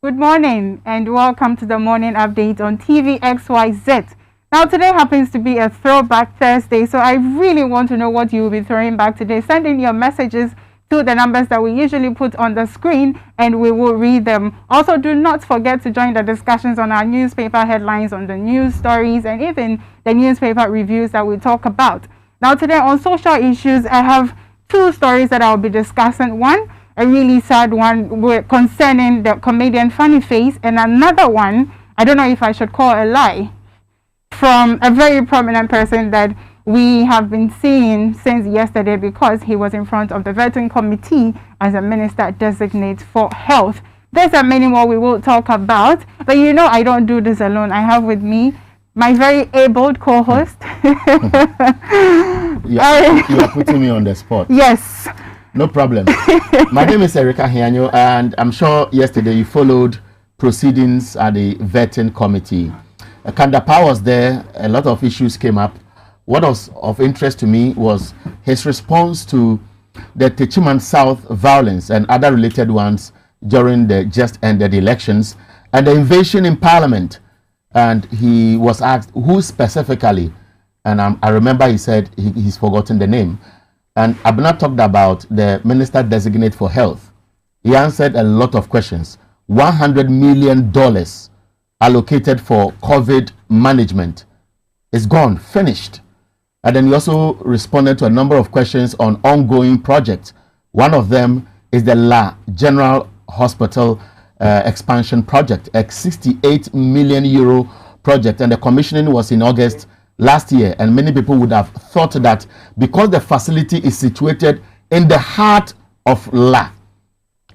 Good morning and welcome to the morning update on TVXYZ. Now today happens to be a throwback Thursday, so I really want to know what you will be throwing back today. Send in your messages to the numbers that we usually put on the screen and we will read them. Also, do not forget to join the discussions on our newspaper headlines, on the news stories, and even the newspaper reviews that we talk about. Now today on social issues, I have two stories that I'll be discussing. One, a really sad one concerning the comedian Funny Face, and another one, I don't know if I should call a lie, from a very prominent person that we have been seeing since yesterday because he was in front of the vetting committee as a minister designate for health. There's a many more we will talk about, but you know I don't do this alone. I have with me my very able co-host. You are putting me on the spot. Yes. No problem. My name is Erica Hianyo, and I'm sure yesterday you followed proceedings at the vetting committee. Kandapa was there. A lot of issues came up. What was of interest to me was his response to the Techiman South violence and other related ones during the just ended elections and the invasion in parliament. And he was asked who specifically, and I remember he said he's forgotten the name. And Abner talked about the minister designate for health. He answered a lot of questions. $100 million allocated for COVID management is gone, finished. And then he also responded to a number of questions on ongoing projects. One of them is the La General Hospital expansion project, a 68 million euro project. And the commissioning was in August last year, and many people would have thought that because the facility is situated in the heart of La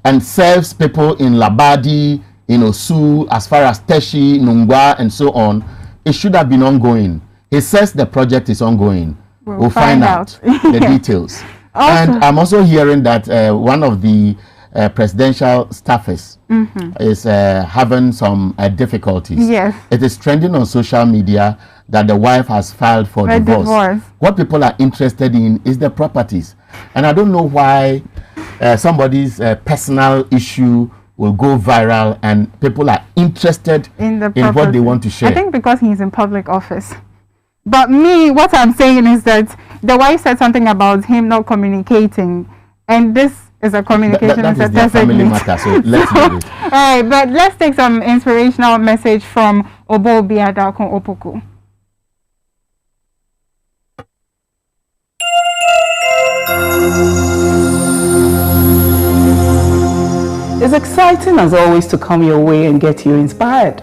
and serves people in Labadi, in Osu, as far as Teshi, Nungwa, and so on, it should have been ongoing. He says the project is ongoing. We'll find out the details. Also, and I'm also hearing that one of the presidential staffers is having some difficulties. Yes. It is trending on social media that the wife has filed for divorce. What people are interested in is the properties. And I don't know why somebody's personal issue will go viral and people are interested in what they want to share. I think because he's in public office. But me, what I'm saying is that the wife said something about him not communicating, and this is a communication that is their family matter, so let's do it. All right, but let's take some inspirational message from Obo Biadakon Opoku. It's exciting as always to come your way and get you inspired.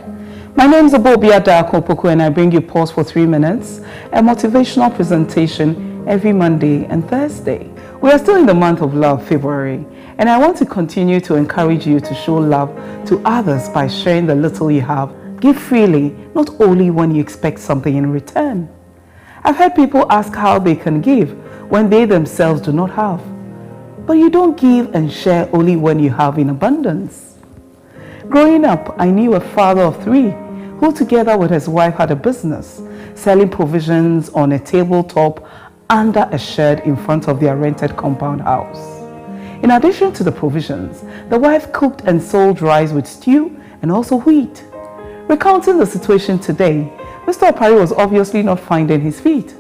My name is Obobia Dakopoku and I bring you Pause for 3 minutes, a motivational presentation every Monday and Thursday. We are still in the month of love, February, and I want to continue to encourage you to show love to others by sharing the little you have. Give freely, not only when you expect something in return. I've heard people ask how they can give when they themselves do not have. But you don't give and share only when you have in abundance. Growing up, I knew a father of 3 who together with his wife had a business, selling provisions on a tabletop under a shed in front of their rented compound house. In addition to the provisions, the wife cooked and sold rice with stew and also wheat. Recounting the situation today, Mr. Opari was obviously not finding his feet.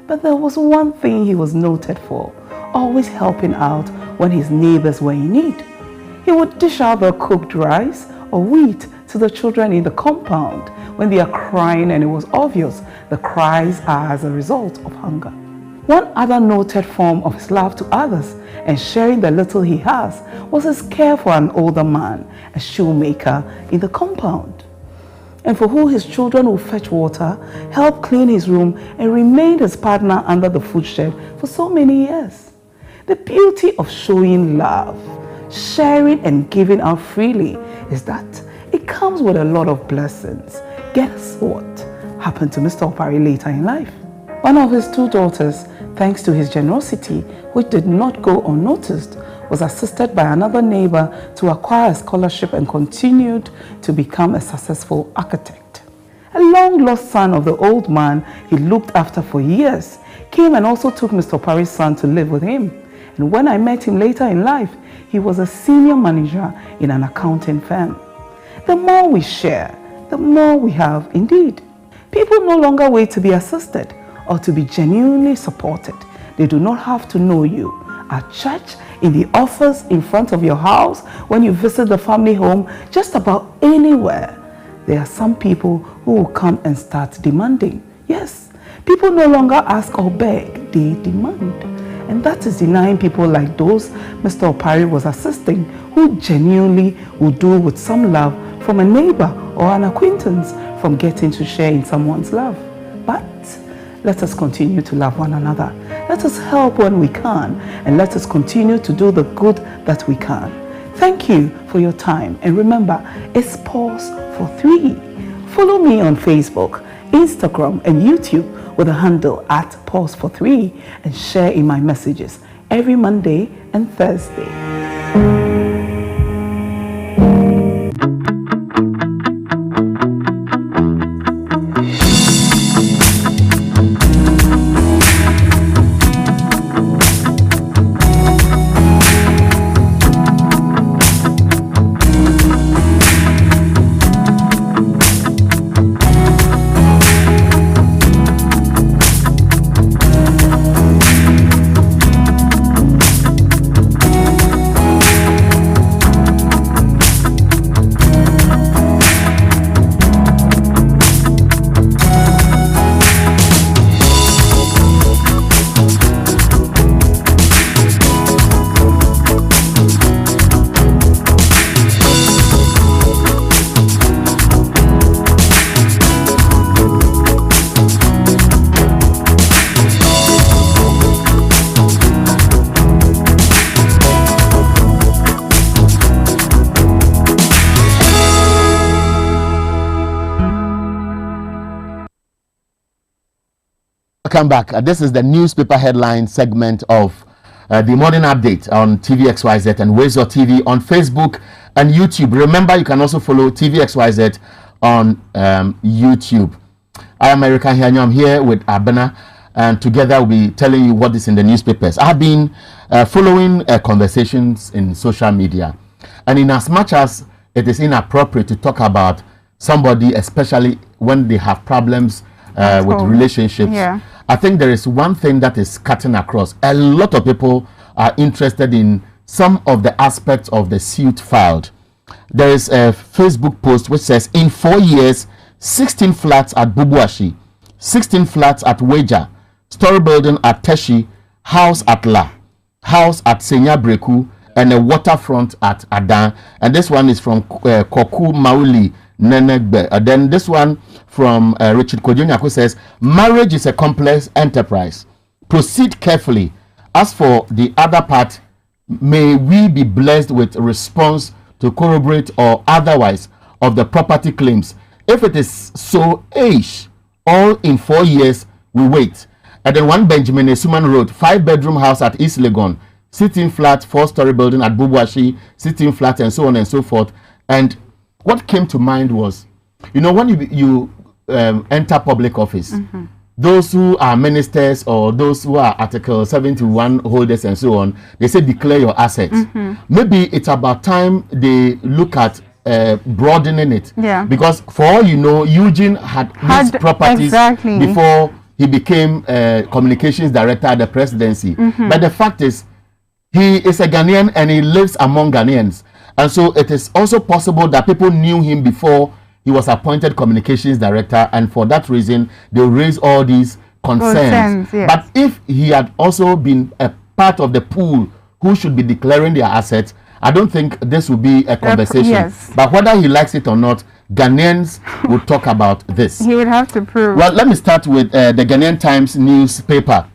But there was one thing he was noted for, always helping out when his neighbors were in need. He would dish out the cooked rice or wheat to the children in the compound when they are crying, and it was obvious the cries are as a result of hunger. One other noted form of his love to others and sharing the little he has was his care for an older man, a shoemaker in the compound, and for who his children would fetch water, help clean his room, and remained his partner under the food shed for so many years. The beauty of showing love, sharing and giving out freely is that it comes with a lot of blessings. Guess what happened to Mr. Opari later in life? One of his 2 daughters, thanks to his generosity, which did not go unnoticed, was assisted by another neighbor to acquire a scholarship and continued to become a successful architect. A long-lost son of the old man he looked after for years came and also took Mr. Opari's son to live with him. And when I met him later in life, he was a senior manager in an accounting firm. The more we share, the more we have indeed. People no longer wait to be assisted or to be genuinely supported. They do not have to know you. At church, in the office, in front of your house, when you visit the family home, just about anywhere, there are some people who will come and start demanding. Yes, people no longer ask or beg, they demand. And that is denying people like those Mr. Opare was assisting, who genuinely would do with some love from a neighbor or an acquaintance from getting to share in someone's love. But let us continue to love one another. Let us help when we can, and let us continue to do the good that we can. Thank you for your time, and remember, it's Pause for 3. Follow me on Facebook, Instagram, and YouTube with the handle at Pause for 3, and share in my messages every Monday and Thursday. Welcome back. This is the newspaper headline segment of the morning update on TVXYZ and Wezo TV on Facebook and YouTube. Remember, you can also follow TVXYZ on YouTube. I am Erica Hianyo. I'm here with Abena, and together we'll be telling you what is in the newspapers. I've been following conversations in social media, and in as much as it is inappropriate to talk about somebody, especially when they have problems with relationships, I think there is one thing that is cutting across. A lot of people are interested in some of the aspects of the suit filed. There is a Facebook post which says, in 4 years, 16 flats at Bubuashi, 16 flats at Weja, story building at Teshi, house at La, house at Senya Breku, and a waterfront at Adan. And this one is from Koku Mauli Nenegbe. Then this one from Richard Kodionyaku says, marriage is a complex enterprise. Proceed carefully. As for the other part, may we be blessed with response to corroborate or otherwise of the property claims. If it is so, all in 4 years we wait. And then one Benjamin Esuman Road, 5-bedroom house at East Legon, sitting flat, 4-story building at Bubuashi, sitting flat, and so on and so forth. And what came to mind was, you know, when you enter public office, those who are ministers or those who are Article 71 holders and so on, they say declare your assets. Maybe it's about time they look at broadening it. Yeah. Because for all you know, Eugene had these properties before he became communications director at the presidency. But the fact is, he is a Ghanaian and he lives among Ghanaians. And so it is also possible that people knew him before he was appointed communications director, and for that reason they raise all these concerns. Yes. But if he had also been a part of the pool who should be declaring their assets, I don't think this would be a conversation. Yes. But whether he likes it or not, Ghanaians would talk about this. He would have to prove. Well, let me start with the Ghanaian Times newspaper.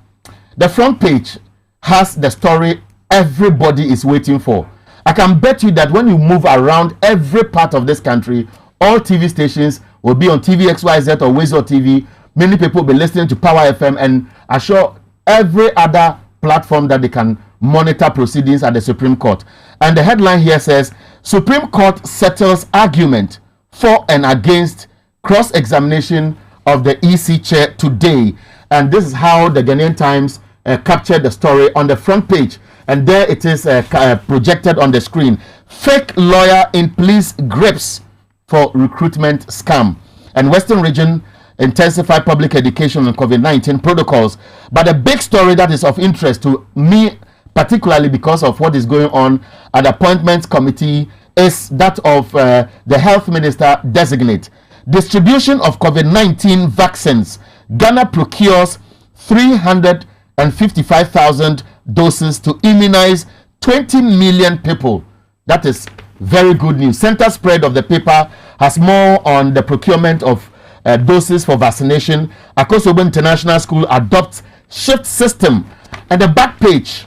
The front page has the story everybody is waiting for. I can bet you that when you move around every part of this country, all TV stations will be on TVXYZ or Wezo TV. Many people will be listening to Power FM, and I'm sure every other platform that they can monitor proceedings at the Supreme Court. And the headline here says, Supreme Court settles argument for and against cross-examination of the EC chair today. And this is how the Ghanaian Times captured the story on the front page. And there it is projected on the screen. Fake lawyer in police grips for recruitment scam. And Western Region intensify public education on COVID-19 protocols. But the big story that is of interest to me, particularly because of what is going on at the Appointments Committee, is that of the Health Minister designate. Distribution of COVID-19 vaccines. Ghana procures 355,000 doses to immunize 20 million people. That is very good news. Center spread of the paper has more on the procurement of doses for vaccination. Akosobo International School adopts shift system. And the back page,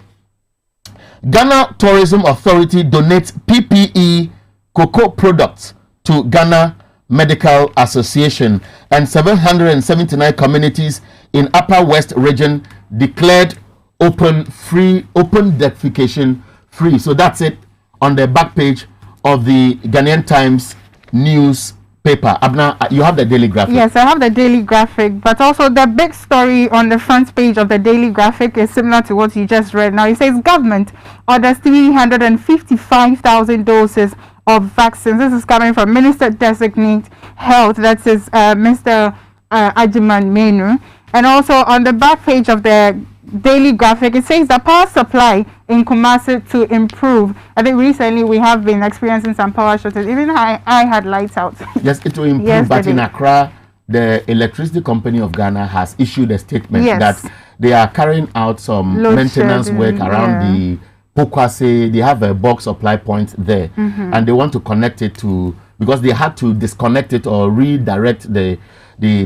Ghana Tourism Authority donates PPE cocoa products to Ghana Medical Association, and 779 communities in Upper West Region declared open defecation free. So that's it on the back page of the Ghanaian Times newspaper. Abna, you have the Daily Graphic. Yes, I have the Daily Graphic, but also the big story on the front page of the Daily Graphic is similar to what you just read. Now it says government orders 355,000 doses of vaccines. This is coming from Minister Designate Health, that is Mr. Ajiman Menu. And also on the back page of the Daily Graphic, it says the power supply in Kumasi to improve. I think recently we have been experiencing some power shortages. Even I had lights out. Yes, it will improve. Yesterday. But in Accra, the Electricity Company of Ghana has issued a statement that they are carrying out some maintenance work around the Pokwase. They have a bulk supply point there, and they want to connect it to, because they had to disconnect it or redirect the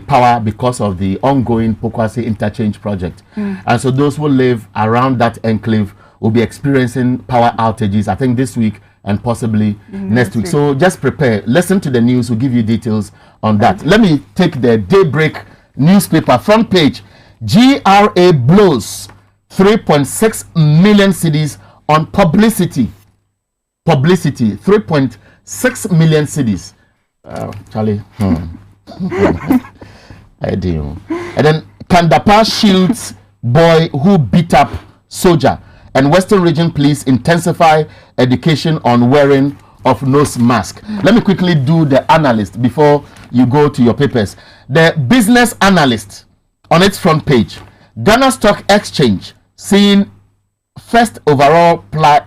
power because of the ongoing Pokwase interchange project. And so those who live around that enclave will be experiencing power outages, I think this week and possibly next week. So just prepare. Listen to the news. We'll give you details on that. Let me take the Daybreak newspaper front page. GRA blows 3.6 million cedis on publicity. 3.6 million cedis. Charlie. I do. And then Kandapa shields boy who beat up soldier. And Western Region Police intensify education on wearing of nose mask. Let me quickly do the analyst before you go to your papers. The business analyst on its front page. Ghana Stock Exchange seeing first overall Ghana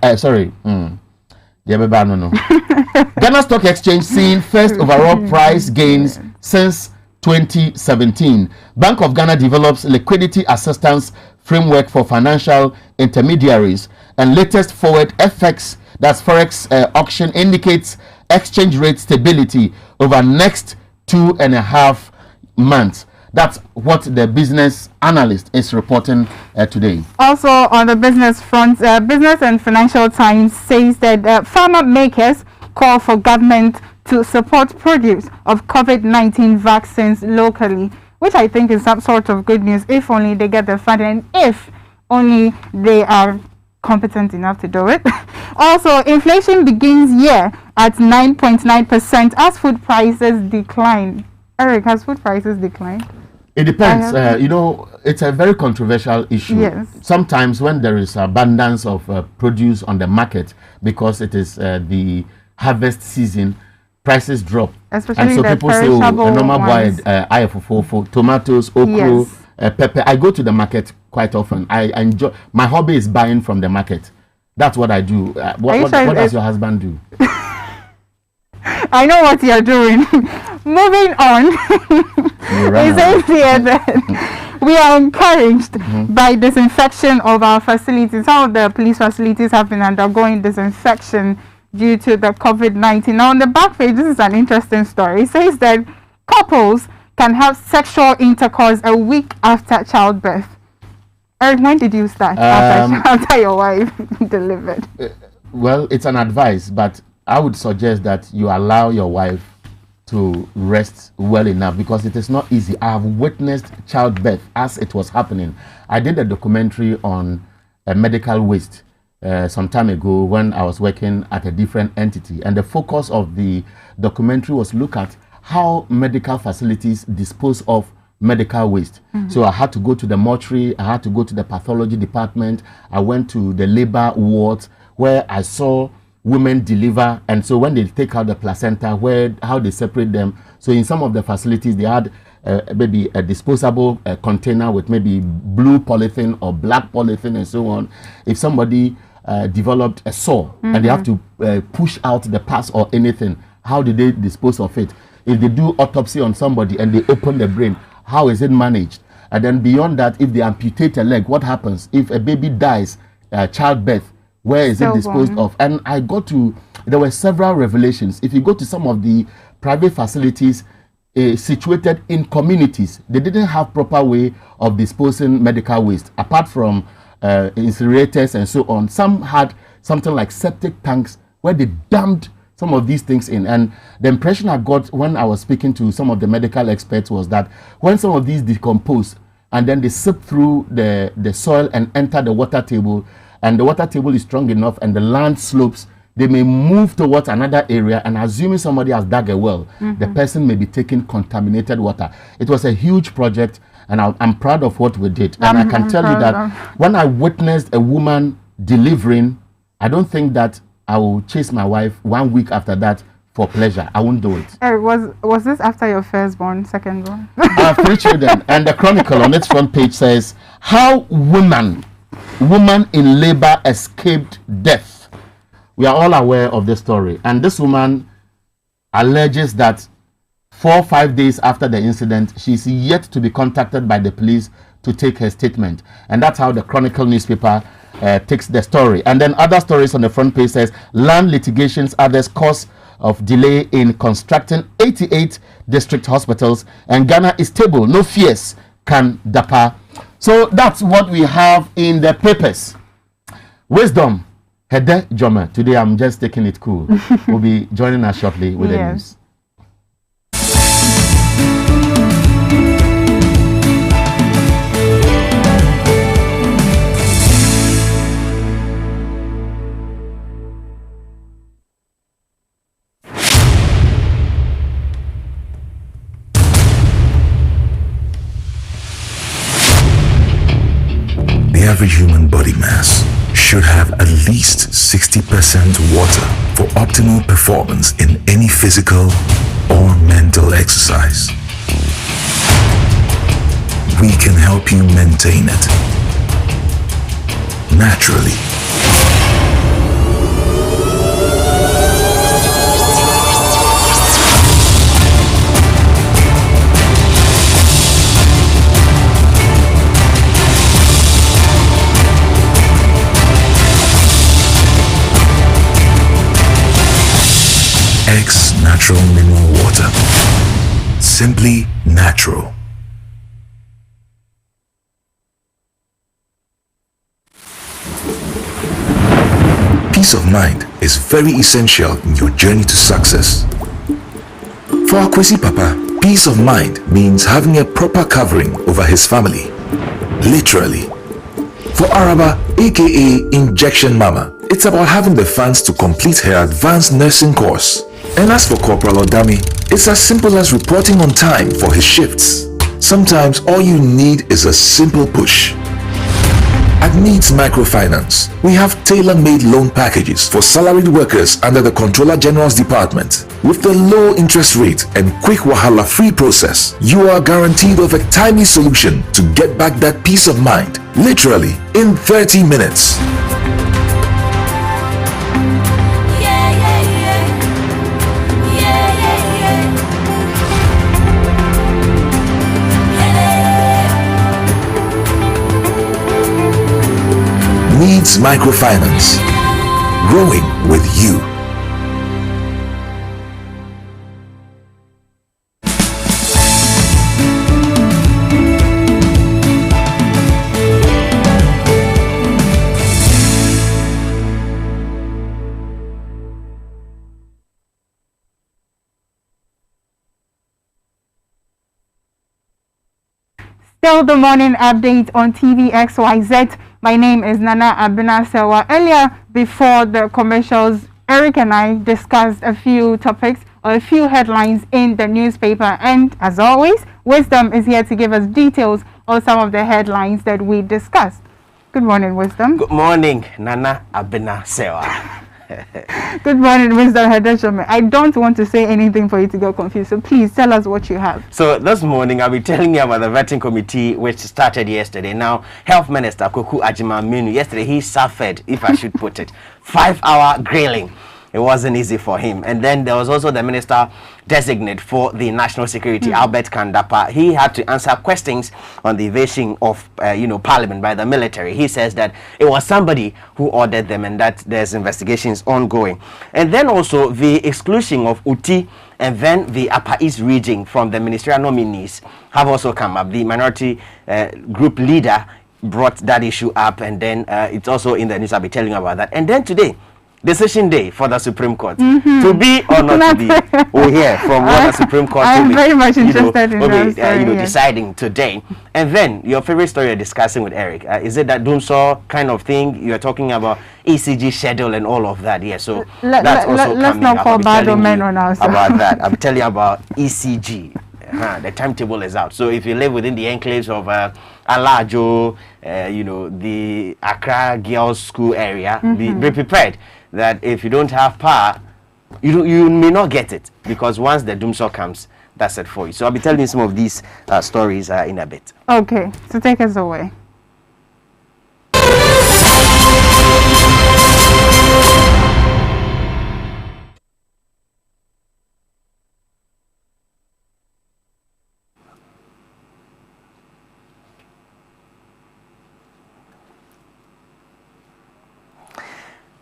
Stock Exchange seeing first overall price gains since 2017. Bank of Ghana develops liquidity assistance framework for financial intermediaries, and latest forward FX, that's Forex auction, indicates exchange rate stability over next 2.5 months. That's what the business analyst is reporting today. Also on the business front, Business and Financial Times says that farmer makers call for government to support produce of COVID-19 vaccines locally, which I think is some sort of good news, if only they get the funding, if only they are competent enough to do it. Also, inflation begins year at 9.9% as food prices decline. Eric, has food prices declined? It depends. It's a very controversial issue. Yes. Sometimes when there is abundance of produce on the market, because it is the harvest season, prices drop. Especially and so the people say, a normal boy, for tomatoes, okra, pepper. I go to the market quite often. I enjoy. My hobby is buying from the market. That's what I do. What does your husband do? I know what you're doing. Moving on. It says here that we are encouraged by disinfection of our facilities. Some of the police facilities have been undergoing disinfection due to the COVID-19. Now on the back page, this is an interesting story. It says that couples can have sexual intercourse a week after childbirth. Eric, when did you start after your wife delivered? Well, it's an advice, but I would suggest that you allow your wife to rest well enough, because it is not easy. I have witnessed childbirth as it was happening. I did a documentary on medical waste some time ago when I was working at a different entity, and the focus of the documentary was look at how medical facilities dispose of medical waste. So I had to go to the mortuary, I had to go to the pathology department, I went to the labor wards where I saw women deliver, and so when they take out the placenta, how they separate them. So in some of the facilities, they had maybe a disposable container with maybe blue polythene or black polythene and so on. If somebody developed a sore and they have to push out the pus or anything, how do they dispose of it? If they do autopsy on somebody and they open the brain, how is it managed? And then beyond that, if they amputate a leg, what happens? If a baby dies, childbirth, where is it disposed of? And there were several revelations. If you go to some of the private facilities situated in communities, they didn't have proper way of disposing medical waste, apart from incinerators and so on. Some had something like septic tanks where they dumped some of these things in. And the impression I got when I was speaking to some of the medical experts was that when some of these decompose and then they sip through the soil and enter the water table, and the water table is strong enough and the land slopes, they may move towards another area, and assuming somebody has dug a well, the person may be taking contaminated water. It was a huge project, and I'm proud of what we did. And I can tell you that when I witnessed a woman delivering, I don't think that I will chase my wife 1 week after that for pleasure. I won't do it. Was this after your firstborn, secondborn? I have 3 children, and the Chronicle on its front page says, how woman in labor escaped death. We are all aware of this story, and this woman alleges that 4 or 5 days after the incident, she's yet to be contacted by the police to take her statement. And that's how the Chronicle newspaper takes the story. And then other stories on the front page says, land litigations others cause of delay in constructing 88 district hospitals, and Ghana is stable, no fears, can Dapa. So that's what we have in the papers. Wisdom, Hede Joma. Today I'm just taking it cool. Will be joining us shortly with the news. The average human body mass should have at least 60% water for optimal performance in any physical or mental exercise. We can help you maintain it naturally. X Natural Mineral Water. Simply natural. Peace of mind is very essential in your journey to success. For Akwesi Papa, peace of mind means having a proper covering over his family. Literally. For Araba, aka Injection Mama, it's about having the funds to complete her advanced nursing course. And as for Corporal Odami, it's as simple as reporting on time for his shifts. Sometimes all you need is a simple push. At Needs Microfinance, we have tailor-made loan packages for salaried workers under the Controller General's Department. With the low interest rate and quick wahala-free process, you are guaranteed of a timely solution to get back that peace of mind, literally in 30 minutes. Needs Microfinance. Growing with you. Still the morning update on TVXYZ. My name is Nana Abena-Sewa. Earlier, before the commercials, Eric and I discussed a few topics or a few headlines in the newspaper. And as always, Wisdom is here to give us details on some of the headlines that we discussed. Good morning, Wisdom. Good morning, Nana Abena-Sewa. Good morning, Mr. Hadashome. I don't want to say anything for you to get confused, so please tell us what you have. So this morning, I'll be telling you about the vetting committee which started yesterday. Now, Health Minister Kwaku Agyeman-Manu, yesterday he suffered, if I should put it, 5-hour grilling. It wasn't easy for him. And then there was also the minister designate for the national security, Albert Kandapa. He had to answer questions on the invasion of parliament by the military. He says that it was somebody who ordered them and that there's investigations ongoing. And then also the exclusion of Uti and then the Upper East region from the ministerial nominees have also come up. The minority group leader brought that issue up, and then it's also in the news. I'll be telling you about that. And then today, decision day for the Supreme Court. To be or not to be, we'll hear from what the Supreme Court I'm very much interested in that deciding today. And then your favorite story you're discussing with Eric, is it that Dumsor kind of thing? You're talking about ECG schedule and all of that. Yeah, so that's also let's not call bad men on us about that. I'm telling you about ECG. The timetable is out. So if you live within the enclaves of Alajo, the Accra Girls School area, be prepared that if you don't have power, you may not get it, because once the Dumsor comes, that's it for you. So I'll be telling you some of these stories in a bit. Okay, so take us away.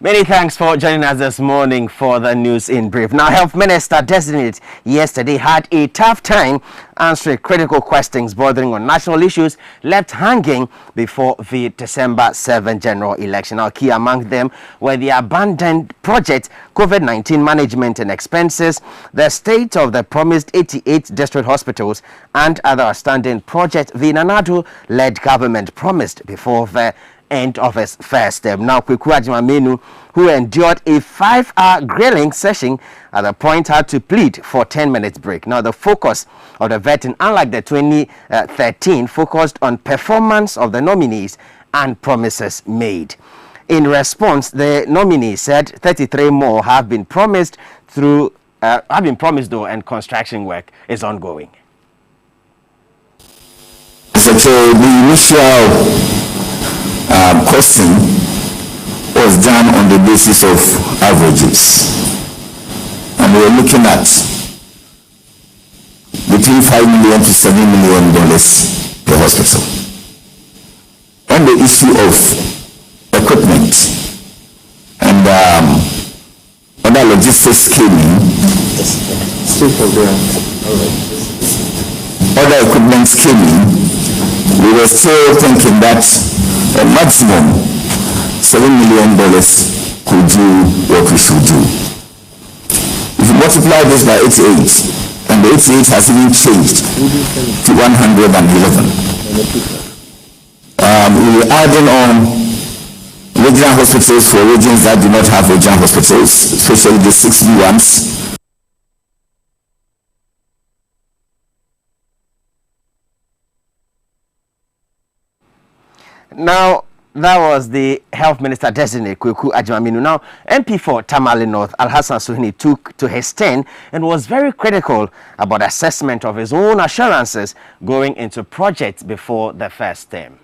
Many thanks for joining us this morning for the news in brief. Now, Health Minister designate yesterday had a tough time answering critical questions bordering on national issues left hanging before the December 7 general election. Now, key among them were the abandoned project, COVID-19 management and expenses, the state of the promised 88 district hospitals, and other outstanding projects the Nana Addo-led government promised before the end of his first term. Now, Kwaku Agyeman-Manu, who endured a 5-hour grilling session at the point, had to plead for 10 minutes break. Now, the focus of the vetting, unlike the 2013, focused on performance of the nominees and promises made. In response, the nominees said 33 more have been promised though, and construction work is ongoing. So the initial costing was done on the basis of averages, and we were looking at between $5 million to $7 million per hospital. On the issue of equipment and other logistics came in, other equipment came in, we were still thinking that a maximum $7 million could do what we should do. If you multiply this by 88, and the 88 has even changed to 111. We are adding on regional hospitals for regions that do not have regional hospitals, especially the 6 new ones. Now, that was the Health Minister designate, Kwaku Agyeman-Manu. Now, MP for Tamale North, Alhassan Suhuyini, took to his stand and was very critical about assessment of his own assurances going into projects before the first term.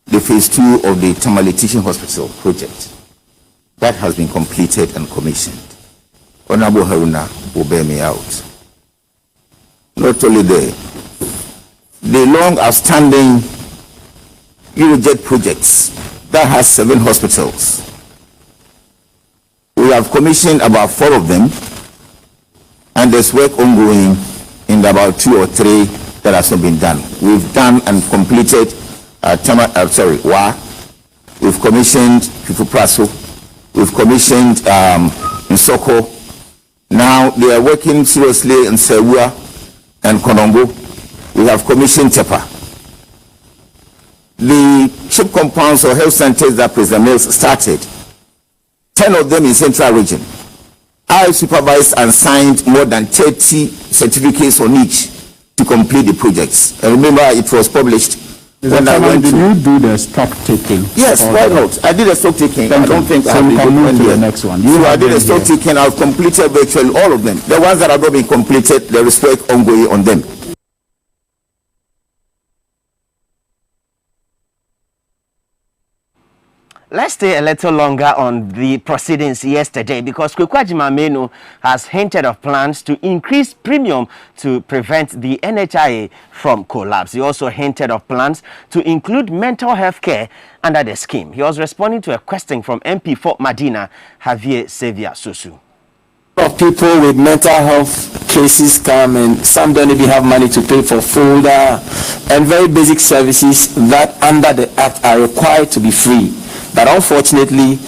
The phase 2 of the Tamale Teaching Hospital project, that has been completed and commissioned. Honorable Haruna will bear me out. Not only there, the long outstanding Eurojet projects that has 7 hospitals. We have commissioned about 4 of them, and there's work ongoing in about 2 or 3 that has not been done. We've done and completed WA. We've commissioned Fifupraso. We've commissioned Nsoko. Now they are working seriously in Sewua and Konongo. We have commissioned Tepa. The ship compounds or health centers that President Mills started, 10 of them in Central Region. I supervised and signed more than 30 certificates on each to complete the projects. And remember, it was published Did you do the stock taking? Yes, why not? I did a stock taking. I don't think I have been move to the next one. So I did a stock taking. I've completed virtually all of them. The ones that have not been completed, there is work ongoing on them. Let's stay a little longer on the proceedings yesterday because Kweku Agyeman-Manu has hinted of plans to increase premium to prevent the NHIA from collapse. He also hinted of plans to include mental health care under the scheme. He was responding to a question from MP for Madina, Javier Xavier Susu. Of people with mental health cases come and some don't even have money to pay for folder and very basic services that under the Act are required to be free, but unfortunately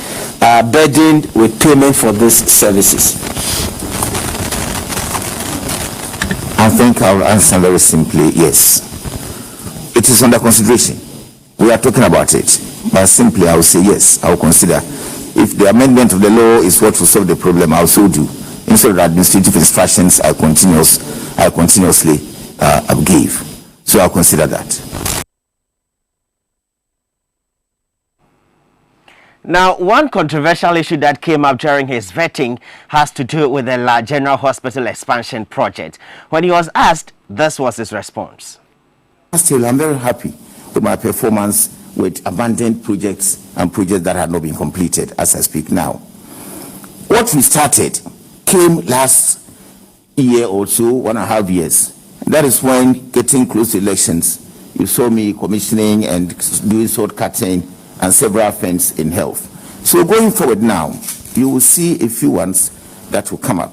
are burdened with payment for these services. I think I'll answer very simply, yes. It is under consideration. We are talking about it, but simply I will say yes, I will consider. If the amendment of the law is what will solve the problem, I will so do. Instead of administrative instructions, I continuously give. So I'll consider that. Now, one controversial issue that came up during his vetting has to do with the La General Hospital expansion project. When he was asked, this was his response. Still, I'm very happy with my performance with abandoned projects and projects that had not been completed as I speak now. What we started came last year or so, 1.5 years. That is when, getting close to elections, you saw me commissioning and doing sword cutting and several things in health. So going forward now, you will see a few ones that will come up,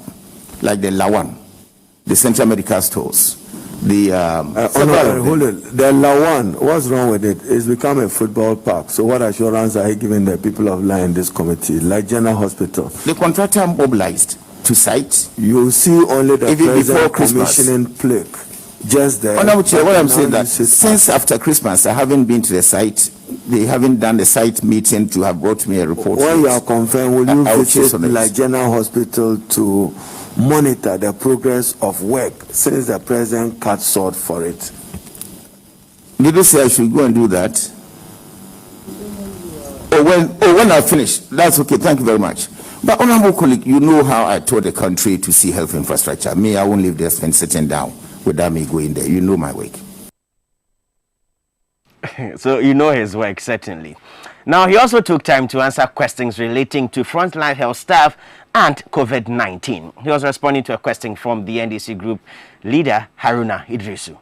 like the Lawan, the Central Medical Stores, the hold it. The Lawan, what's wrong with it? It's become a football park. So what assurance are you giving the people of La in this committee, like General Hospital? The contractor mobilized to site. You see only the even before commissioning plaque. Just there. Honorable Chair, what I'm saying that since after Christmas, I haven't been to the site. They haven't done the site meeting to have brought me a report. When you are confirmed, will you visit like General Hospital to monitor the progress of work since the president cut short for it? Did you say I should go and do that? When I finish, that's okay. Thank you very much. But honorable colleague, you know how I told the country to see health infrastructure. Me, I won't leave this and sitting down without me going there. You know my work. So you know his work, certainly. Now, he also took time to answer questions relating to frontline health staff and COVID-19. He was responding to a question from the NDC group leader, Haruna Idrisu.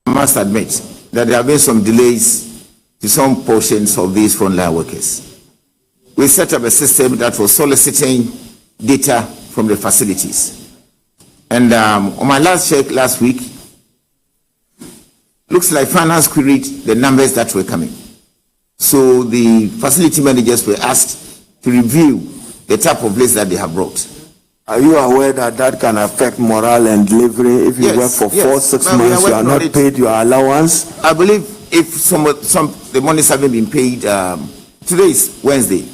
I must admit that there have been some delays to some portions of these frontline workers. We set up a system that was soliciting data from the facilities. And on my last check last week, looks like finance queried the numbers that were coming. So the facility managers were asked to review the type of list that they have brought. Are you aware that that can affect morale and delivery? If you work for 4-6 months, you are not paid your allowance? I believe if the monies haven't been paid, today is Wednesday.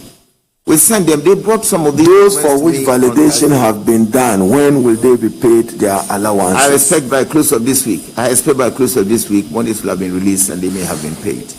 We sent them, they brought some of those for which validation have been done. When will they be paid their allowances? I expect by close of this week. Monies will have been released and they may have been paid.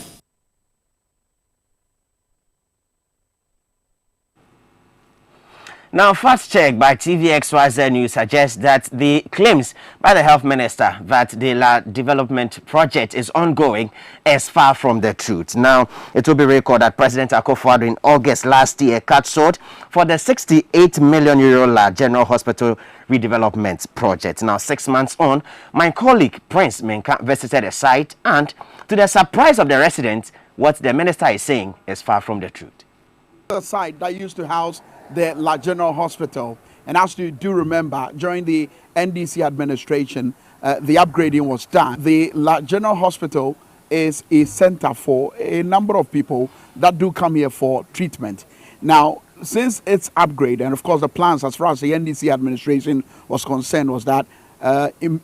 Now, first check by TVXYZ News suggests that the claims by the health minister that the La Development Project is ongoing is far from the truth. Now, it will be recorded that President Akufo-Addo in August last year cut short for the €68 million La General Hospital redevelopment project. Now, 6 months on, my colleague Prince Menka visited the site, and to the surprise of the residents, what the minister is saying is far from the truth. The site that used to house the La General Hospital, and as you do remember, during the NDC administration, the upgrading was done. The La General Hospital is a center for a number of people that do come here for treatment. Now, since its upgrade, and of course the plans as far as the NDC administration was concerned was that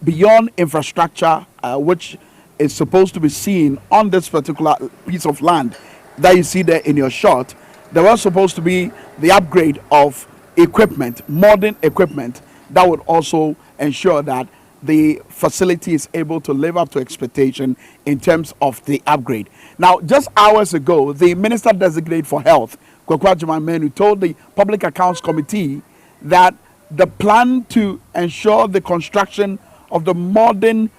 beyond infrastructure, which is supposed to be seen on this particular piece of land that you see there in your shot, there was supposed to be the upgrade of equipment, modern equipment, that would also ensure that the facility is able to live up to expectation in terms of the upgrade. Now, just hours ago, the Minister Designate for Health, Kwaku Agyeman-Manu, told the Public Accounts Committee that the plan to ensure the construction of the modern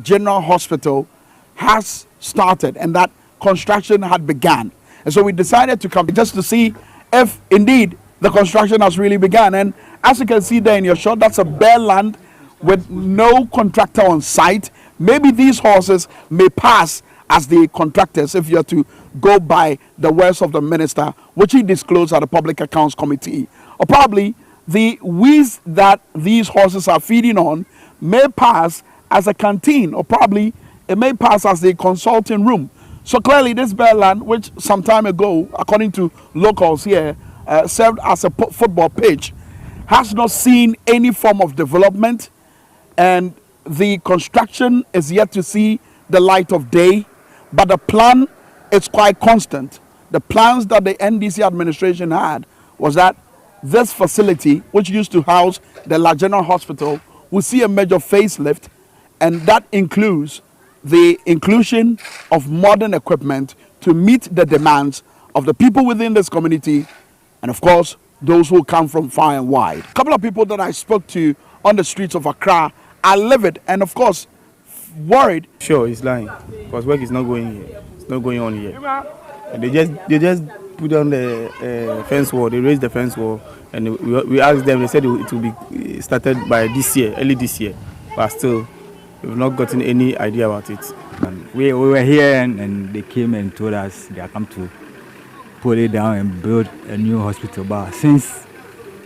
General Hospital has started and that construction had begun. And so we decided to come just to see if indeed the construction has really begun. And as you can see there in your shot, that's a bare land with no contractor on site. Maybe these horses may pass as the contractors if you're to go by the words of the minister, which he disclosed at the Public Accounts Committee. Or probably the weeds that these horses are feeding on may pass as a canteen, or probably it may pass as the consulting room. So clearly this bare land, which some time ago, according to locals here, served as a football pitch, has not seen any form of development, and the construction is yet to see the light of day. But the plan is quite constant. The plans that the NDC administration had was that this facility, which used to house the General Hospital, will see a major facelift, and that includes the inclusion of modern equipment to meet the demands of the people within this community, and of course, those who come from far and wide. A couple of people that I spoke to on the streets of Accra are livid and of course worried. Sure, he's lying because work is not going here. It's not going on here. And they just put on the fence wall. They raised the fence wall, and we asked them. They said it will be started by this year, early this year. But still, we've not gotten any idea about it. And we were here, and they came and told us they are come to put it down and build a new hospital. But since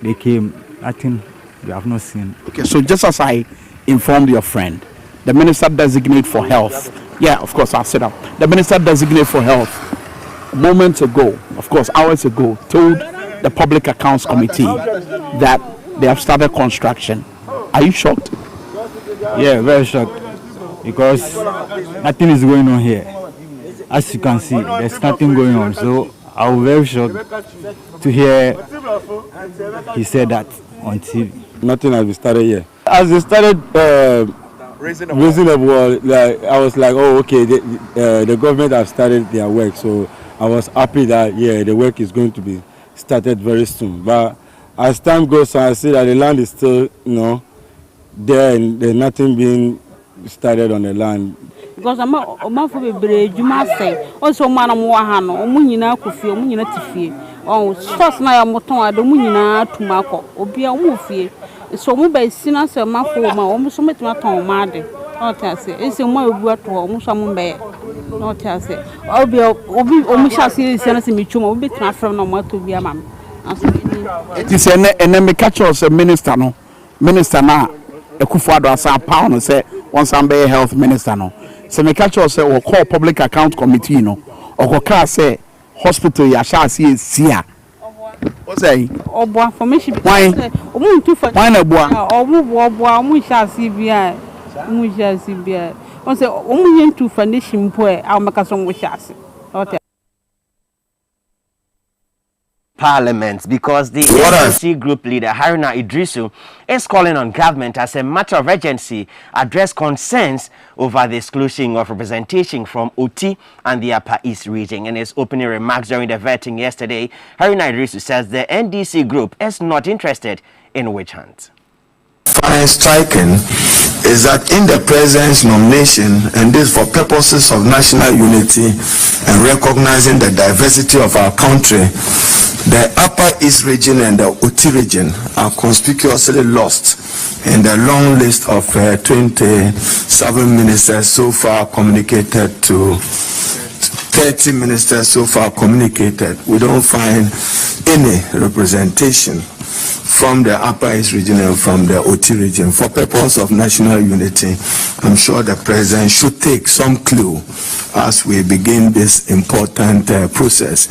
they came, nothing we have not seen. Okay, so just as I informed your friend, the Minister Designate for Health, yeah, of course, I'll sit up. The Minister Designate for Health, moments ago, of course, hours ago, told the Public Accounts Committee that they have started construction. Are you shocked? Yeah, very shocked, because nothing is going on here. As you can see, there's nothing going on. So I was very shocked to hear he said that on TV. Nothing has been started here. As they started raising the wall, like, I was like, oh, okay, the government have started their work. So I was happy that, yeah, the work is going to be started very soon. But as time goes on, I see that the land is still, there, and there's nothing being started on the land. Because I'm a for the Juma say, also Manam Wahano, Munina Kufi, Munina Tifi, oh, Stos Naya Moton, the Munina Tumako, Obia Mufi. So Mubay Sinas, a Mafo, almost met Maton Made. Not I say, it's a more work to almost some bay. Not I say, Obia, Omisha series, Senate Michum, Obi transfer no more to be a man. It is an enemy catcher, a minister, no minister now. A Kufado as a pound and say, once I'm a health minister, no. So, me catch us or call Public Account Committee, no, or call say hospital, ya shall see it here. What's say? Oh, boy, for me, why? Why not, boy? We shall see beer. We shall see beer. Once only to furnish him, boy, I'll make us some wishes. Parliament, because the ANC group leader Haruna Idrisu is calling on government as a matter of urgency address concerns over the exclusion of representation from Oti and the Upper East region. In his opening remarks during the vetting yesterday, Haruna Idrisu says the NDC group is not interested in witch hunts. Fine striking is that in the president's nomination, and this for purposes of national unity and recognizing the diversity of our country, the Upper East region and the Oti region are conspicuously lost in the long list of 27 ministers so far communicated to 30 ministers so far communicated. We don't find any representation from the Upper East region and from the Oti region. For purpose of national unity, I'm sure the president should take some clue as we begin this important process.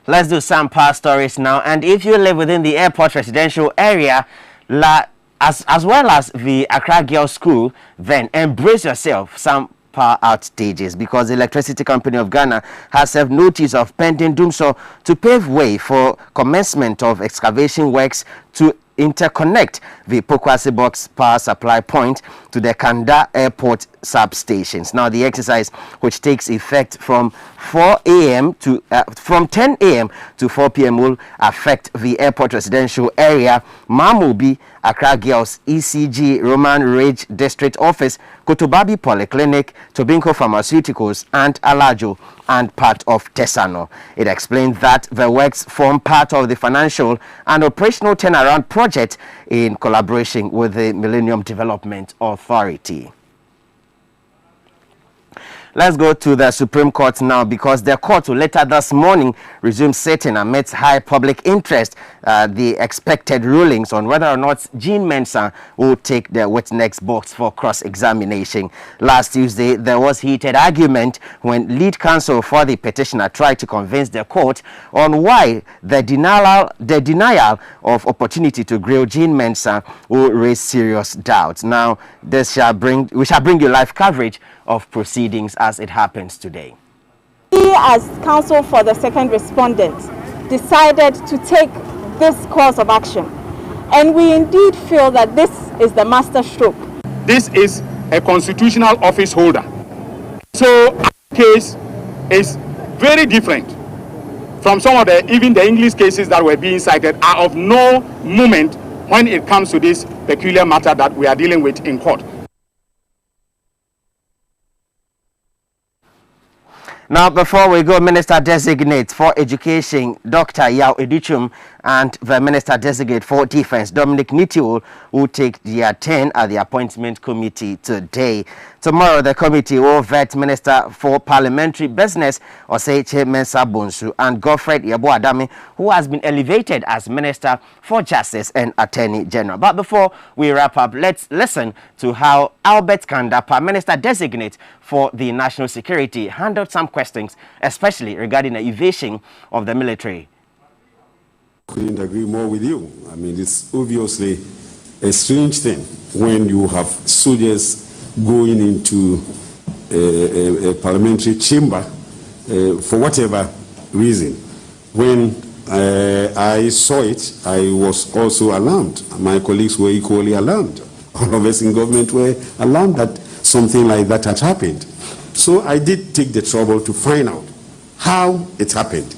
Let's do some past stories now. And if you live within the airport residential area, as well as the Accra Girls School, then embrace yourself some power outages, because the Electricity Company of Ghana has served notice of pending doom so to pave way for commencement of excavation works to interconnect the Pokwase Box power supply point to the Kanda Airport substations. Now, the exercise, which takes effect from 10 a.m. to 4 p.m., will affect the airport residential area, Mamobi, Accra Girls, ECG, Roman Ridge District Office, Kotobabi Polyclinic, Tobinco Pharmaceuticals, and Alajo, and part of Tesano. It explained that the works form part of the financial and operational turnaround project in collaboration with the Millennium Development Authority. Let's go to the Supreme Court now, because the court will later this morning resume sitting amidst high public interest the expected rulings on whether or not Jean Mensah will take the witness box for cross-examination. Last Tuesday, there was heated argument when lead counsel for the petitioner tried to convince the court on why the denial of opportunity to grill Jean Mensah will raise serious doubts. Now, we shall bring you live coverage of proceedings as it happens today. We, as counsel for the second respondent, decided to take this course of action, and we indeed feel that this is the master stroke. This is a constitutional office holder, so our case is very different from some of even the English cases that were being cited are of no moment when it comes to this peculiar matter that we are dealing with in court. Now, before we go, Minister Designate for Education, Dr. Yao Edichum, and the Minister Designate for Defense, Dominic Nitiwul, will take their turn at the appointment committee today. Tomorrow, the committee will vet Minister for Parliamentary Business, Osei Mensah Bonsu, and Godfred Yeboah-Dame, who has been elevated as Minister for Justice and Attorney General. But before we wrap up, let's listen to how Albert Kandapa, Minister Designate for the National Security, handled some questions, especially regarding the evasion of the military. Couldn't agree more with you. I mean, it's obviously a strange thing when you have soldiers going into a parliamentary chamber for whatever reason. When I saw it, I was also alarmed. My colleagues were equally alarmed. All of us in government were alarmed that something like that had happened. So I did take the trouble to find out how it happened.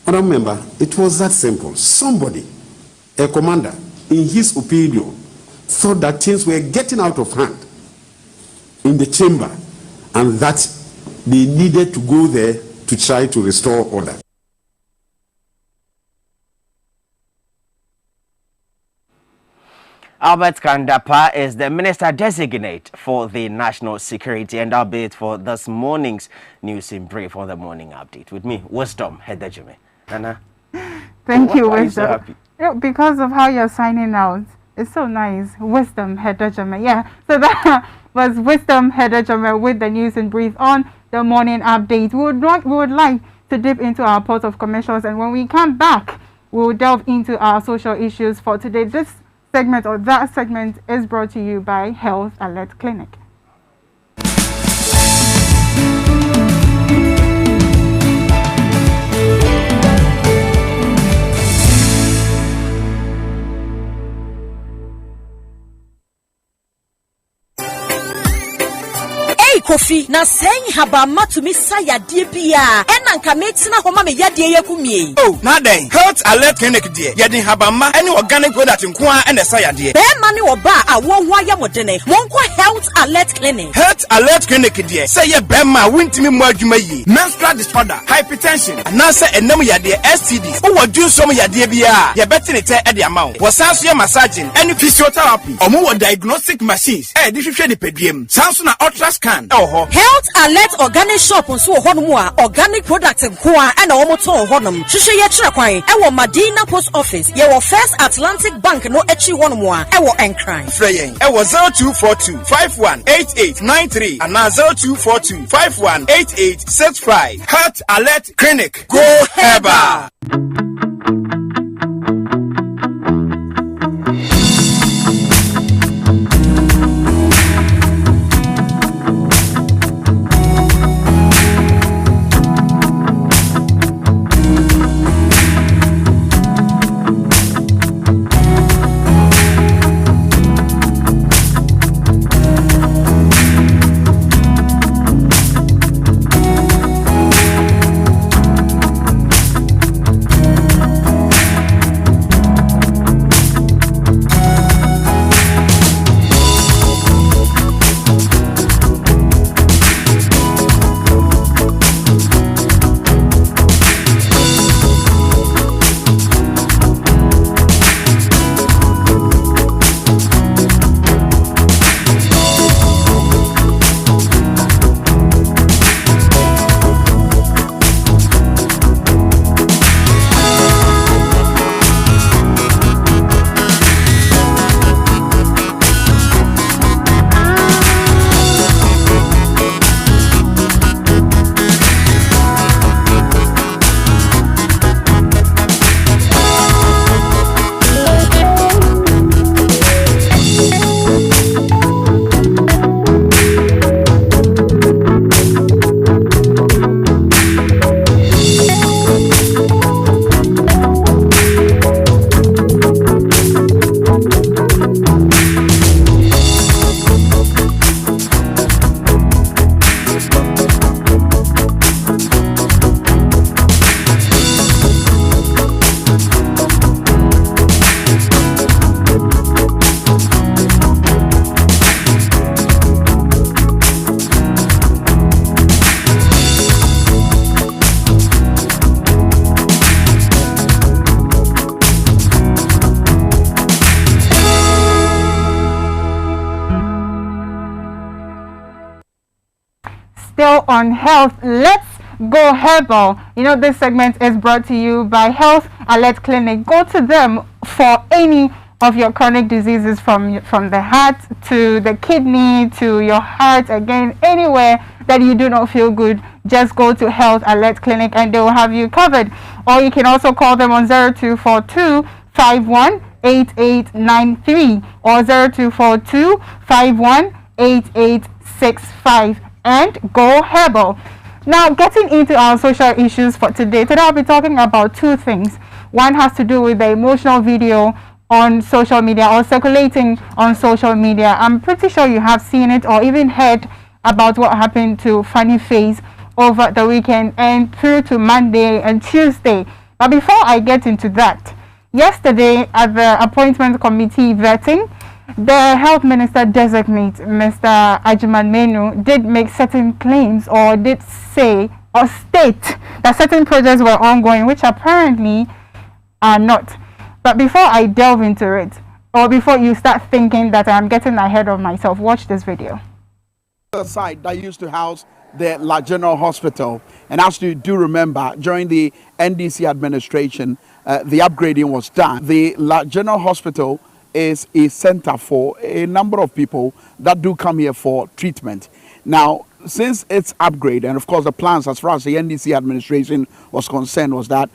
But remember, it was that simple. Somebody, a commander, in his opinion, thought that things were getting out of hand in the chamber and that they needed to go there to try to restore order. Albert Kandapa is the Minister Designate for the National Security, and albeit for this morning's News in Brief on the morning update. With me, Wisdom Hedejime. Nana? Thank you, Why Wisdom. Are you so happy? Because of how you're signing out. It's so nice. Wisdom Hedejime. Yeah, so that was Wisdom Hedejime with the News in Brief on the morning update. We would like to dip into our pot of commercials, and when we come back, we'll delve into our social issues for today. This segment, or that segment, is brought to you by Health Alert Clinic. Kofi na sɛn habama tumi sa yadeɛ bia ɛna nka metina hɔ ma me yadeɛ yakumie. Oh, na den Health Alert Clinic deɛ yɛde habama ɛne organic product nko a ɛna sa yadeɛ. Bɛɛma ne wɔ ba a wɔn ho ayɛ modene monkɔ Health Alert Clinic. Health Alert Clinic deɛ sɛ yɛ bɛɛma a wontimi mu adwuma yie, menstrual disorder, hypertension, anaasɛ ɛnam yadeɛ STDs, wowɔ dwonsom yadeɛ bia yɛbɛte ne tɛ ɛde ama wo. Wɔsan so yɛ massaging ɛne physiotherapy. Ɔmo wɔ diagnostic machines ɛde hwehwɛ nipaduam. San so na ultrascan. Health Alert Organic Shop nso wɔ hɔnom a organic product nko a ɛna wɔn tɔn hɔnom. Hwehwɛ yɛ kyerɛ kwan ɛwɔ Medina Post Office. Yɛwɔ First Atlantic Bank no akyi hɔnom a ɛwɔ Nkran. Frɛ yɛn ɛwɔ 0242 518893 ana 0242 518865. Health Alert Clinic. Go Herbal. still on health. Let's go herbal. You know, this segment is brought to you by Health Alert Clinic. Go to them for any of your chronic diseases, from the heart to the kidney to your heart, again, anywhere that you do not feel good, just go to Health Alert Clinic and they will have you covered. Or you can also call them on 0242 51 8893 or 0242 51 8865 and go herbal. Now, getting into our social issues for today, I'll be talking about two things. One has to do with the emotional video on social media or circulating on social media. I'm pretty sure you have seen it or even heard about what happened to Funny Face over the weekend and through to Monday and Tuesday. But before I get into that, yesterday at the appointment committee vetting, the health minister designate, Mr. Agyemang Manu, did make certain claims or did say or state that certain projects were ongoing, which apparently are not. But before I delve into it, or before you start thinking that I'm getting ahead of myself, watch this video. The site that used to house the La General Hospital, and as you do remember, during the NDC administration, the upgrading was done. The La General Hospital is a center for a number of people that do come here for treatment. Now, since its upgrade, and of course the plans as far as the NDC administration was concerned was that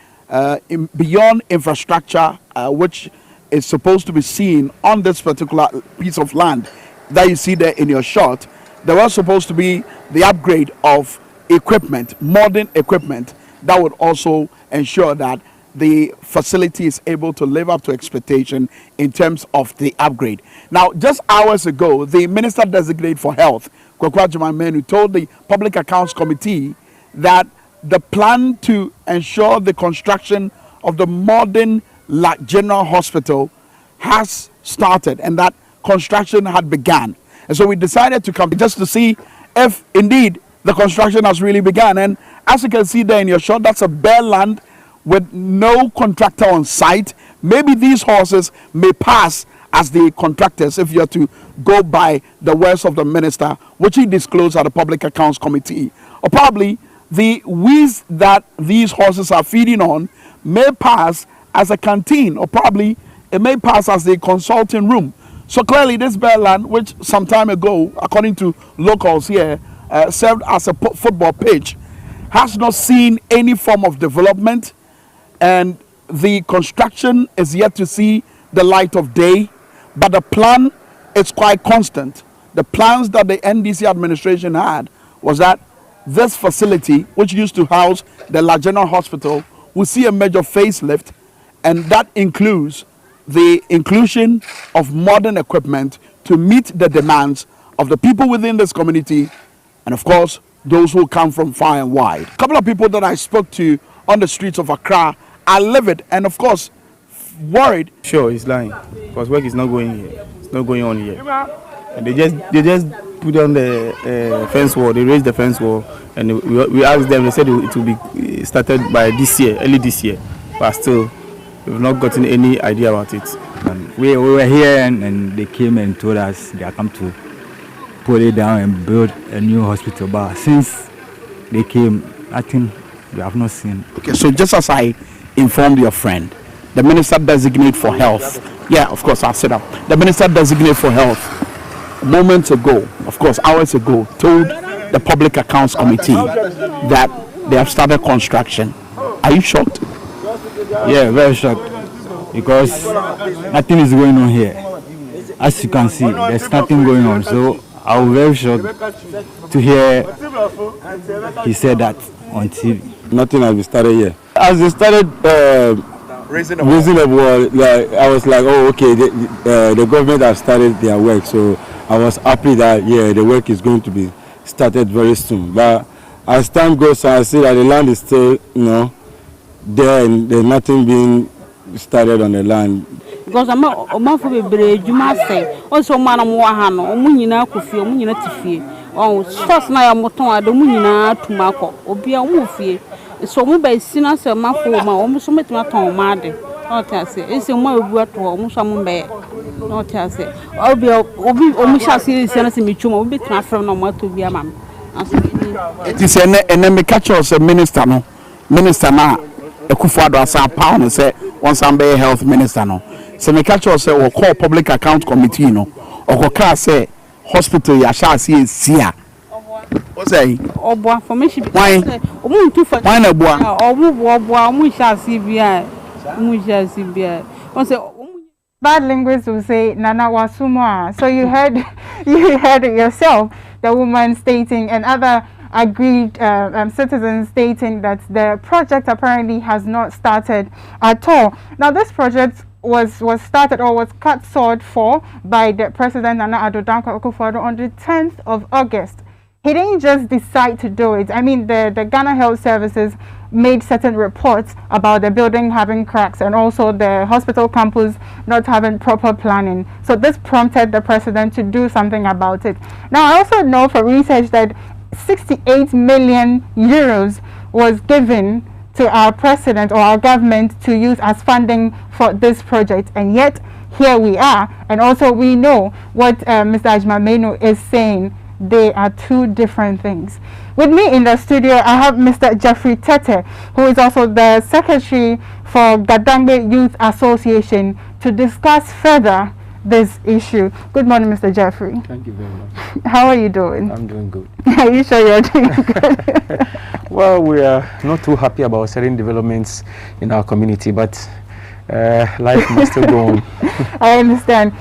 beyond infrastructure, which is supposed to be seen on this particular piece of land that you see there in your shot, there was supposed to be the upgrade of equipment, modern equipment, that would also ensure that the facility is able to live up to expectation in terms of the upgrade. Now, just hours ago, the Minister Designate for Health, Kwaku Agyemang Manu, told the Public Accounts Committee that the plan to ensure the construction of the modern La General Hospital has started and that construction had begun. And so we decided to come just to see if indeed the construction has really begun. And as you can see there in your shot, that's a bare land with no contractor on site. Maybe these horses may pass as the contractors if you're to go by the words of the minister, which he disclosed at the Public Accounts Committee. Or probably the weeds that these horses are feeding on may pass as a canteen, or probably it may pass as the consulting room. So clearly this bare land, which some time ago, according to locals here, served as a football pitch, has not seen any form of development, and the construction is yet to see the light of day. But the plan is quite constant. The plans that the NDC administration had was that this facility, which used to house the La General Hospital, will see a major facelift, and that includes the inclusion of modern equipment to meet the demands of the people within this community and, of course, those who come from far and wide. A couple of people that I spoke to on the streets of Accra are livid and, of course, worried. Sure, he's lying because work is not going here. It's not going on here. And they just put on the fence wall. They raised the fence wall, and we asked them. They said it will be started by this year, early this year. But still, we've not gotten any idea about it. And we were here, and they came and told us they are come to pull it down and build a new hospital. But since they came, I think we have not seen. Okay, so just as I informed your friend, the Minister Designate for Health, yeah, of course, I'll set up. The Minister Designate for Health, moments ago, of course, hours ago, told the Public Accounts Committee that they have started construction. Are you shocked? Yeah, very shocked, because nothing is going on here. As you can see, there's nothing going on. So I was very shocked to hear he said that on TV. Nothing has been started here. As they started raising the wall, like, I was like, oh, okay, the government has started their work. So I was happy that, yeah, the work is going to be started very soon. But as time goes on, I see that the land is still, there, and there's nothing being started on the land. Because I'm a for the Juma say, also man of Wahano, Munina Kufi, Munina Tifi, oh, first night I'm Moton, the Munina to Marco, or be a Wufi. So move by sinners, a man for my almost met my tongue, Madde. Not I say, it's a more word to almost some bear. Not I say, I'll be almost as serious as me, will be transferred no more to be a man. It is an me catch us a minister no. Minister na Akufo-Addo asa pound say one Sambe health minister no. So me catch us say we call public account committee no. Okoka say hospital ya sha see sia. What say? Obo information. Why? Why na boa? Omo sha see bia. Omo sha see bia. One say bad linguists will say Nana Wasumwa. So you heard it yourself, the woman stating, and other agreed citizens stating that the project apparently has not started at all. Now this project was started or was cut short for by the President Nana Addo Dankwa Akufo-Addo on the 10th of August. He didn't just decide to do it. I mean, the Ghana Health Services made certain reports about the building having cracks and also the hospital campus not having proper planning. So this prompted the president to do something about it. Now, I also know from research that 68 million euros was given to our president or our government to use as funding for this project. And yet, here we are. And also, we know what Mr. Ajmamenu is saying. They are two different things. With me in the studio, I have Mr. Jeffrey Tete, who is also the Secretary for Gadangbe Youth Association, to discuss further this issue. Good morning, Mr. Jeffrey. Thank you very much. How are you doing? I'm doing good. Are you sure you're doing good? Well, we are not too happy about certain developments in our community, but life must still go on. I understand.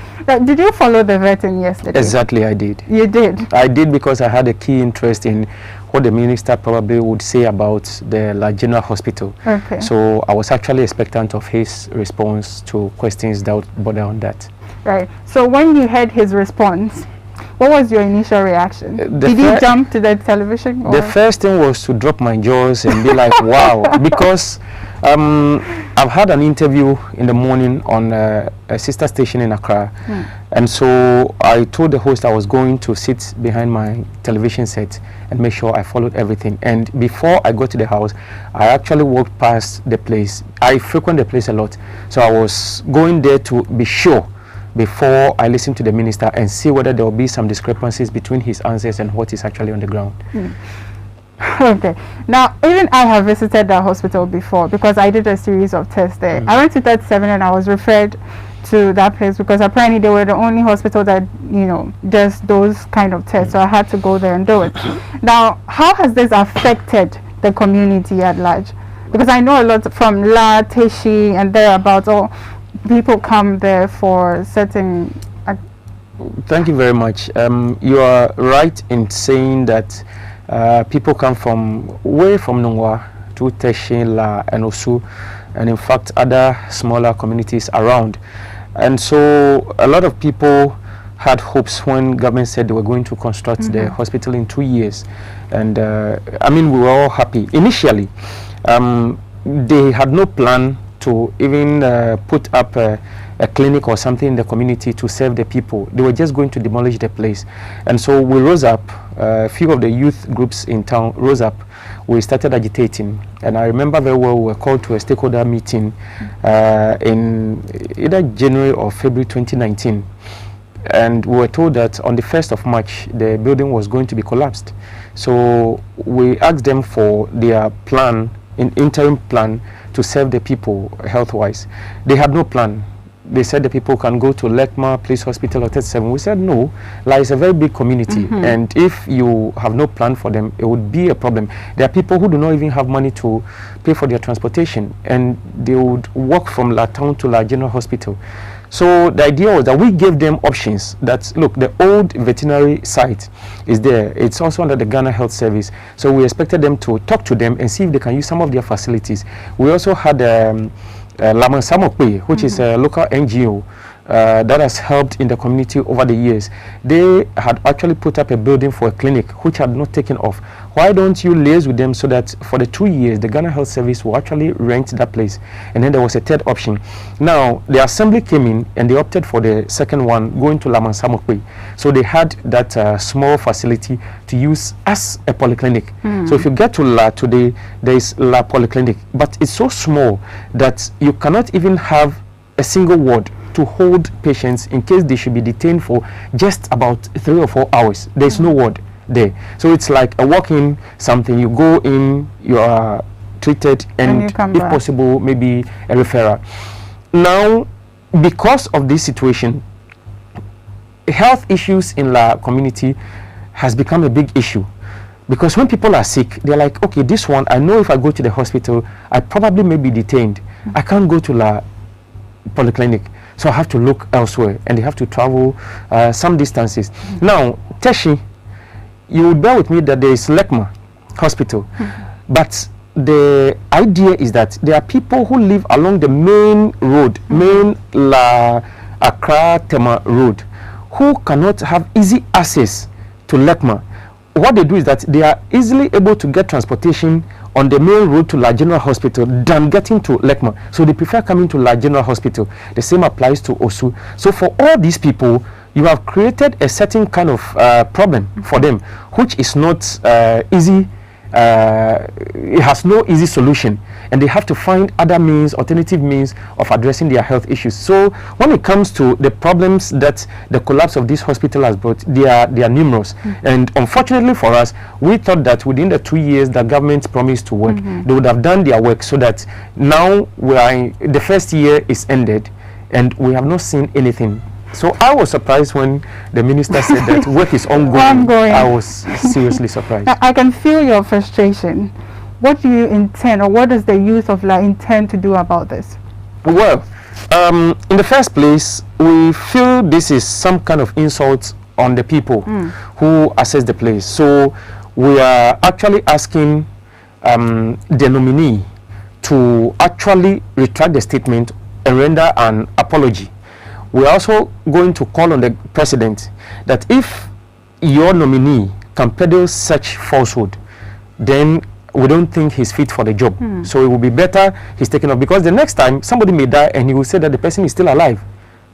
Did you follow the vetting yesterday? Exactly, I did. You did? I did because I had a key interest in what the minister probably would say about the La General Hospital. Okay. So I was actually expectant of his response to questions that would border on that. Right. So when you heard his response, what was your initial reaction? Did you jump to the television? The first thing was to drop my jaws and be like, wow, because I've had an interview in the morning on a sister station in Accra. And so I told the host I was going to sit behind my television set and make sure I followed everything. And before I got to the house, I actually walked past the place. I frequent the place a lot. So I was going there to be sure before I listen to the minister and see whether there will be some discrepancies between his answers and what is actually on the ground. Okay. Now, even I have visited that hospital before because I did a series of tests there. I went to 37 and I was referred to that place because apparently they were the only hospital that, you know, does those kind of tests. So I had to go there and do it. Now, how has this affected the community at large? Because I know a lot from La, Teshi and thereabouts, or people come there for certain... Thank you very much. You are right in saying that people come from way from Nungwa to Teshi, La, and Osu, and in fact other smaller communities around. And so a lot of people had hopes when government said they were going to construct the hospital in 2 years. And I mean, we were all happy. Initially, they had no plan to even put up a clinic or something in the community to serve the people. They were just going to demolish the place. And so we rose up, a few of the youth groups in town rose up. We started agitating. And I remember very well we were called to a stakeholder meeting in either January or February 2019. And we were told that on the 1st of March, the building was going to be collapsed. So we asked them for their plan, an interim plan, to serve the people health-wise. They had no plan. They said the people can go to Lekma Police Hospital or 37. We said no, like it's a very big community, and if you have no plan for them, it would be a problem. There are people who do not even have money to pay for their transportation, and they would walk from La Town to La General Hospital. So the idea was that we gave them options. That look, the old veterinary site is there. It's also under the Ghana Health Service. So we expected them to talk to them and see if they can use some of their facilities. We also had Laman Samokwe, which is a local NGO that has helped in the community over the years. They had actually put up a building for a clinic which had not taken off. Why don't you liaise with them so that for the 2 years the Ghana Health Service will actually rent that place? And then there was a third option. Now the assembly came in and they opted for the second one, going to Laman Samokwe. So they had that small facility to use as a polyclinic. So if you get to La today, there is La Polyclinic, but it's so small that you cannot even have a single ward to hold patients in case they should be detained for just about 3 or 4 hours. There's no ward. there. So it's like a walk-in something. You go in, you are treated, and if possible, maybe a referral. Now, because of this situation, health issues in the community has become a big issue. Because when people are sick, they're like, okay, this one, I know if I go to the hospital, I probably may be detained. I can't go to the polyclinic, so I have to look elsewhere, and they have to travel some distances. Now, Teshi, you would bear with me that there is Lekma Hospital, but the idea is that there are people who live along the main road, main La Accra Tema road, who cannot have easy access to Lekma. What they do is that they are easily able to get transportation on the main road to La General Hospital than getting to Lekma. So they prefer coming to La General Hospital. The same applies to Osu. So for all these people, you have created a certain kind of problem for them, which is not easy. It has no easy solution, and they have to find other means, alternative means of addressing their health issues. So when it comes to the problems that the collapse of this hospital has brought, they are numerous. And unfortunately for us, we thought that within the 2 years the government promised to work, they would have done their work, so that now the first year is ended and we have not seen anything. So I was surprised when the minister said that work is ongoing. I was seriously surprised. I can feel your frustration. What do you intend, or what does the youth of La intend to do about this? Well, in the first place, we feel this is some kind of insult on the people who assess the place. So we are actually asking the nominee to actually retract the statement and render an apology. We're also going to call on the president that if your nominee can peddle such falsehood, then we don't think he's fit for the job. So it will be better he's taken off, because the next time somebody may die and he will say that the person is still alive,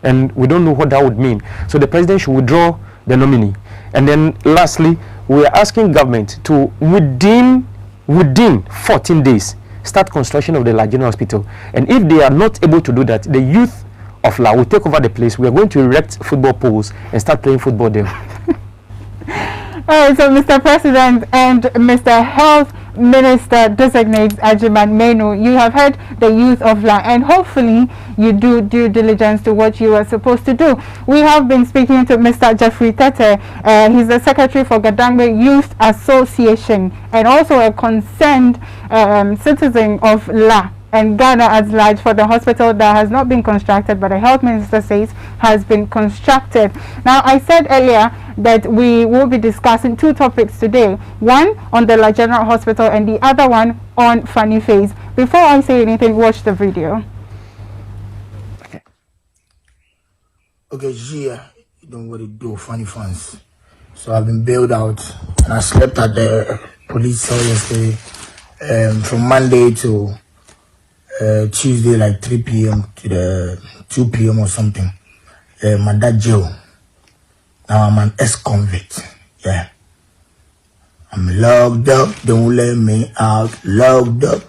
and we don't know what that would mean. So the president should withdraw the nominee. And then lastly, we are asking government to within 14 days start construction of the La General Hospital. And if they are not able to do that, the youth of La will take over the place. We are going to erect football poles and start playing football there. All right, so Mr. President and Mr. Health Minister Designate Ajiman Menu, you have heard the youth of La, and hopefully you do due diligence to what you are supposed to do. We have been speaking to Mr. Jeffrey Tete. He's the Secretary for Gadangme Youth Association and also a concerned citizen of La and Ghana at large for the hospital that has not been constructed, but the health minister says has been constructed. Now, I said earlier that we will be discussing two topics today, one on the La General Hospital and the other one on Funny Face. Before I say anything, watch the video. Okay, yeah, you don't want to do funny fans. So I've been bailed out, and I slept at the police cell yesterday from Monday to Tuesday, like 3 p.m. to the 2 p.m. or something. My dad jail. Now I'm an ex-convict. Yeah. I'm locked up. They won't let me out. Locked up.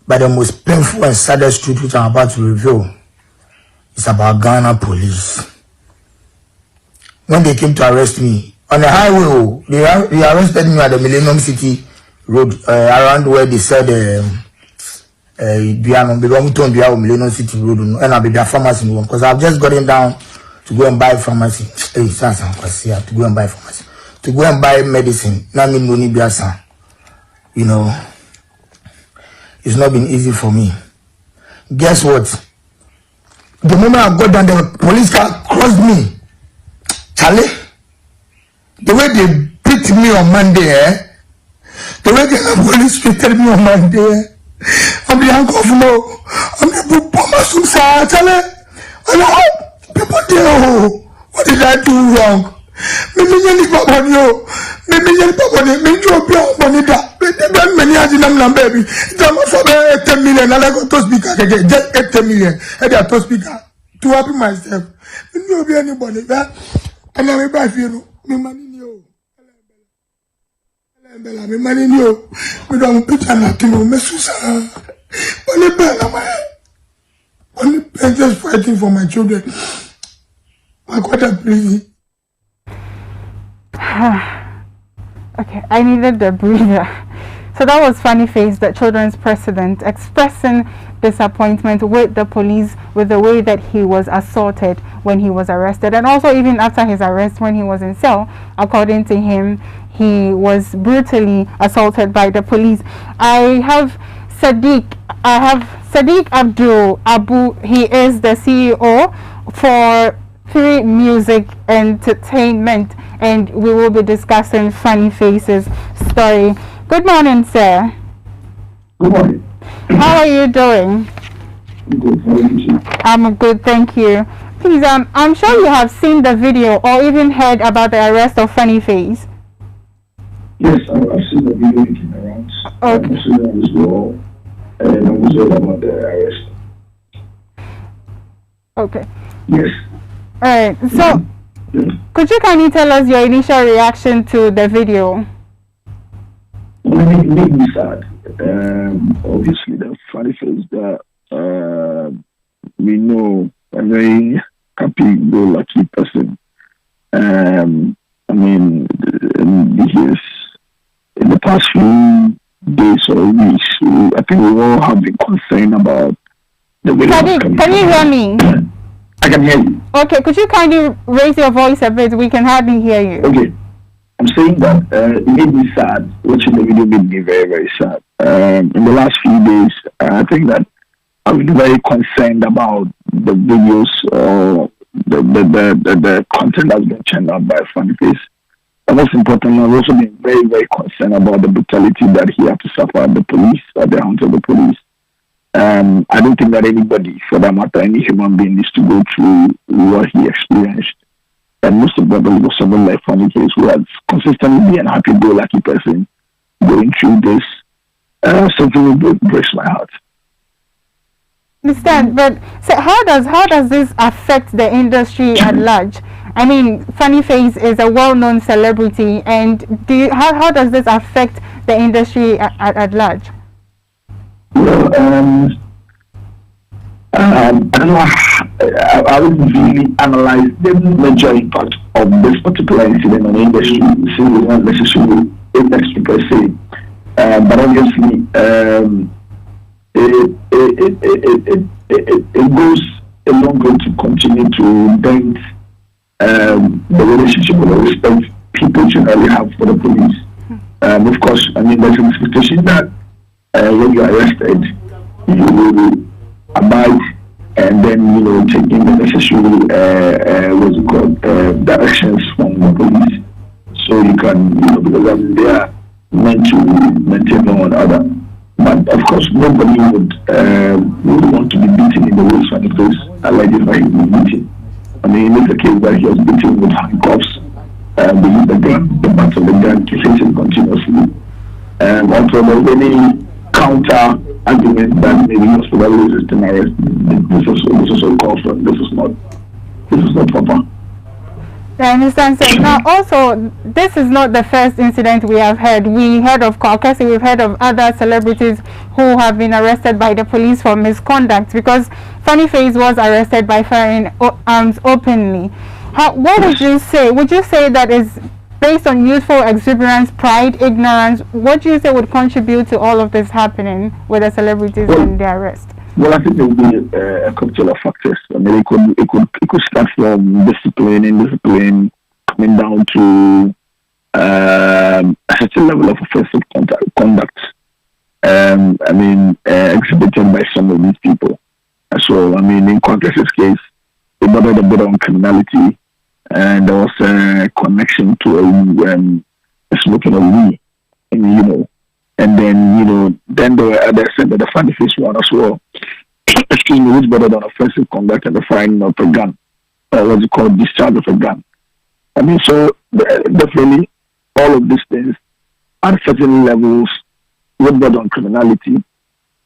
But the most painful and saddest truth which I'm about to reveal is about Ghana police. When they came to arrest me on the highway, they arrested me at the Millennium City Road, around where they said Millennium City Road, and I'll be a pharmacy because I've just gotten down to go and buy pharmacy. Hey, to go and buy pharmacy, to go and buy medicine. You know, it's not been easy for me. Guess what? The moment I got down, the police car crossed me. Charlie, the way they beat me on Monday, the way the police treated me on Monday, I'm the uncle of no, I'm the Puma Charlie. People there, what did I do wrong? Maybe you papa yo, maybe you papa maybe you pay money that. Maybe many as in baby. Jam for 10 million. I got to speak again. Just 10 million. I got to speak to happy myself. You be anybody that. And I buy you. Me money yo. Me money yo. Me don't put an atino. Me susa. Only pen. Only pen just fighting for my children. I got a prison. Okay, I needed the breather. So that was Funny Face, the children's president, expressing disappointment with the police with the way that he was assaulted when he was arrested, and also even after his arrest when he was in cell. According to him, he was brutally assaulted by the police. I have Sadiq Abdul Abu. He is the CEO for 3 Music Entertainment, and we will be discussing Funny Face's story. Good morning, sir. Good morning. How are you doing? Good. I'm good, thank you. Please, I'm sure you have seen the video or even heard about the arrest of Funny Face. Yes, I've seen the video making around. Okay. I've seen it as well, and I was all about the arrest. Okay. Yes. Alright, so could you kindly tell us your initial reaction to the video? Well, it made me sad. Obviously, the Funny Face that we know a very happy-go-lucky person. I mean, in the past few days or weeks, I think we all have been concerned about the video. Can you hear me? I can hear you. Okay, could you kindly raise your voice a bit? We can hardly hear you. Okay. I'm saying that it made me sad. Watching the video made me very, very sad. In the last few days, I think that I've been very concerned about the videos or the content that's been churned out by Funny Face. And most importantly, I've also been very, very concerned about the brutality that he had to suffer at the police, at the hands of the police. I don't think that anybody, for that matter, any human being needs to go through what he experienced. And most importantly, was someone like Funny Face who has consistently been a happy-go-lucky person going through this. Something that breaks my heart. Understand, but so how does this affect the industry at large? I mean, Funny Face is a well-known celebrity, and how does this affect the industry at large? Well, I don't know. I would really analyze the major impact of this particular incident on the industry, since it's not necessarily industry per se. But obviously, it goes a long way to continue to bend the relationship or the respect people generally have for the police. Of course, I mean, there's an expectation that when you're arrested, you will abide and then, taking the necessary, directions from the police. So you can, because they are meant to maintain law and order. But of course, nobody would want to be beaten in the way Funny Face alleged that he was beaten. I mean, it's a case that he was beaten with handcuffs, they used the gun, the butt of the gun to hit him continuously. Also, there's any counter argument that maybe he was probably resisting arrest. This is a call for. This is not proper. I understand, sir. Now, also, this is not the first incident we have heard. We heard of Kalkasi, we've heard of other celebrities who have been arrested by the police for misconduct, because Funny Face was arrested by firing arms openly. What would you say? Would you say that is based on youthful exuberance, pride, ignorance? What do you say would contribute to all of this happening with the celebrities and their arrest? Well, I think there will be a cocktail of factors. I mean, it could start from indiscipline, coming down to a certain level of offensive conduct. I mean, exhibited by some of these people. So, I mean, in Congress's case, it bothered a bit on criminality, and there was a connection to a smoking of weed, and then, then there were others, and the Funny Face one as well, which bothered on offensive conduct and the firing of a gun, what's it called, discharge of a gun. I mean, so definitely all of these things at certain levels would bother on criminality,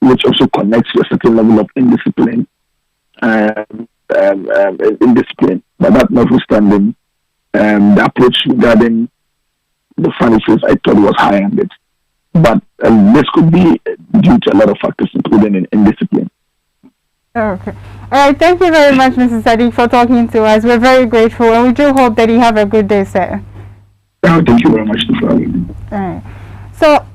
which also connects to a certain level of indiscipline. But that notwithstanding, the approach regarding the Funny Face, I thought was high-handed. But this could be due to a lot of factors, including indiscipline. Okay. All right. Thank you very much, Mrs. Sadiq, for talking to us. We're very grateful, and we do hope that you have a good day, sir. Thank you very much for having me. So,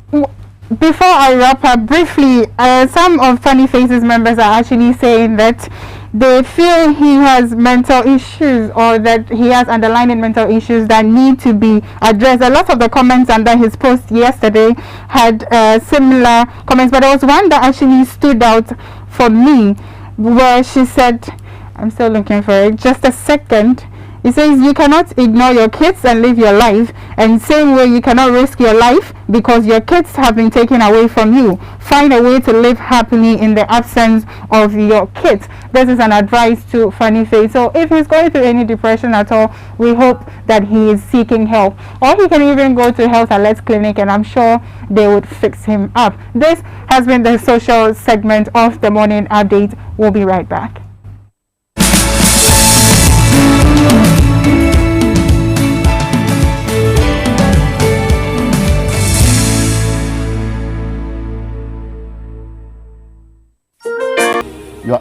before I wrap up briefly, some of Funny Faces members are actually saying that they feel he has mental issues, or that he has underlying mental issues that need to be addressed. A lot of the comments under his post yesterday had similar comments, but there was one that actually stood out for me, where she said, I'm still looking for it, just a second. It says, you cannot ignore your kids and live your life, and same way you cannot risk your life because your kids have been taken away from you. Find a way to live happily in the absence of your kids. This is an advice to Funny Face. So if he's going through any depression at all, we hope that he is seeking help, or he can even go to Health Alert Clinic, and I'm sure they would fix him up. This has been the social segment of the morning update. We'll be right back.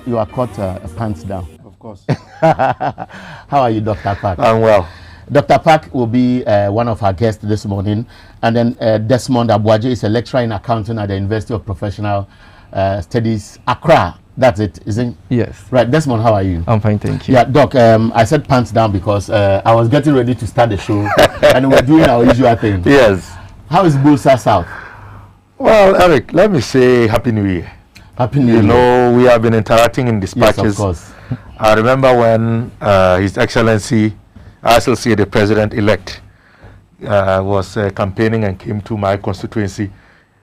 You are caught pants down. Of course. How are you, Dr. Park? I'm well. Dr. Park will be one of our guests this morning. And then Desmond Abuaje is a lecturer in accounting at the University of Professional Studies, Accra. That's it, isn't it? Yes. Right, Desmond, how are you? I'm fine, thank you. Yeah, Doc, I said pants down because I was getting ready to start the show and we're doing our usual thing. Yes. How is Bulsa South? Well, Eric, let me say Happy New Year. Happy New Year. You know, we have been interacting in dispatches. Yes, of course. I remember when His Excellency, I shall say the President-elect, was campaigning and came to my constituency.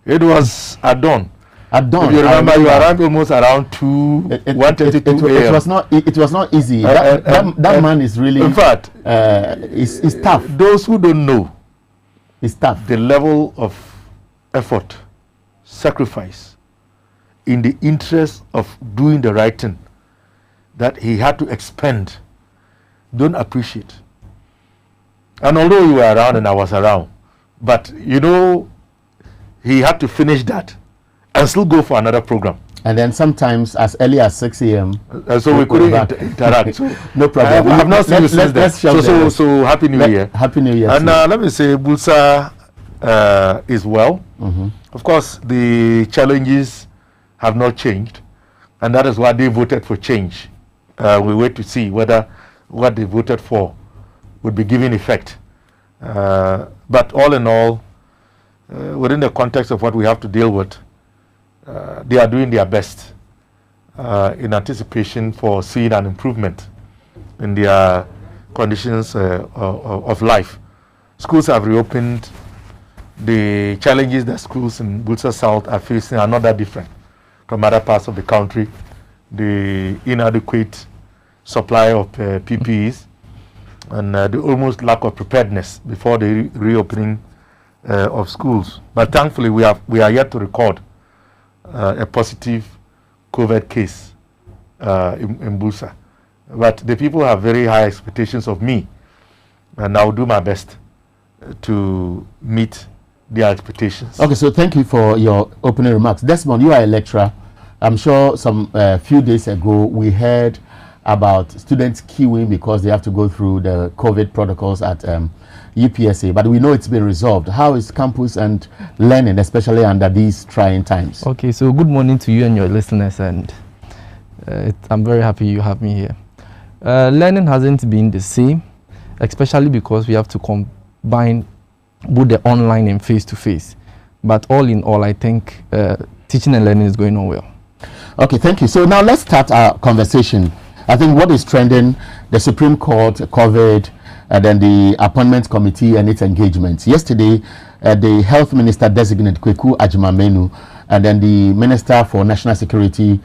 It was at dawn. At dawn. If you remember, you arrived almost around 1:32 a.m. It was not easy. That man is really. In fact, it's tough. Those who don't know, it's tough. The level of effort, sacrifice, in the interest of doing the right thing that he had to expend, don't appreciate. And although you were around and I was around, but you know, he had to finish that and still go for another program. And then sometimes as early as 6 a.m. So we couldn't interact. So no problem. I have not seen you since then. So Happy New Year. Happy New Year. And let me say, Bulsa is well. Mm-hmm. Of course, the challenges have not changed, and that is why they voted for change. We wait to see whether what they voted for would be given effect. But all in all, within the context of what we have to deal with, they are doing their best in anticipation for seeing an improvement in their conditions of life. Schools have reopened. The challenges that schools in Bulsa South are facing are not that different from other parts of the country. The inadequate supply of PPEs and the almost lack of preparedness before the reopening of schools. But thankfully, we are yet to record a positive COVID case in Bulsa. But the people have very high expectations of me, and I will do my best to meet their expectations. Okay, so thank you for your opening remarks. Desmond, you are a lecturer. I'm sure some few days ago we heard about students queuing because they have to go through the COVID protocols at UPSA, but we know it's been resolved. How is campus and learning, especially under these trying times? Okay, so good morning to you and your listeners, and I'm very happy you have me here. Learning hasn't been the same, especially because we have to combine both the online and face-to-face. But all in all, I think teaching and learning is going on well. Okay, thank you. So now let's start our conversation. I think what is trending, the Supreme Court, COVID, and then the Appointments Committee and its engagements. Yesterday, the Health Minister designate Kweku Agyeman-Manu and then the Minister for National Security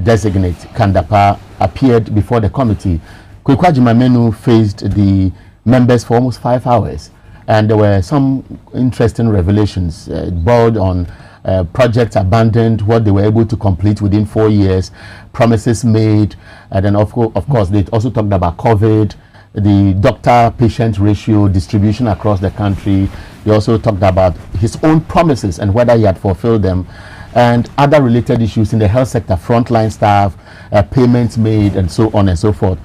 designate Kandapa appeared before the committee. Kweku Agyeman-Manu faced the members for almost 5 hours, and there were some interesting revelations. Boiled on projects abandoned, what they were able to complete within 4 years, promises made, and then of course they also talked about COVID, the doctor-patient ratio distribution across the country. They also talked about his own promises and whether he had fulfilled them, and other related issues in the health sector, frontline staff, payments made, and so on and so forth.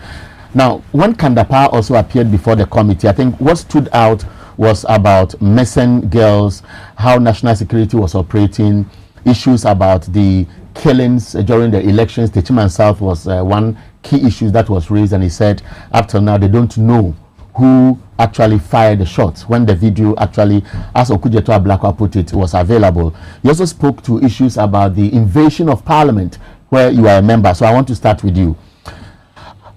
Now, when Kandapa also appeared before the committee, I think what stood out was about missing girls, how national security was operating, issues about the killings during the elections. The Techiman South was one key issue that was raised, and he said up till now they don't know who actually fired the shots when the video actually, as Okudzeto Ablakwa put it, was available. He also spoke to issues about the invasion of Parliament, where you are a member. So I want to start with you.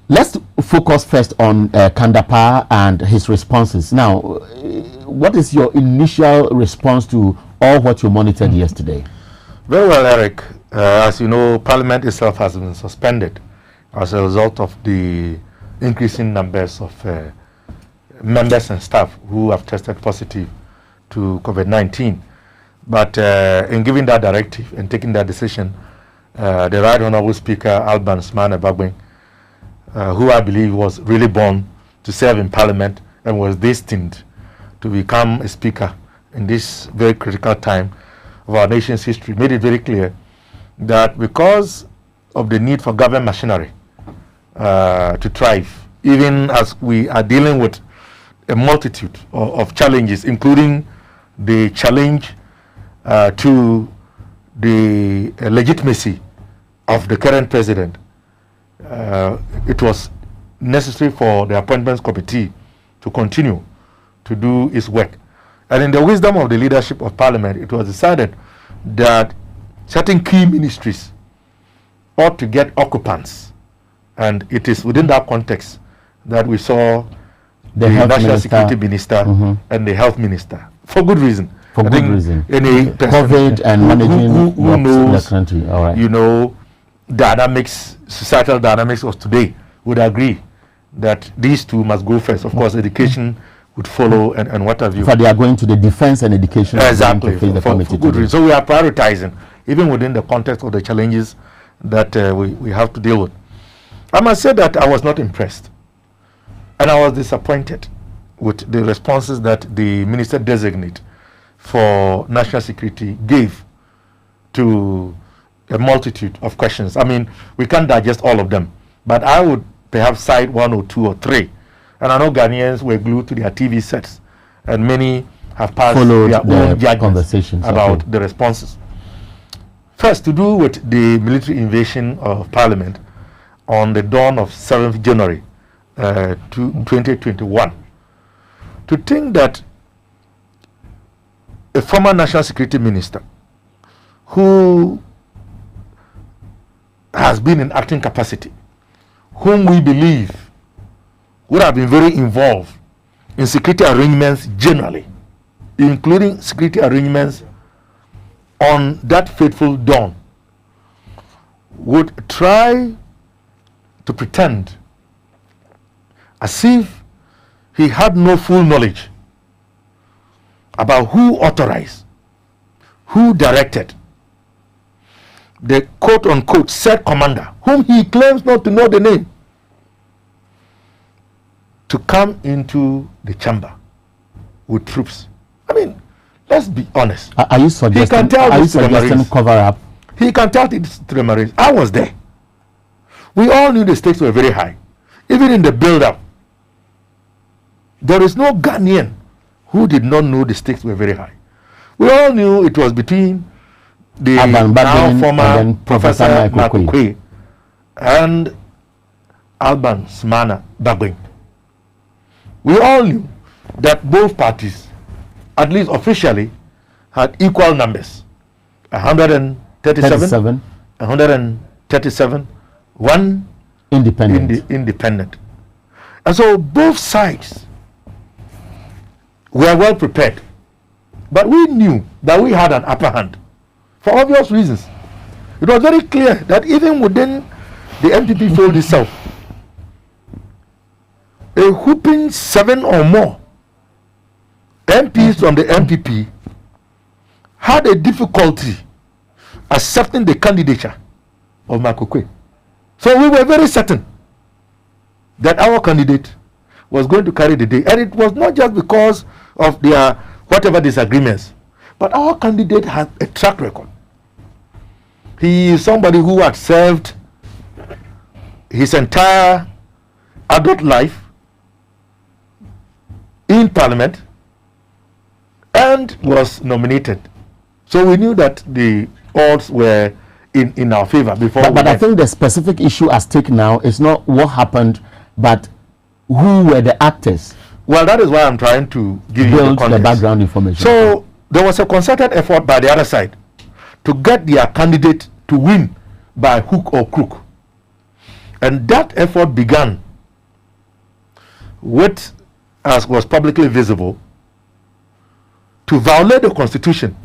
Let's focus first on Kandapaa and his responses. Now, what is your initial response to all what you monitored yesterday? Very well, Eric. As you know, Parliament itself has been suspended as a result of the increasing numbers of members and staff who have tested positive to COVID-19. But in giving that directive and taking that decision, the Right Honourable Speaker Alban Smana Bagbin, who I believe was really born to serve in Parliament and was destined to become a speaker in this very critical time of our nation's history, made it very clear that because of the need for government machinery to thrive, even as we are dealing with a multitude of challenges, including the challenge to the legitimacy of the current president, it was necessary for the Appointments Committee to continue to do its work. And in the wisdom of the leadership of Parliament, it was decided that certain key ministries ought to get occupants. And it is within that context that we saw the National Security Minister and the Health Minister, for good reason. For good reason. Any COVID and managing who knows the country. All right. You know, dynamics, societal dynamics of today would agree that these two must go first. Of course, education would follow and what have you. So they are going to the defense and education. Exactly. For good reason. So we are prioritizing, even within the context of the challenges that we have to deal with. I must say that I was not impressed. And I was disappointed with the responses that the Minister Designate for National Security gave to a multitude of questions. I mean, we can't digest all of them, but I would perhaps cite one or two or three. And I know Ghanaians were glued to their TV sets, and many have passed their own judgments about the responses. First, to do with the military invasion of Parliament on the dawn of 7th January 2021. To think that a former National Security Minister who has been in acting capacity, whom we believe would have been very involved in security arrangements generally, including security arrangements on that fateful dawn, would try to pretend as if he had no full knowledge about who authorized, who directed the quote-unquote said commander, whom he claims not to know the name, to come into the chamber with troops. I mean, let's be honest. Are you suggesting cover up? He can tell it to the Marines. I was there. We all knew the stakes were very high. Even in the build-up, there is no Ghanaian who did not know the stakes were very high. We all knew it was between the now former Professor Michael Quay and Alban Smana Bagbin. We all knew that both parties, at least officially, had equal numbers. 137, 137, one independent. And so both sides were well prepared. But we knew that we had an upper hand for obvious reasons. It was very clear that even within the MPP fold itself, a whooping 7 or more MPs from the MPP had a difficulty accepting the candidature of Michael Quay. So we were very certain that our candidate was going to carry the day. And it was not just because of their whatever disagreements, but our candidate had a track record. He is somebody who had served his entire adult life in Parliament and was nominated. So we knew that the odds were in our favor before. But I think the specific issue at stake now is not what happened, but who were the actors. Well, that is why I'm trying to give you the background information. So there was a concerted effort by the other side to get their candidate to win by hook or crook. And that effort began with, as was publicly visible, to violate the Constitution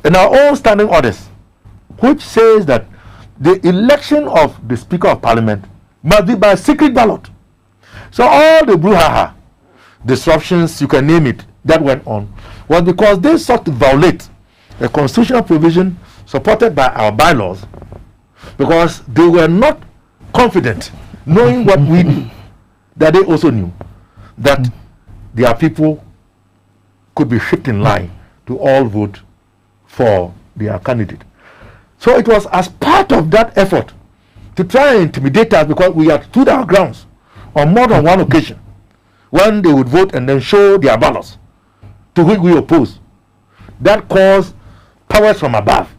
and our own standing orders, which says that the election of the Speaker of Parliament must be by secret ballot. So all the brouhaha, disruptions, you can name it, that went on, was because they sought to violate a constitutional provision supported by our bylaws, because they were not confident, knowing what we knew, that they also knew that their people could be shipped in line to all vote for their candidate. So it was as part of that effort to try and intimidate us, because we had stood our grounds on more than one occasion when they would vote and then show their ballots, to which we oppose. That caused powers from above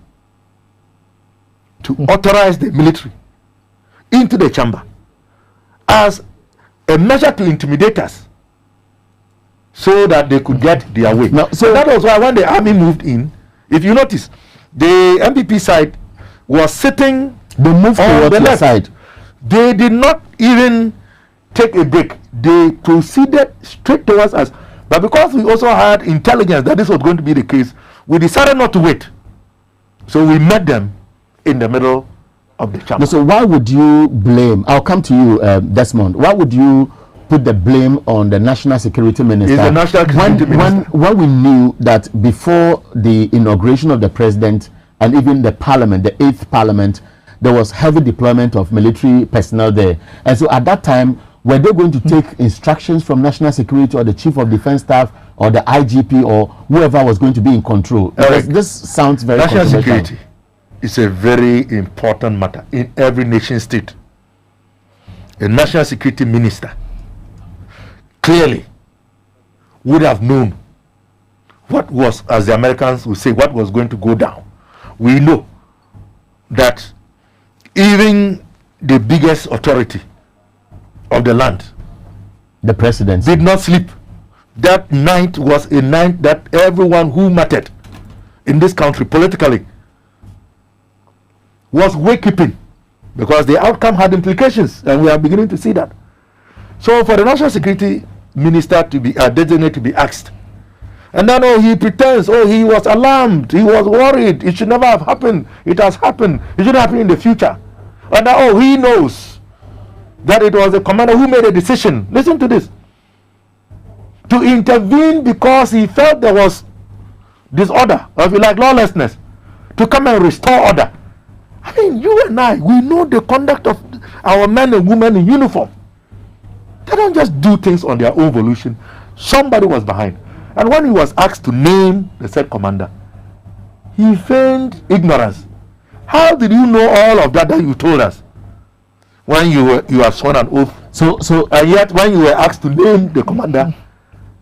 to authorize the military into the chamber as a measure to intimidate us, so that they could get their way. Now, so that was why when the army moved in, if you notice, the MPP side was sitting they moved on the left side. They did not even take a break. They proceeded straight towards us. But because we also had intelligence that this was going to be the case, we decided not to wait. So we met them in the middle of the chamber. So why would you blame? I'll come to you, Desmond. Why would you put the blame on the National Security Minister? Is the National Security Minister. When we knew that before the inauguration of the president and even the parliament, the 8th parliament, there was heavy deployment of military personnel there. And so at that time, were they going to take instructions from National Security or the Chief of Defense Staff or the IGP or whoever was going to be in control? This sounds very National security is a very important matter in every nation state. A National Security Minister clearly would have known what was, as the Americans would say, what was going to go down. We know that even the biggest authority of the land, the president, did not sleep. That night was a night that everyone who mattered in this country politically was wakekeeping, because the outcome had implications, and we are beginning to see that. So for the National Security Minister to be designated to be asked, and then he pretends, he was alarmed, he was worried, it should never have happened, it has happened, it should happen in the future. And now he knows that it was the commander who made a decision, listen to this, to intervene because he felt there was disorder, or if you like, lawlessness, to come and restore order. I mean, you and I, we know the conduct of our men and women in uniform. They don't just do things on their own volition. Somebody was behind. And when he was asked to name the said commander, he feigned ignorance. How did you know all of that you told us when you have sworn an oath? And yet when you were asked to name the commander,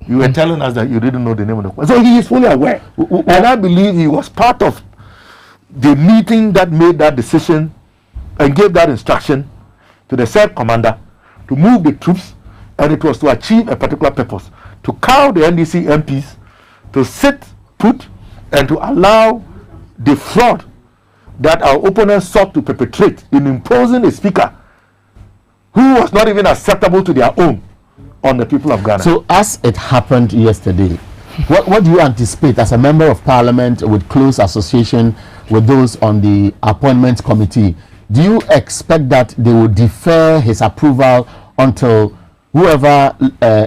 you were telling us that you didn't know the name of the commander. So he is fully aware. And I believe he was part of the meeting that made that decision and gave that instruction to the said commander to move the troops, and it was to achieve a particular purpose, to cow the NDC MPs, to sit put, and to allow the fraud that our opponents sought to perpetrate in imposing a speaker who was not even acceptable to their own on the people of Ghana. So as it happened yesterday, what do you anticipate as a member of parliament with close association with those on the appointments committee? Do you expect that they will defer his approval until whoever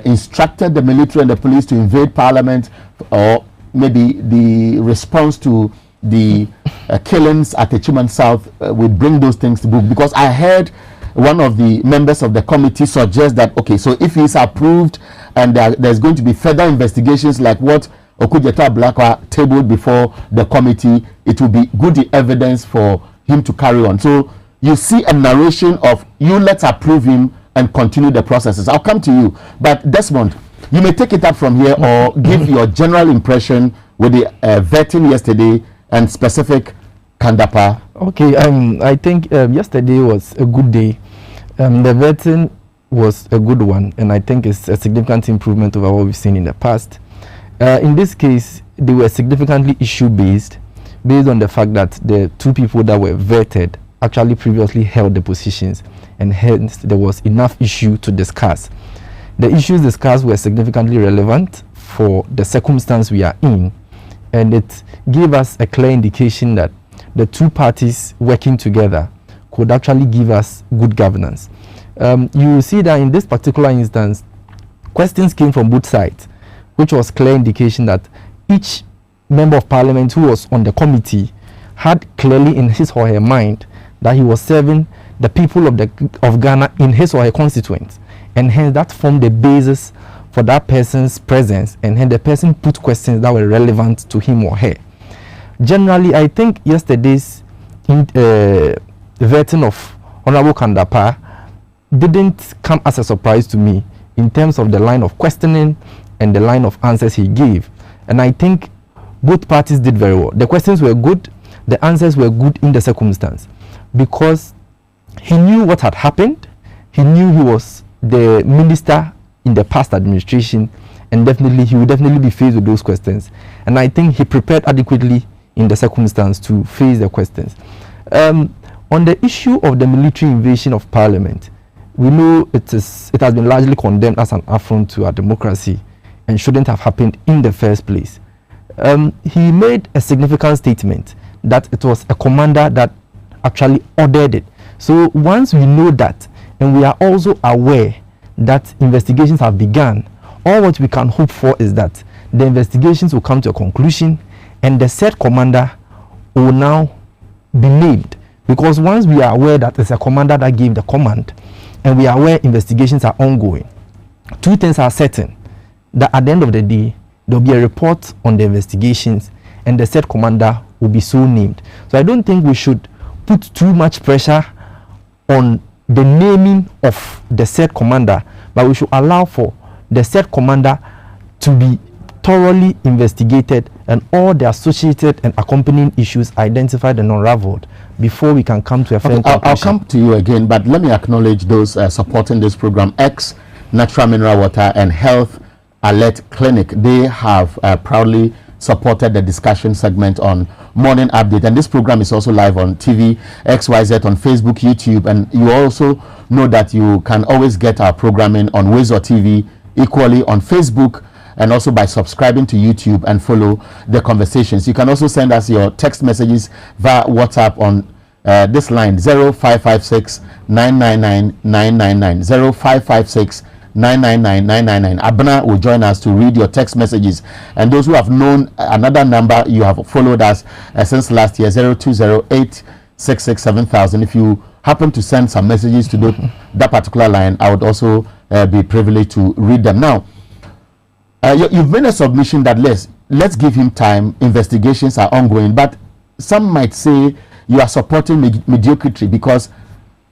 instructed the military and the police to invade parliament, or maybe the response to the killings at Techiman South will bring those things to book? Because I heard one of the members of the committee suggest that, okay, so if he's approved and there's going to be further investigations like what Okudzeto Ablakwa tabled before the committee, it will be good evidence for him to carry on. So you see a narration of, let's approve him and continue the processes. I'll come to you. But Desmond, you may take it up from here or give your general impression with the vetting yesterday and specific Kandapa? Okay, I think yesterday was a good day. The vetting was a good one, and I think it's a significant improvement over what we've seen in the past. In this case, they were significantly issue-based, based on the fact that the two people that were vetted actually previously held the positions, and hence there was enough issue to discuss. The issues discussed were significantly relevant for the circumstance we are in, and it gave us a clear indication that the two parties working together could actually give us good governance. You will see that in this particular instance, questions came from both sides, which was clear indication that each member of parliament who was on the committee had clearly in his or her mind that he was serving the people of Ghana in his or her constituents, and hence that formed the basis for that person's presence, and hence the person put questions that were relevant to him or her. Generally, I think yesterday's vetting of Honorable Kandapa didn't come as a surprise to me in terms of the line of questioning and the line of answers he gave. And I think both parties did very well. The questions were good, the answers were good in the circumstance, because he knew what had happened, he knew he was the minister in the past administration, and definitely he would definitely be faced with those questions. And I think he prepared adequately in the circumstance to face the questions. On the issue of the military invasion of parliament, we know it has been largely condemned as an affront to our democracy and shouldn't have happened in the first place. He made a significant statement that it was a commander that actually ordered it. So once we know that, and we are also aware that investigations have begun, all what we can hope for is that the investigations will come to a conclusion and the said commander will now be named. Because once we are aware that it's a commander that gave the command, and we are aware investigations are ongoing, two things are certain: that at the end of the day, there will be a report on the investigations, and the said commander will be so named. So I don't think we should put too much pressure on the naming of the said commander, but we should allow for the said commander to be thoroughly investigated and all the associated and accompanying issues identified and unraveled before we can come to a firm conclusion. I'll come to you again, but let me acknowledge those supporting this program. X Natural Mineral Water and Health Alert Clinic, they have proudly supported the discussion segment on Morning Update, and this program is also live on TV XYZ, on Facebook, YouTube, and you also know that you can always get our programming on Wizard TV, equally on Facebook, and also by subscribing to YouTube and follow the conversations. You can also send us your text messages via WhatsApp on this line 0556 999 999 0556 999 999. Abna will join us to read your text messages, and those who have known another number you have followed us since last year, 0208 667,000. If you happen to send some messages to that particular line, I would also be privileged to read them. Now, you've made a submission that let's give him time, investigations are ongoing, but some might say you are supporting mediocrity because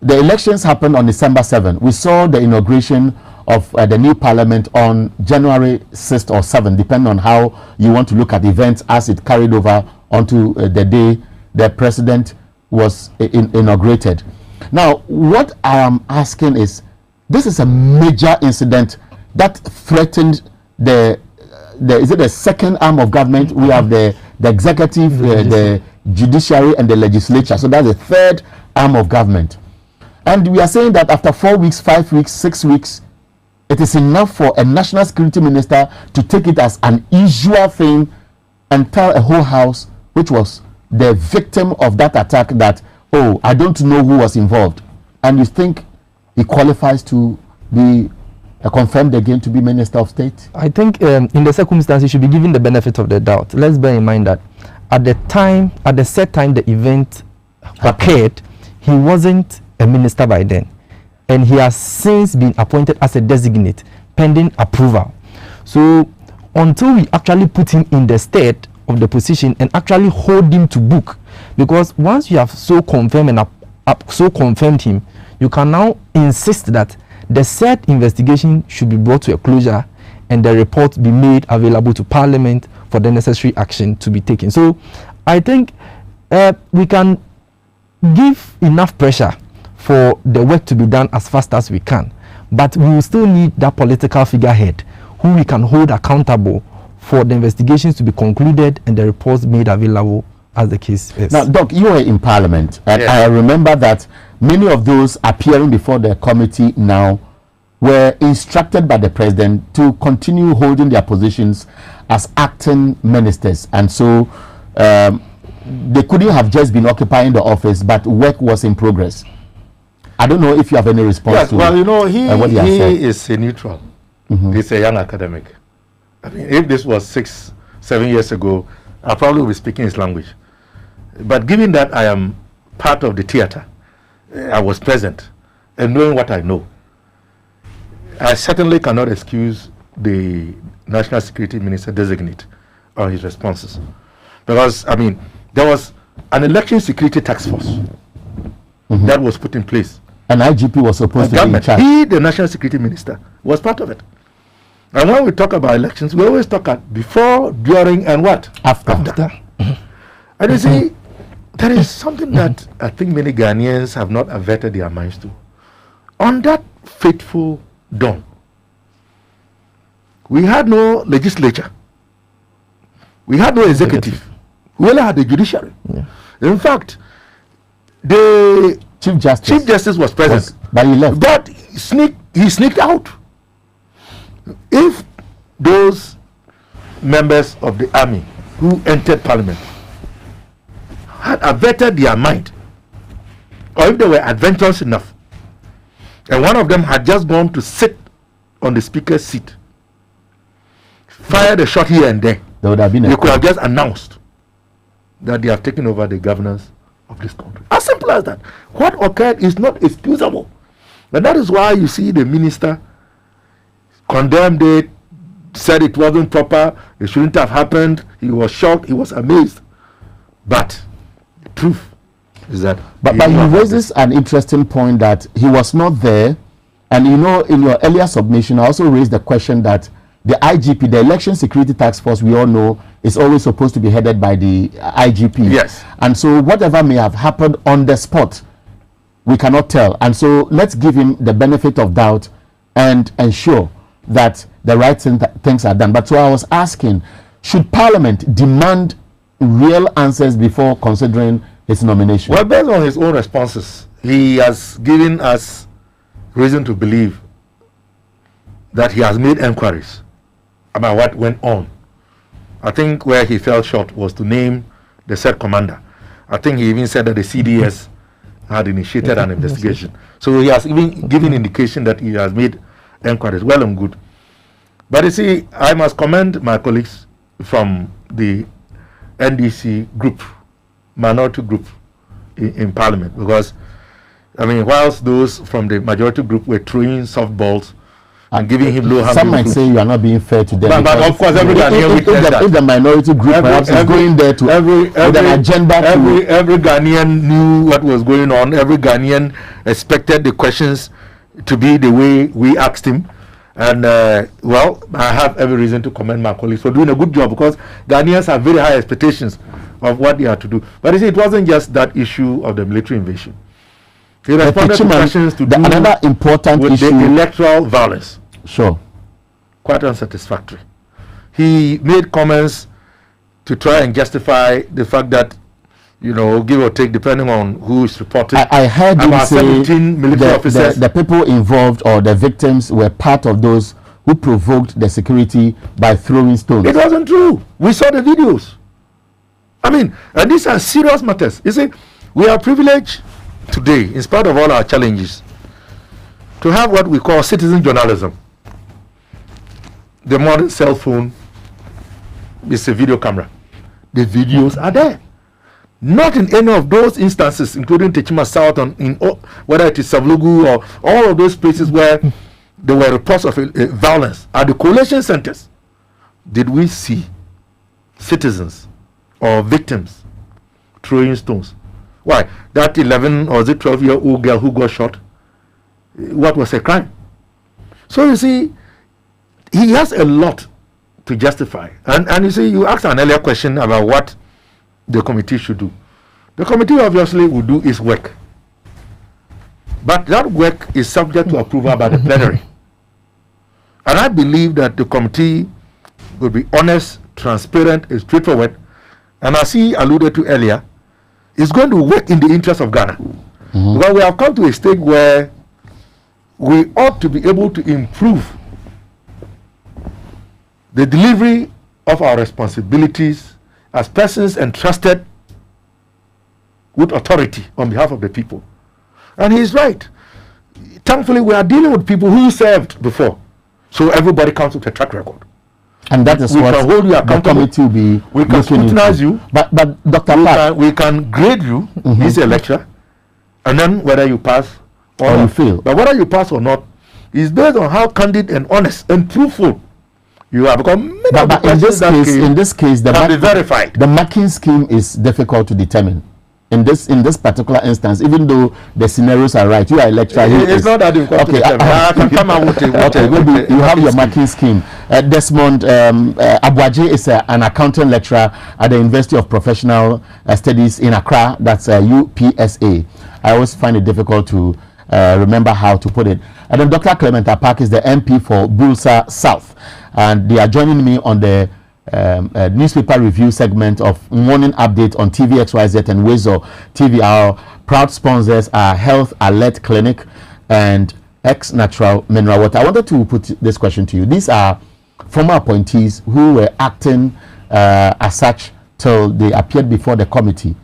the elections happened on December 7. We saw the inauguration of the new parliament on January 6th or 7th, depending on how you want to look at events, as it carried over onto the day the president was inaugurated. Now, what I am asking is, this is a major incident that threatened is it the second arm of government? We have the executive, the judiciary, and the legislature. So that's the third arm of government. And we are saying that after 4 weeks, 5 weeks, 6 weeks, it is enough for a national security minister to take it as an usual thing and tell a whole house, which was the victim of that attack, that, oh, I don't know who was involved. And you think he qualifies to be confirmed again to be Minister of State? I think in the circumstances, he should be given the benefit of the doubt. Let's bear in mind that at the set time the event occurred, he wasn't a minister by then, and he has since been appointed as a designate pending approval. So until we actually put him in the stead of the position and actually hold him to book, because once you have so confirmed him, you can now insist that the said investigation should be brought to a closure and the report be made available to Parliament for the necessary action to be taken. So I think we can give enough pressure for the work to be done as fast as we can, but we will still need that political figurehead who we can hold accountable for the investigations to be concluded and the reports made available as the case is. Now, Doc, you were in Parliament, and I remember that many of those appearing before the committee now were instructed by the president to continue holding their positions as acting ministers, and so they couldn't have just been occupying the office, but work was in progress. I don't know if you have any response to well, you know, he said. is a neutral. He's a young academic. I mean, if this was 6-7 years ago, I probably would be speaking his language. But given that I am part of the theater, I was present, and knowing what I know, I certainly cannot excuse the National Security Minister designate on his responses. Because, I mean, there was an election security task force that was put in place. An IGP was supposed to be in charge. He, the National Security Minister, was part of it. And when we talk about elections, we always talk about before, during, and what? After. And you see, there is something that I think many Ghanaians have not averted their minds to. On that fateful dawn, we had no legislature. We had no executive. We only had the judiciary. In fact, the Chief Justice was present. But he left. But he sneaked out. If those members of the army who entered Parliament had averted their mind, or if they were adventurous enough, and one of them had just gone to sit on the speaker's seat, fired a shot here and there, there would have been they could have just announced that they have taken over the governance of this country. As simple as that. What occurred is not excusable. And that is why you see the minister condemned it, said it wasn't proper, it shouldn't have happened. He was shocked, he was amazed. But the truth is that But he raises an interesting point that he was not there. And you know, in your earlier submission, I also raised the question that the IGP, the Election Security Task Force, we all know, is always supposed to be headed by the IGP. Yes. And so whatever may have happened on the spot, we cannot tell. And so let's give him the benefit of doubt and ensure that the right things are done. But so I was asking, should Parliament demand real answers before considering his nomination? Well, based on his own responses, he has given us reason to believe that he has made inquiries about what went on. I think where he fell short was to name the said commander. I think he even said that the CDS had initiated an investigation. So he has even given indication that he has made inquiries. Well and good. But you see, I must commend my colleagues from the NDC group, minority group in Parliament, because, I mean, whilst those from the majority group were throwing softballs and giving him low-hanging Some might say you are not being fair to them. But of course, every Ghanaian if the minority group perhaps is going there to with an agenda every Ghanaian knew what was going on. Every Ghanaian expected the questions to be the way we asked him. And well, I have every reason to commend my colleagues for doing a good job, because Ghanaians have very high expectations of what they are to do. But you see, it wasn't just that issue of the military invasion. He responded to questions to do another important with issue, the electoral violence. Sure. Quite unsatisfactory. He made comments to try and justify the fact that, you know, give or take, depending on who is reporting. I heard him about say 17 military officers. the people involved or the victims were part of those who provoked the security by throwing stones. It wasn't true. We saw the videos. I mean, and these are serious matters. You see, we are privileged today, in spite of all our challenges, to have what we call citizen journalism. The modern cell phone is a video camera. The videos are there. Not in any of those instances, including Techima South, whether it is Savlugu or all of those places where there were reports of violence at the collation centers, did we see citizens or victims throwing stones. Why? That 11 or 12-year-old girl who got shot, what was a crime? So you see, he has a lot to justify. And you see, you asked an earlier question about what the committee should do. The committee obviously will do its work. But that work is subject to approval by the plenary. And I believe that the committee will be honest, transparent, and straightforward. And as he alluded to earlier, it's going to work in the interest of Ghana. Because we have come to a stage where we ought to be able to improve the delivery of our responsibilities as persons entrusted with authority on behalf of the people. And he's right. Thankfully, we are dealing with people who served before. So everybody comes with a track record. And that is what can hold you the committee will be. We can scrutinize you. But Dr. Park, we can grade you. He's a lecturer. And then whether you pass or you fail. But whether you pass or not is based on how candid and honest and truthful you are. Because but in this case, the can be verified. The marking scheme is difficult to determine. In this particular instance, even though the scenarios are right, you are a lecturer. It's not that difficult to determine. I can come out with okay, maybe you have your marking scheme. Desmond Abuaje is an accounting lecturer at the University of Professional Studies in Accra. That's UPSA. I always find it difficult to remember how to put it. And then Dr. Clement Park is the MP for Bulsa South, and they are joining me on the newspaper review segment of Morning Update on TVXYZ and Wezo TV. Our proud sponsors are Health Alert Clinic and X Natural Mineral Water. I wanted to put this question to you. These are former appointees who were acting as such till they appeared before the committee.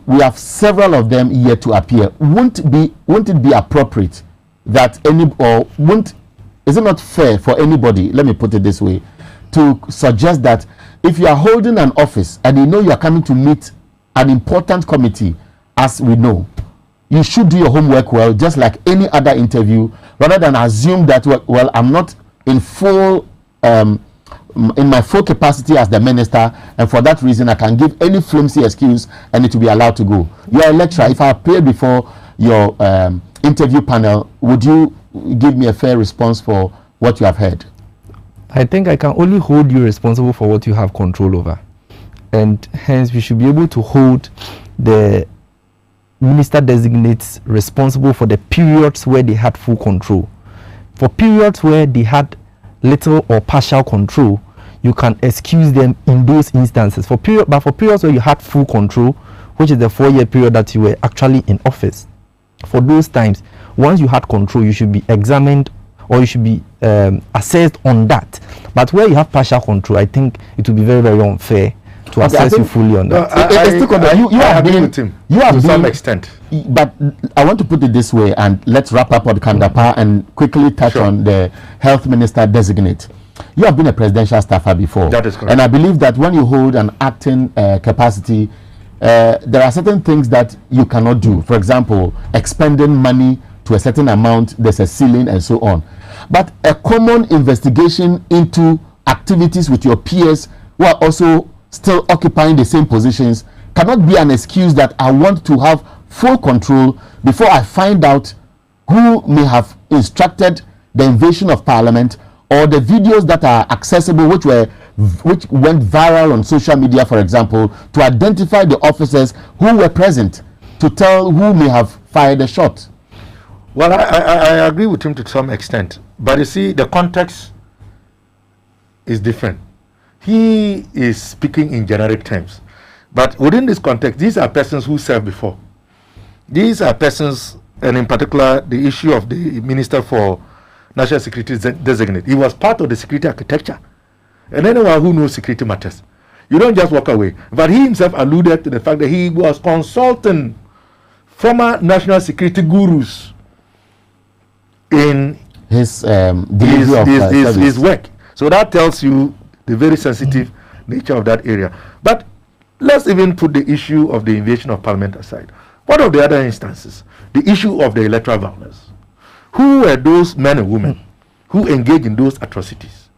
We have several of them yet to appear. Wouldn't it be appropriate that is it not fair for anybody, let me put it this way, to suggest that if you are holding an office and you know you are coming to meet an important committee, as we know, you should do your homework well, just like any other interview, rather than assume that, well, I'm not in my full capacity as the minister, and for that reason I can give any flimsy excuse and it will be allowed to go. You are a lecturer. If I appear before your interview panel, would you give me a fair response for what you have heard? I think I can only hold you responsible for what you have control over, and hence we should be able to hold the minister designates responsible for the periods where they had full control. For periods where they had little or partial control, you can excuse them in those instances. But for periods where you had full control, which is the 4-year period that you were actually in office, for those times, once you had control, you should be examined or you should be assessed on that. But where you have partial control, I think it will be very, very unfair to assess you fully on that. I agree with him to some extent. But I want to put it this way, and let's wrap up on Kandapa and quickly touch on the health minister designate. You have been a presidential staffer before. That is correct. And I believe that when you hold an acting capacity, there are certain things that you cannot do. For example, expending money to a certain amount, there's a ceiling and so on. But a common investigation into activities with your peers who are also still occupying the same positions cannot be an excuse that I want to have full control before I find out who may have instructed the invasion of parliament, or the videos that are accessible which went viral on social media, for example, to identify the officers who were present, to tell who may have fired the shot. Well, I agree with him to some extent, but you see, the context is different. He is speaking in generic terms, but within this context, these are persons who served before. These are persons, and in particular, the issue of the Minister for National Security designate. He was part of the security architecture, and anyone who knows security matters, you don't just walk away. But he himself alluded to the fact that he was consulting former national security gurus in his work. So that tells you the very sensitive nature of that area. But let's even put the issue of the invasion of parliament aside. What of the other instances? The issue of the electoral violence. Who were those men and women who engaged in those atrocities?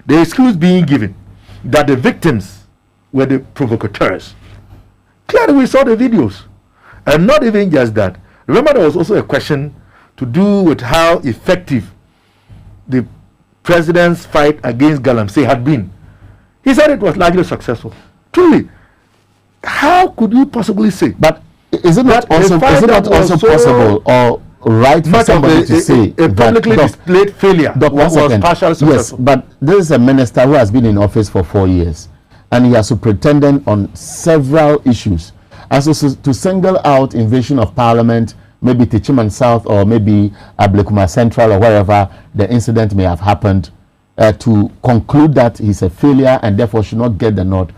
The excuse being given that the victims were the provocateurs. Clearly we saw the videos. And not even just that. Remember, there was also a question to do with how effective the president's fight against Galamsey had been. He said it was largely successful. Truly, how could you possibly say? But is it not also possible or right for somebody to say a publicly displayed failure was partially successful? Yes, but this is a minister who has been in office for 4 years, and he has superintended on several issues. And so to single out invasion of parliament, maybe Techiman South or maybe Ablekuma Central or wherever the incident may have happened, to conclude that he's a failure and therefore should not get the nod.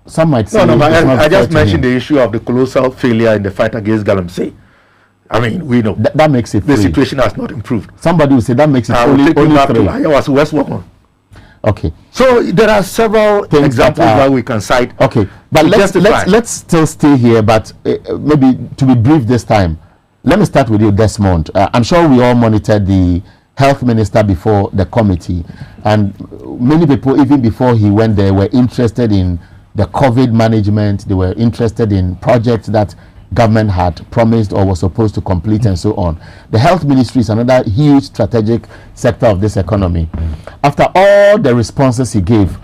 Some might say I just mentioned the issue of the colossal failure in the fight against Galamsey. I mean, we know that makes it the situation has not improved. Somebody will say that makes it only 3. I was West Walker. Okay. So there are several examples that we can cite. Okay, but let's still stay here, but maybe to be brief this time. Let me start with you, Desmond. I'm sure we all monitored the health minister before the committee, and many people, even before he went there, were interested in the COVID management. They were interested in projects that government had promised or was supposed to complete and so on. The health ministry is another huge strategic sector of this economy. After all the responses he gave,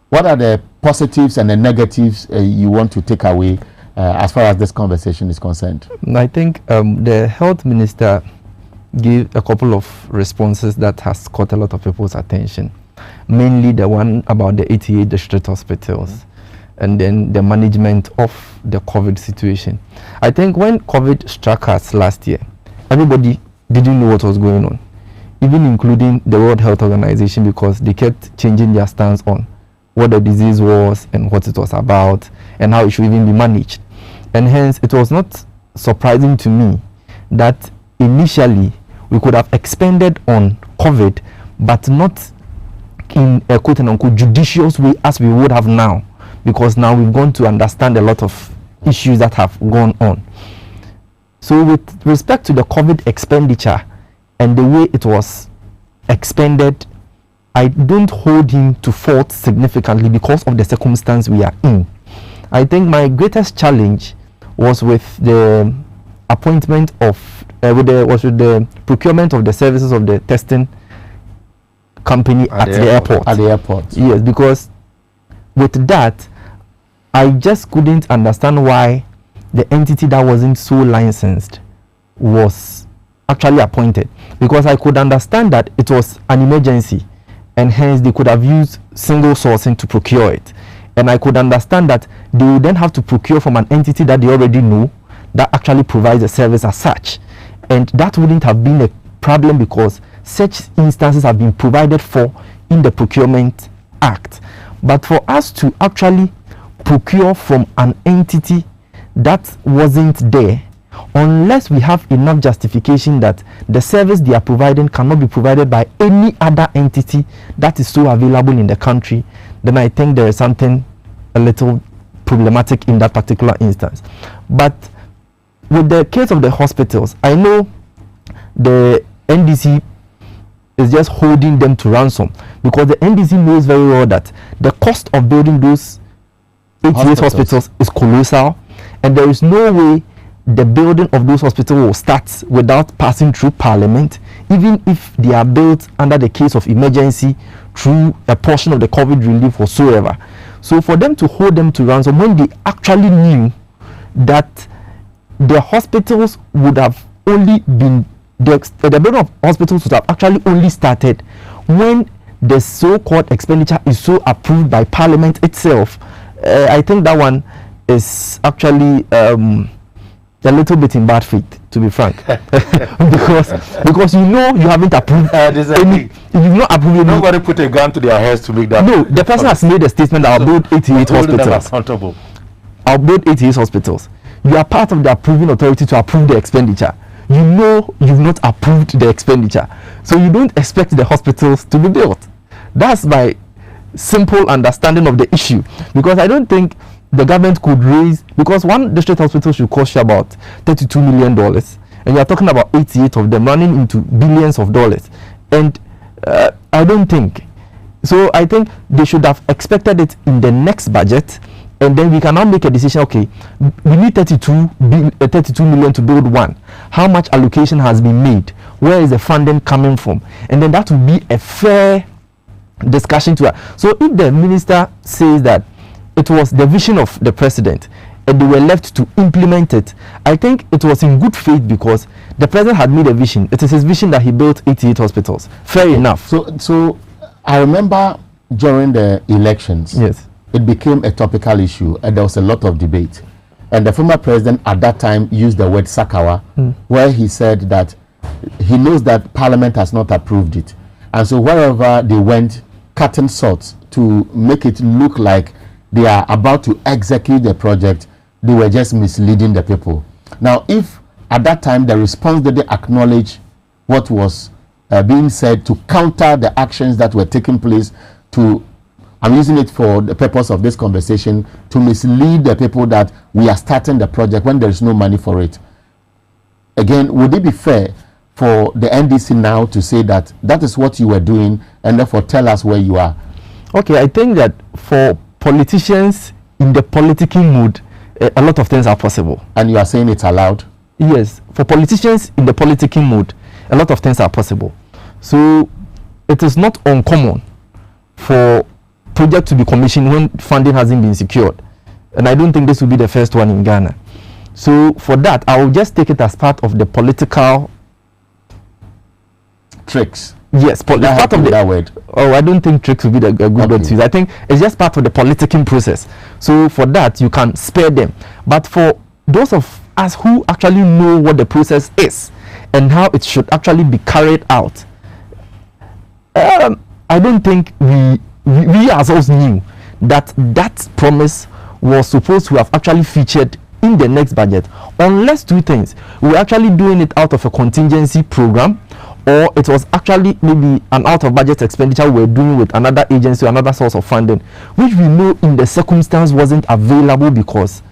what are the positives and the negatives you want to take away as far as this conversation is concerned? I think the health minister gave a couple of responses that has caught a lot of people's attention, mainly the one about the 88 district hospitals. And then the management of the COVID situation. I think when COVID struck us last year, everybody didn't know what was going on, even including the World Health Organization, because they kept changing their stance on what the disease was and what it was about and how it should even be managed. And hence, it was not surprising to me that initially we could have expanded on COVID, but not in a quote-unquote judicious way as we would have now, because now we've gone to understand a lot of issues that have gone on. So with respect to the COVID expenditure and the way it was expended, I don't hold him to fault significantly because of the circumstance we are in. I think my greatest challenge was with the appointment of, with the procurement of the services of the testing company at the airport. At the airport. Yes, because with that, I just couldn't understand why the entity that wasn't so licensed was actually appointed, because I could understand that it was an emergency and hence they could have used single sourcing to procure it, and I could understand that they would then have to procure from an entity that they already know that actually provides a service as such, and that wouldn't have been a problem because such instances have been provided for in the Procurement Act. But for us to actually procure from an entity that wasn't there, unless we have enough justification that the service they are providing cannot be provided by any other entity that is so available in the country, then I think there is something a little problematic in that particular instance. But with the case of the hospitals, I know the NDC is just holding them to ransom, because the NDC knows very well that the cost of building those 88 hospitals is colossal, and there is no way the building of those hospitals will start without passing through Parliament, even if they are built under the case of emergency through a portion of the COVID relief whatsoever. So for them to hold them to ransom when they actually knew that the hospitals would have only been, the building of hospitals would have actually only started when the so-called expenditure is so approved by Parliament itself, I think that one is actually a little bit in bad faith, to be frank, because you know you haven't approved any. You've not approved. Nobody put a gun to their heads to make that. No, the person has made a statement that I'll build 88 hospitals. Accountable. I'll build 88 hospitals. You are part of the approving authority to approve the expenditure. You know you've not approved the expenditure, so you don't expect the hospitals to be built. That's my simple understanding of the issue, because I don't think the government could raise, because one district hospital should cost you about $32 million, and you are talking about 88 of them running into billions of dollars, and I don't think so. I think they should have expected it in the next budget, and then we can now make a decision. Okay, we need 32 million to build one. How much allocation has been made? Where is the funding coming from? And then that will be a fair discussion to her. So if the minister says that it was the vision of the president and they were left to implement it, I think it was in good faith because the president had made a vision. It is his vision that he built 88 hospitals. Fair enough. So I remember during the elections, yes, it became a topical issue and there was a lot of debate. And the former president at that time used the word Sakawa, where he said that he knows that Parliament has not approved it. And so wherever they went, cutting sorts to make it look like they are about to execute the project, they were just misleading the people. Now, if at that time the response didn't acknowledge what was being said to counter the actions that were taking place to, I'm using it for the purpose of this conversation, to mislead the people that we are starting the project when there is no money for it. Again, would it be fair for the NDC now to say that that is what you were doing and therefore tell us where you are? Okay, I think that for politicians in the political mood, a lot of things are possible. And you are saying it's allowed? Yes, for politicians in the political mood, a lot of things are possible. So it is not uncommon for project to be commissioned when funding hasn't been secured. And I don't think this will be the first one in Ghana. So for that, I will just take it as part of the political tricks. Yes, part of the that word. Oh, I don't think tricks will be a good word to use. I think it's just part of the political process. So for that, you can spare them. But for those of us who actually know what the process is and how it should actually be carried out, I don't think we ourselves knew that that promise was supposed to have actually featured in the next budget, unless two things: we're actually doing it out of a contingency program, or it was actually maybe an out of budget expenditure we're doing with another agency or another source of funding, which we know in the circumstance wasn't available because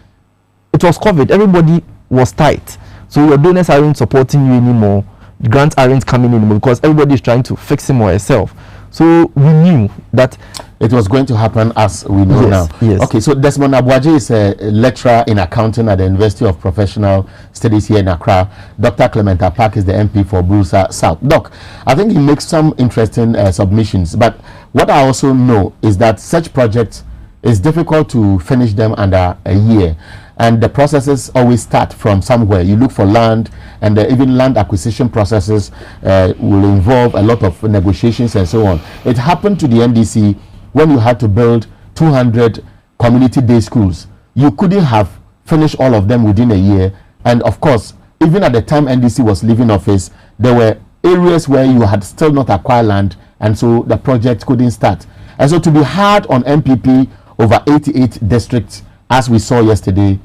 it was COVID. Everybody was tight, so your donors aren't supporting you anymore, grants aren't coming anymore because everybody is trying to fix him or herself. So we knew that it was going to happen, as we know now. Yes. Okay, so Desmond Abuaje is a lecturer in accounting at the University of Professional Studies here in Accra. Dr. Clement Apak is the MP for Burusa South. Doc, I think he makes some interesting submissions, but what I also know is that such projects, it's difficult to finish them under a year. And the processes always start from somewhere. You look for land, and even land acquisition processes will involve a lot of negotiations and so on. It happened to the NDC when you had to build 200 community day schools. You couldn't have finished all of them within a year. And of course, even at the time NDC was leaving office, there were areas where you had still not acquired land, and so the project couldn't start. And so to be hard on MPP over 88 districts, as we saw yesterday,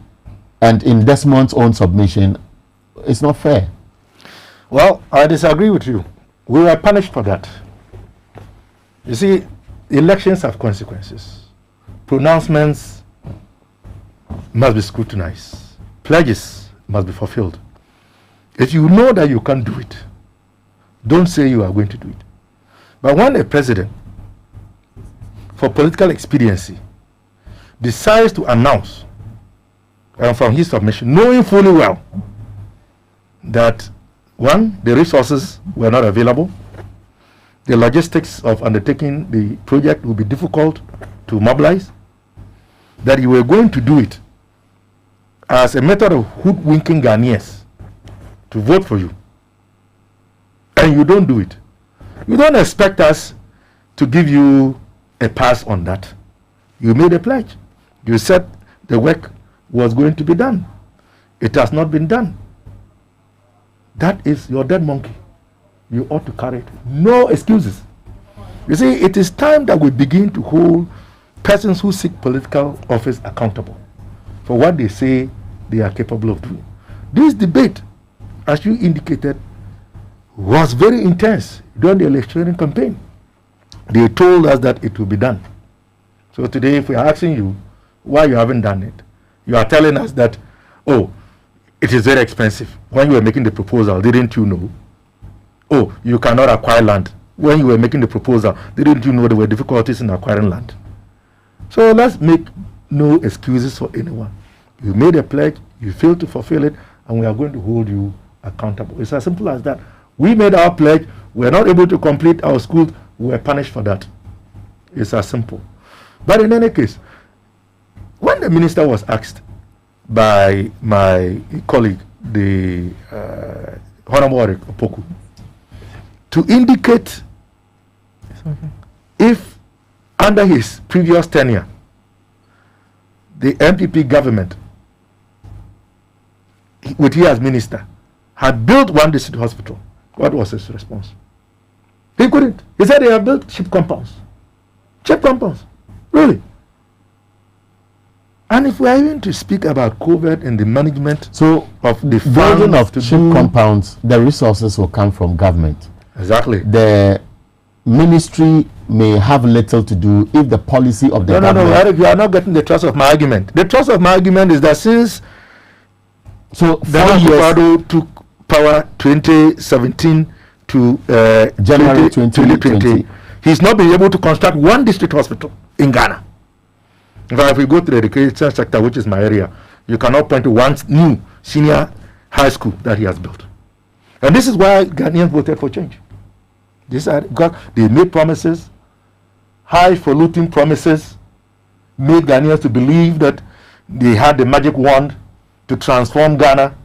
and in Desmond's own submission, it's not fair. Well, I disagree with you. We were punished for that. You see, elections have consequences. Pronouncements must be scrutinized. Pledges must be fulfilled. If you know that you can't do it, don't say you are going to do it. But when a president, for political expediency, decides to announce, and from his submission, knowing fully well that, one, the resources were not available, the logistics of undertaking the project will be difficult to mobilize, that you were going to do it as a method of hoodwinking Ghanaians to vote for you, and you don't do it. You don't expect us to give you a pass on that. You made a pledge. You said the work was going to be done. It has not been done. That is your dead monkey. You ought to carry it. No excuses. You see, it is time that we begin to hold persons who seek political office accountable for what they say they are capable of doing. This debate, as you indicated, was very intense during the electioneering campaign. They told us that it will be done. So today, if we are asking you why you haven't done it, you are telling us that, oh, it is very expensive. When you were making the proposal, didn't you know? Oh, you cannot acquire land. When you were making the proposal, didn't you know there were difficulties in acquiring land? So let's make no excuses for anyone. You made a pledge, you failed to fulfill it, and we are going to hold you accountable. It's as simple as that. We made our pledge, we are not able to complete our schools, we were punished for that. It's as simple. But in any case, when the minister was asked by my colleague, the Honorable Eric Opoku, to indicate if under his previous tenure, the MPP government, with he as minister, had built one district hospital, what was his response? He couldn't. He said they have built cheap compounds. Cheap compounds. Really? And if we are even to speak about COVID and the management of the building of cheap compounds, the resources will come from government. Exactly. The ministry may have little to do if the policy of the government... No, Eric, you are not getting the thrust of my argument. The thrust of my argument is that since Nana took power 2017 to January 2020, he's not been able to construct one district hospital in Ghana. In fact, if we go to the education sector, which is my area, you cannot point to one new senior high school that he has built. And this is why Ghanaians voted for change. They made promises, highfalutin promises, made Ghanaians to believe that they had the magic wand to transform Ghana,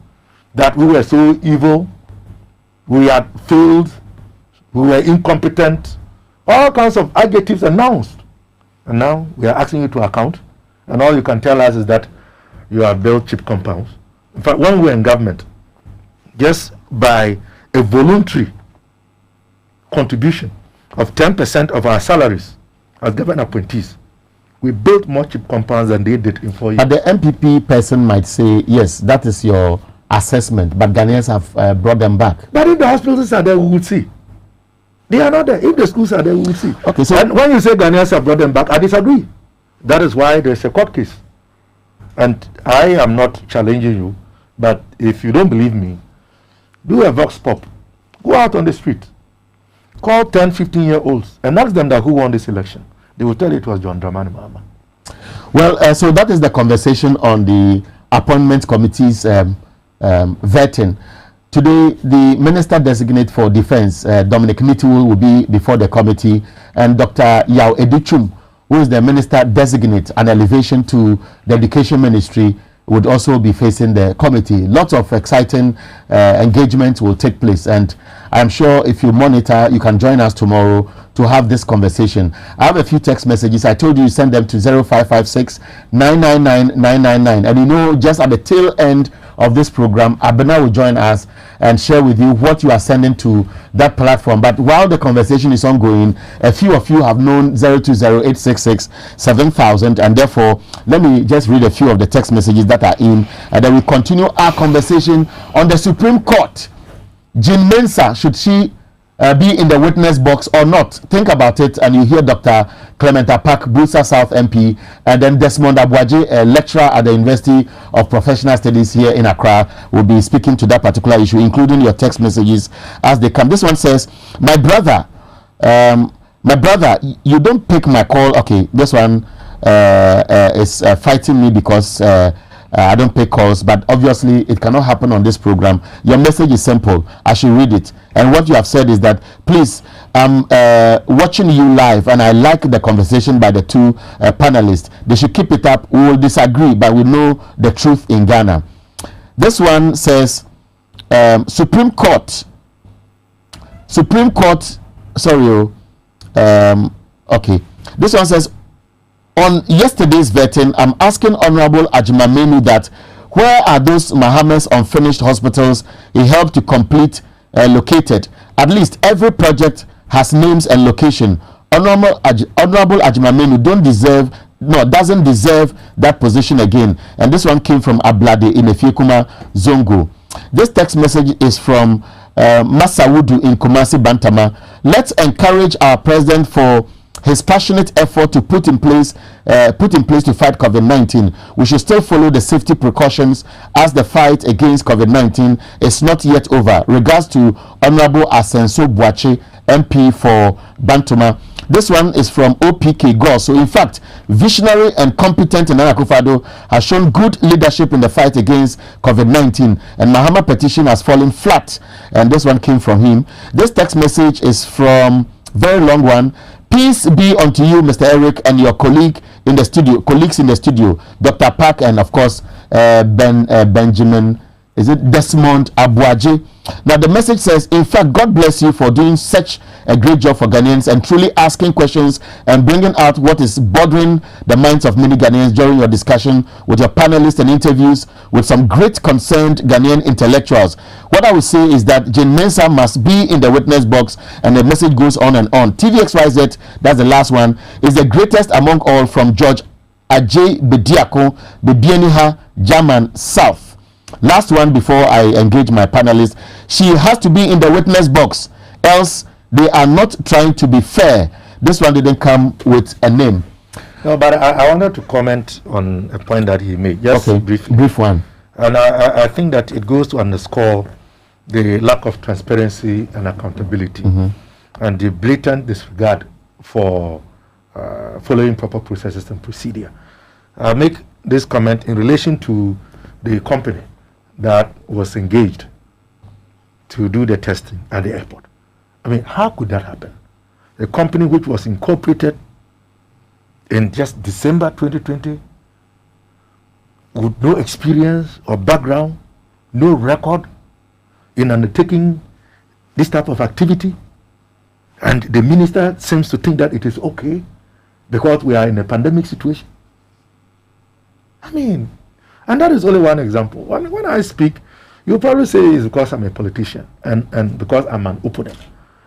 that we were so evil, we had failed, we were incompetent, all kinds of adjectives announced. And now we are asking you to account, and all you can tell us is that you have built cheap compounds. In fact, when we were in government, just by a voluntary contribution of 10% of our salaries as government appointees, we built more cheap compounds than they did in 4 years. But the MPP person might say, yes, that is your assessment, but Ghanaians have brought them back. But if the hospitals are there, we will see. They are not there. If the schools are there, we will see. Okay, so and when you say Ghanaians have brought them back, I disagree. That is why there's a court case. And I am not challenging you, but if you don't believe me, do a vox pop. Go out on the street. Call 10, 15-year-olds and ask them that who won this election. They will tell you it was John Dramani Mahama. Well, so that is the conversation on the appointment committee's vetting. Today, the Minister Designate for Defense, Dominic Nitiwul, will be before the committee, and Dr. Yao Edichum, who is the Minister Designate, an elevation to the Education Ministry, would also be facing the committee. Lots of exciting engagement will take place, and I'm sure if you monitor, you can join us tomorrow to have this conversation. I have a few text messages. I told you send them to 0556 999 999, and you know, just at the tail end of this program, Abena will join us and share with you what you are sending to that platform. But while the conversation is ongoing, a few of you have known 020-866-7000, and therefore let me just read a few of the text messages that are in, and then we continue our conversation on the Supreme Court. Jean Mensah, should she be in the witness box or not? Think about it, and you hear Dr. Clement Apak, Busa South MP, and then Desmond Abuaje, a lecturer at the University of Professional Studies here in Accra, will be speaking to that particular issue, including your text messages as they come. This one says, my brother, you don't pick my call. Okay, this one is fighting me because I don't pick calls, but obviously it cannot happen on this program. Your message is simple. I should read it. And what you have said is that, please, I'm watching you live, and I like the conversation by the two panelists. They should keep it up. We will disagree, but we know the truth in Ghana. This one says, Supreme Court, sorry, okay. This one says, on yesterday's vetting, I'm asking Honorable Ajimamenu that where are those Mohammed's unfinished hospitals he helped to complete located? At least every project has names and location. Honorable Ajimamenu doesn't deserve that position again. And this one came from Ablade in Efiekuma Zongo. This text message is from Masawudu in Kumasi Bantama. Let's encourage our president for his passionate effort to put in place to fight COVID-19. We should still follow the safety precautions as the fight against COVID-19 is not yet over. Regards to Honorable Asenso Boache, MP for Bantama. This one is from OPK Gore. So in fact, visionary and competent Nana Akufo-Addo has shown good leadership in the fight against COVID-19, and Mahama petition has fallen flat, and this one came from him. This text message is from very long one. Peace be unto you, Mr. Eric, and your colleagues in the studio, Dr. Park, and of course, Benjamin, is it Desmond Abuaje? Now, the message says, in fact, God bless you for doing such a great job for Ghanaians and truly asking questions and bringing out what is bothering the minds of many Ghanaians during your discussion with your panelists and interviews with some great concerned Ghanaian intellectuals. What I would say is that Jane Mensah must be in the witness box, and the message goes on and on. TVXYZ, that's the last one, is the greatest among all, from George Ajay Bediako, Bebieniha, German South. Last one before I engage my panelists. She has to be in the witness box, else they are not trying to be fair. This one didn't come with a name. No, but I wanted to comment on a point that he made. Just okay, briefly. Brief one. And I think that it goes to underscore the lack of transparency and accountability, and the blatant disregard for following proper processes and procedure. I'll make this comment in relation to the company that was engaged to do the testing at the airport. I mean, how could that happen? A company which was incorporated in just December 2020, with no experience or background, no record in undertaking this type of activity, and the minister seems to think that it is okay because we are in a pandemic situation. I mean, and that is only one example. When I speak, you'll probably say it's because I'm a politician and because I'm an opponent.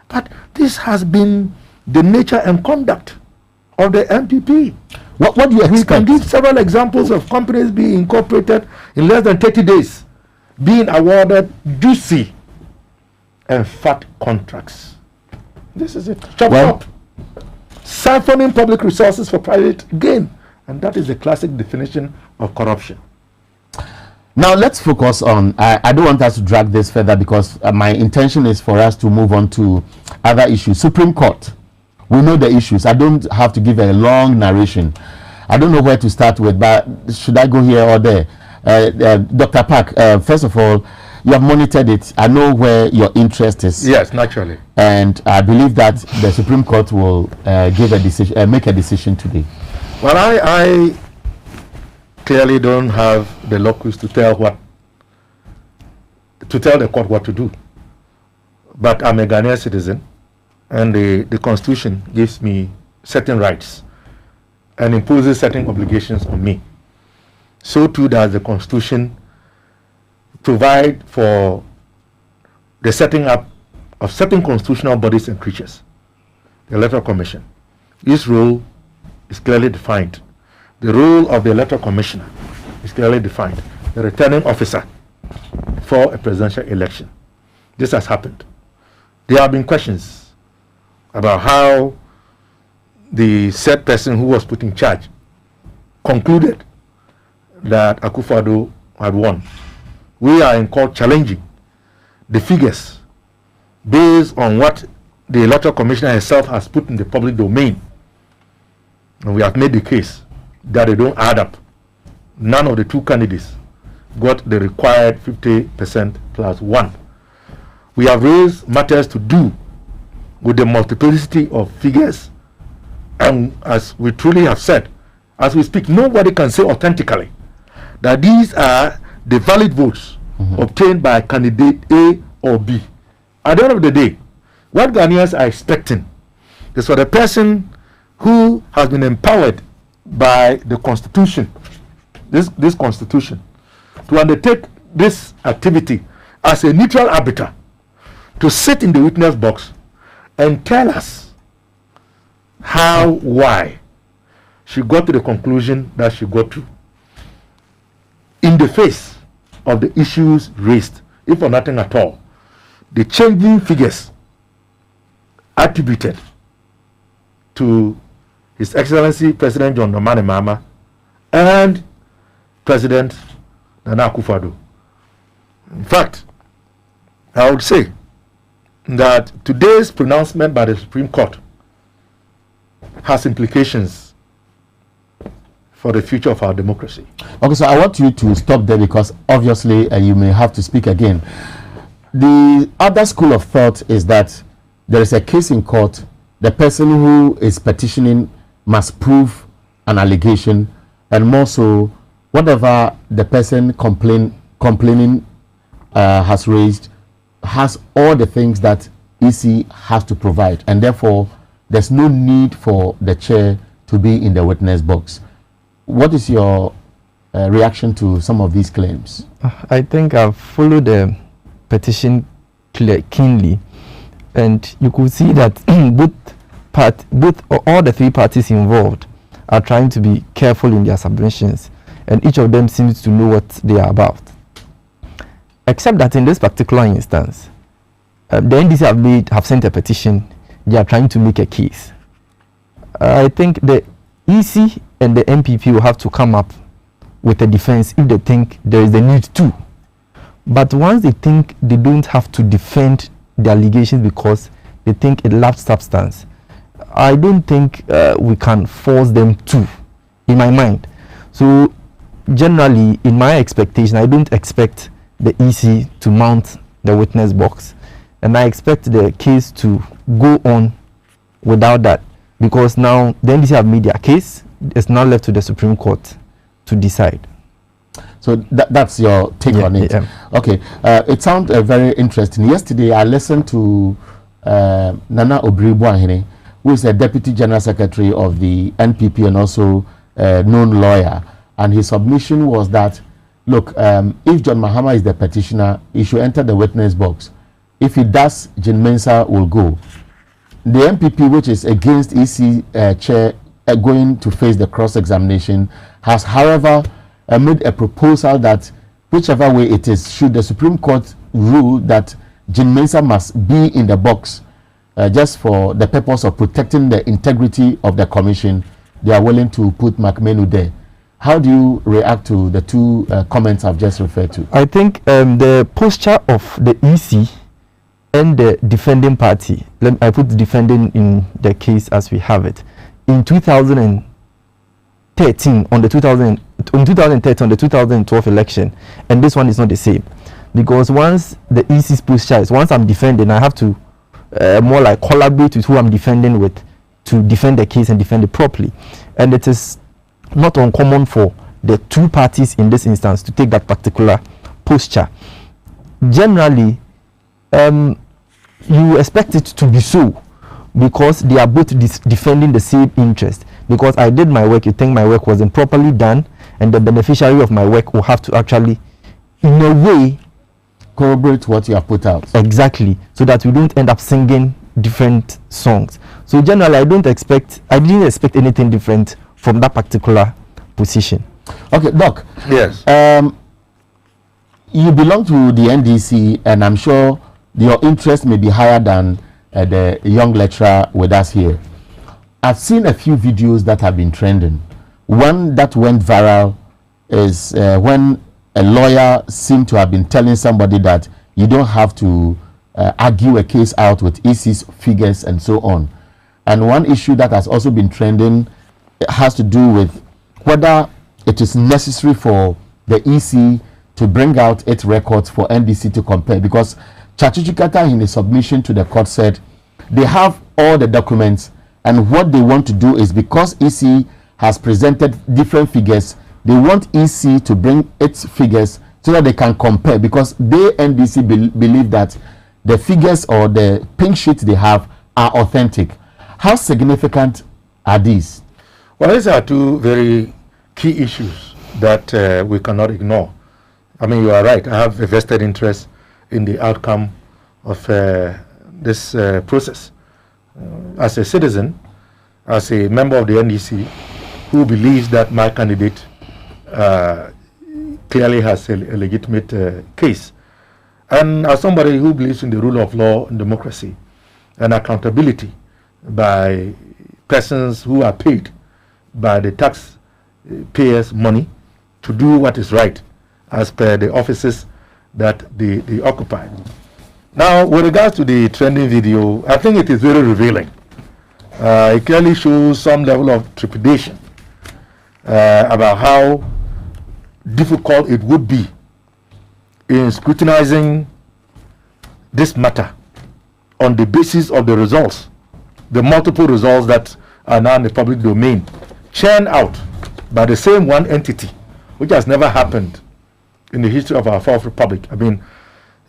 But this has been the nature and conduct of the NPP. What do you expect? We can give several examples of companies being incorporated in less than 30 days, being awarded juicy and fat contracts. This is it. Chop up. Siphoning public resources for private gain. And that is the classic definition of corruption. Now let's focus on, I don't want us to drag this further because my intention is for us to move on to other issues. Supreme Court, we know the issues. I don't have to give a long narration. I don't know where to start with, but should I go here or there? Dr. Park, first of all, you have monitored it. I know where your interest is. Yes, naturally. And I believe that the Supreme Court will give a decision, make a decision today. Well, I clearly don't have the locus to tell the court what to do. But I'm a Ghanaian citizen, and the Constitution gives me certain rights and imposes certain obligations on me. So too does the Constitution provide for the setting up of certain constitutional bodies and creatures. The Electoral Commission. Its role is clearly defined. The role of the Electoral Commissioner is clearly defined. The returning officer for a presidential election. This has happened. There have been questions about how the said person who was put in charge concluded that Akufo-Addo had won. We are in court challenging the figures based on what the Electoral Commissioner herself has put in the public domain. And we have made the case that they don't add up. None of the two candidates got the required 50% plus one. We have raised matters to do with the multiplicity of figures, and as we truly have said, as we speak, nobody can say authentically that these are the valid votes obtained by candidate A or B. At the end of the day, what Ghanaians are expecting is for the person who has been empowered by the Constitution, this Constitution, to undertake this activity as a neutral arbiter, to sit in the witness box and tell us how, why she got to the conclusion that she got to, in the face of the issues raised, if for nothing at all, the changing figures attributed to His Excellency President John Dramani Mahama and President Nana Akufo-Addo. In fact, I would say that today's pronouncement by the Supreme Court has implications for the future of our democracy. Okay, so I want you to stop there because obviously you may have to speak again. The other school of thought is that there is a case in court, the person who is petitioning must prove an allegation, and more so, whatever the person complaining has raised has all the things that EC has to provide, and therefore there's no need for the chair to be in the witness box. What is your reaction to some of these claims? I think I've followed the petition keenly, and you could see that both all the three parties involved are trying to be careful in their submissions, and each of them seems to know what they are about. Except that in this particular instance, the NDC have sent a petition. They are trying to make a case. I think the EC and the MPP will have to come up with a defense if they think there is a need to. But once they think they don't have to defend the allegations because they think it lacks substance, I don't think we can force them to, in my mind. So generally, in my expectation, I don't expect the EC to mount the witness box, and I expect the case to go on without that, because now the NDC have made their case. It's now left to the Supreme Court to decide. So that's your take on it. Yeah. Okay, it sounds very interesting. Yesterday, I listened to Nana Obiri-Boahene, who is a Deputy General Secretary of the NPP and also a known lawyer, and his submission was that, look, if John Mahama is the petitioner, he should enter the witness box. If he does, Jean Mensah will go. The MPP, which is against EC chair going to face the cross-examination, has, however, made a proposal that whichever way it is, should the Supreme Court rule that Jean Mensah must be in the box just for the purpose of protecting the integrity of the commission, they are willing to put McMenu there. How do you react to the two comments I've just referred to? I think the posture of the EC and the defending party, I put the defending in the case as we have it, in 2013 on the 2012 election, and this one is not the same, because once the EC's posture is, once I'm defending, I have to more like collaborate with who I'm defending with to defend the case and defend it properly, and it is not uncommon for the two parties in this instance to take that particular posture. Generally, you expect it to be so because they are both defending the same interest. Because I did my work, you think my work wasn't properly done, and the beneficiary of my work will have to actually, in a way, corroborate what you have put out. Exactly, so that we don't end up singing different songs. So generally, I didn't expect anything different from that particular position. Okay, Doc. Yes. You belong to the NDC, and I'm sure your interest may be higher than the young lecturer with us here. I've seen a few videos that have been trending. One that went viral is when a lawyer seemed to have been telling somebody that you don't have to argue a case out with EC's figures and so on. And one issue that has also been trending has to do with whether it is necessary for the EC to bring out its records for NDC to compare, because Chachichikata in his submission to the court said they have all the documents, and what they want to do is, because EC has presented different figures, they want EC to bring its figures so that they can compare, because they, NDC, believe that the figures or the pink sheets they have are authentic. How significant are these? Well, these are two very key issues that we cannot ignore. I mean, you are right. I have a vested interest in the outcome of this process. As a citizen, as a member of the NDC, who believes that my candidate clearly has a legitimate case, and as somebody who believes in the rule of law and democracy and accountability by persons who are paid by the taxpayers' money to do what is right as per the offices that they occupy. Now, with regards to the trending video, I think it is very revealing. It clearly shows some level of trepidation about how difficult it would be in scrutinizing this matter on the basis of the results the multiple results that are now in the public domain churned out by the same one entity, which has never happened in the history of our fourth republic. I mean,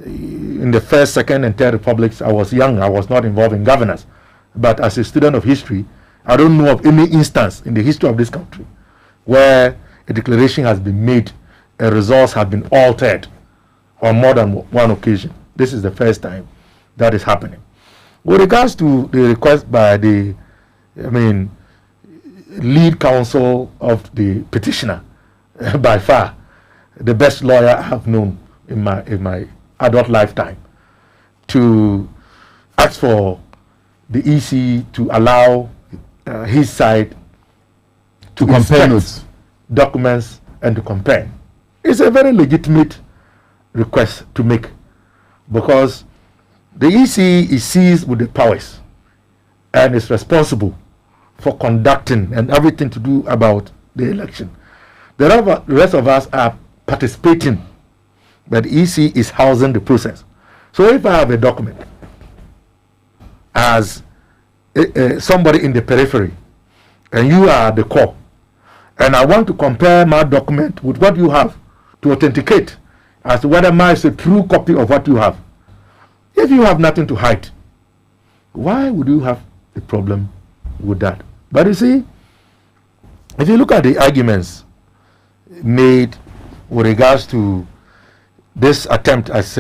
in the first, second, and third republics, I was young. I was not involved in governance. But as a student of history, I don't know of any instance in the history of this country where a declaration has been made, and results have been altered on more than one occasion. This is the first time that is happening. With regards to the request by the, lead counsel of the petitioner, by far the best lawyer I have known in my adult lifetime, to ask for the EC to allow his side to compare notes, documents, and to compare. It's a very legitimate request to make, because the EC is seized with the powers and is responsible for conducting and everything to do about the election. The rest of us are participating, but the EC is housing the process. So if I have a document as somebody in the periphery and you are the core, and I want to compare my document with what you have to authenticate as to whether mine is a true copy of what you have. If you have nothing to hide, why would you have a problem with that? But you see, if you look at the arguments made with regards to this attempt, as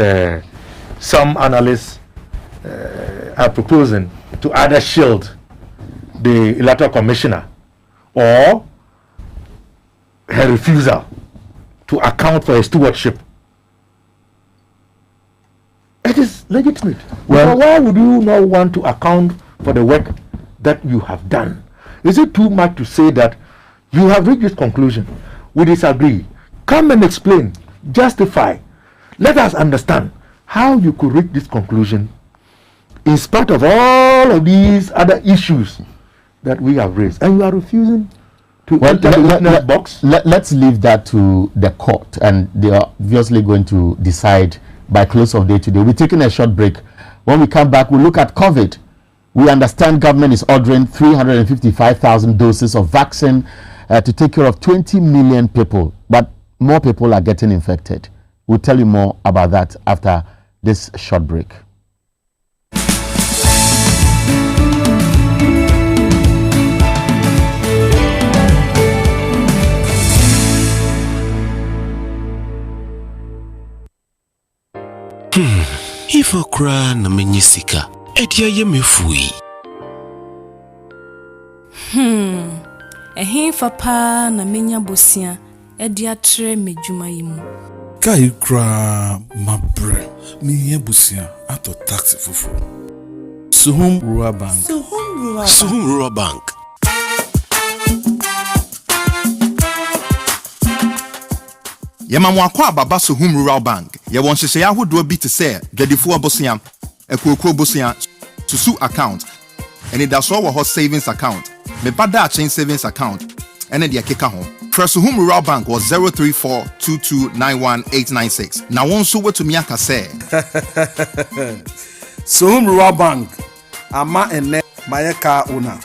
some analysts are proposing, to either shield the electoral commissioner or her refusal to account for her stewardship, it is legitimate. Well, why would you not want to account for the work that you have done? Is it too much to say that you have reached this conclusion? We disagree. Come and explain, justify. Let us understand how you could reach this conclusion in spite of all of these other issues that we have raised. And you are refusing to enter the witness box? Let's leave that to the court, and they are obviously going to decide by close of day today. We're taking a short break. When we come back, we'll look at COVID. We understand government is ordering 355,000 doses of vaccine to take care of 20 million people, but more people are getting infected. We'll tell you more about that after this short break. If I cry na menyisika, edia ye mefui. Ehin fa na menya bosia, edia tre medwuma yimu. Kai kra mabre, miye bosia ato taxi fufu. Suhum Rural Bank. Suhum Rural Bank. Yemamwa kwa baba Suhum Rural Bank. Ye won hyehyɛ ahodo bi te sɛ gadifo abosia, ekuokuo bosia, susu account, and da so wo savings account, me bada chain savings account, and the akeka ho. Suhum Rural Bank was 03422919896. Na won so wetu mi aka sɛ Suhum Rural Bank ama ene mayeka una.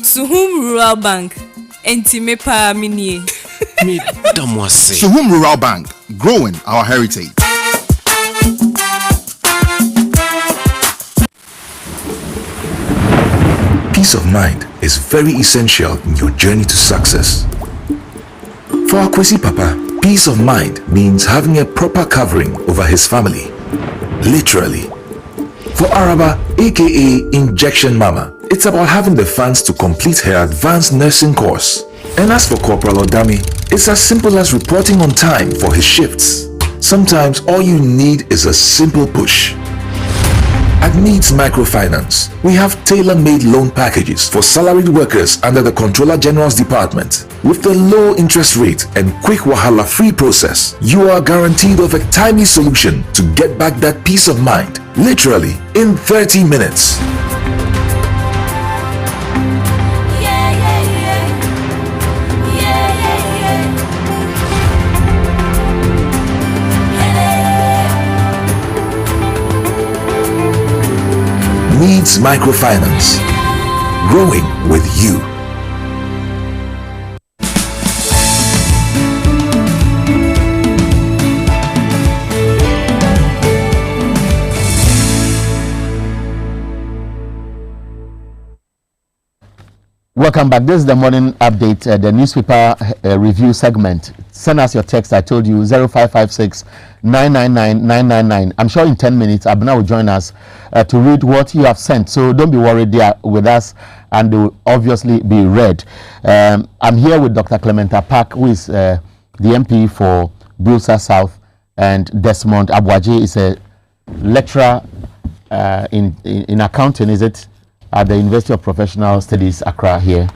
Suhum Rural Bank enti me pa minie. Suhum Rural Bank, growing our heritage. Peace of mind is very essential in your journey to success. For Akwesi Papa, peace of mind means having a proper covering over his family. Literally. For Araba, aka Injection Mama, it's about having the funds to complete her advanced nursing course. And as for Corporal Odami, it's as simple as reporting on time for his shifts. Sometimes all you need is a simple push. At Needs Microfinance, we have tailor-made loan packages for salaried workers under the Controller General's Department. With the low interest rate and quick wahala-free process, you are guaranteed of a timely solution to get back that peace of mind, literally in 30 minutes. Weeds Microfinance. Growing with you. Welcome back. This is the morning update, the newspaper review segment. Send us your text. I told you 0556 999 999. I'm sure in 10 minutes Abna will join us to read what you have sent. So don't be worried, they are with us and they will obviously be read. I'm here with Dr. Clementa Park, who is the MP for Builsa South, and Desmond Abuaji is a lecturer in accounting, is it? At the University of Professional Studies, Accra here.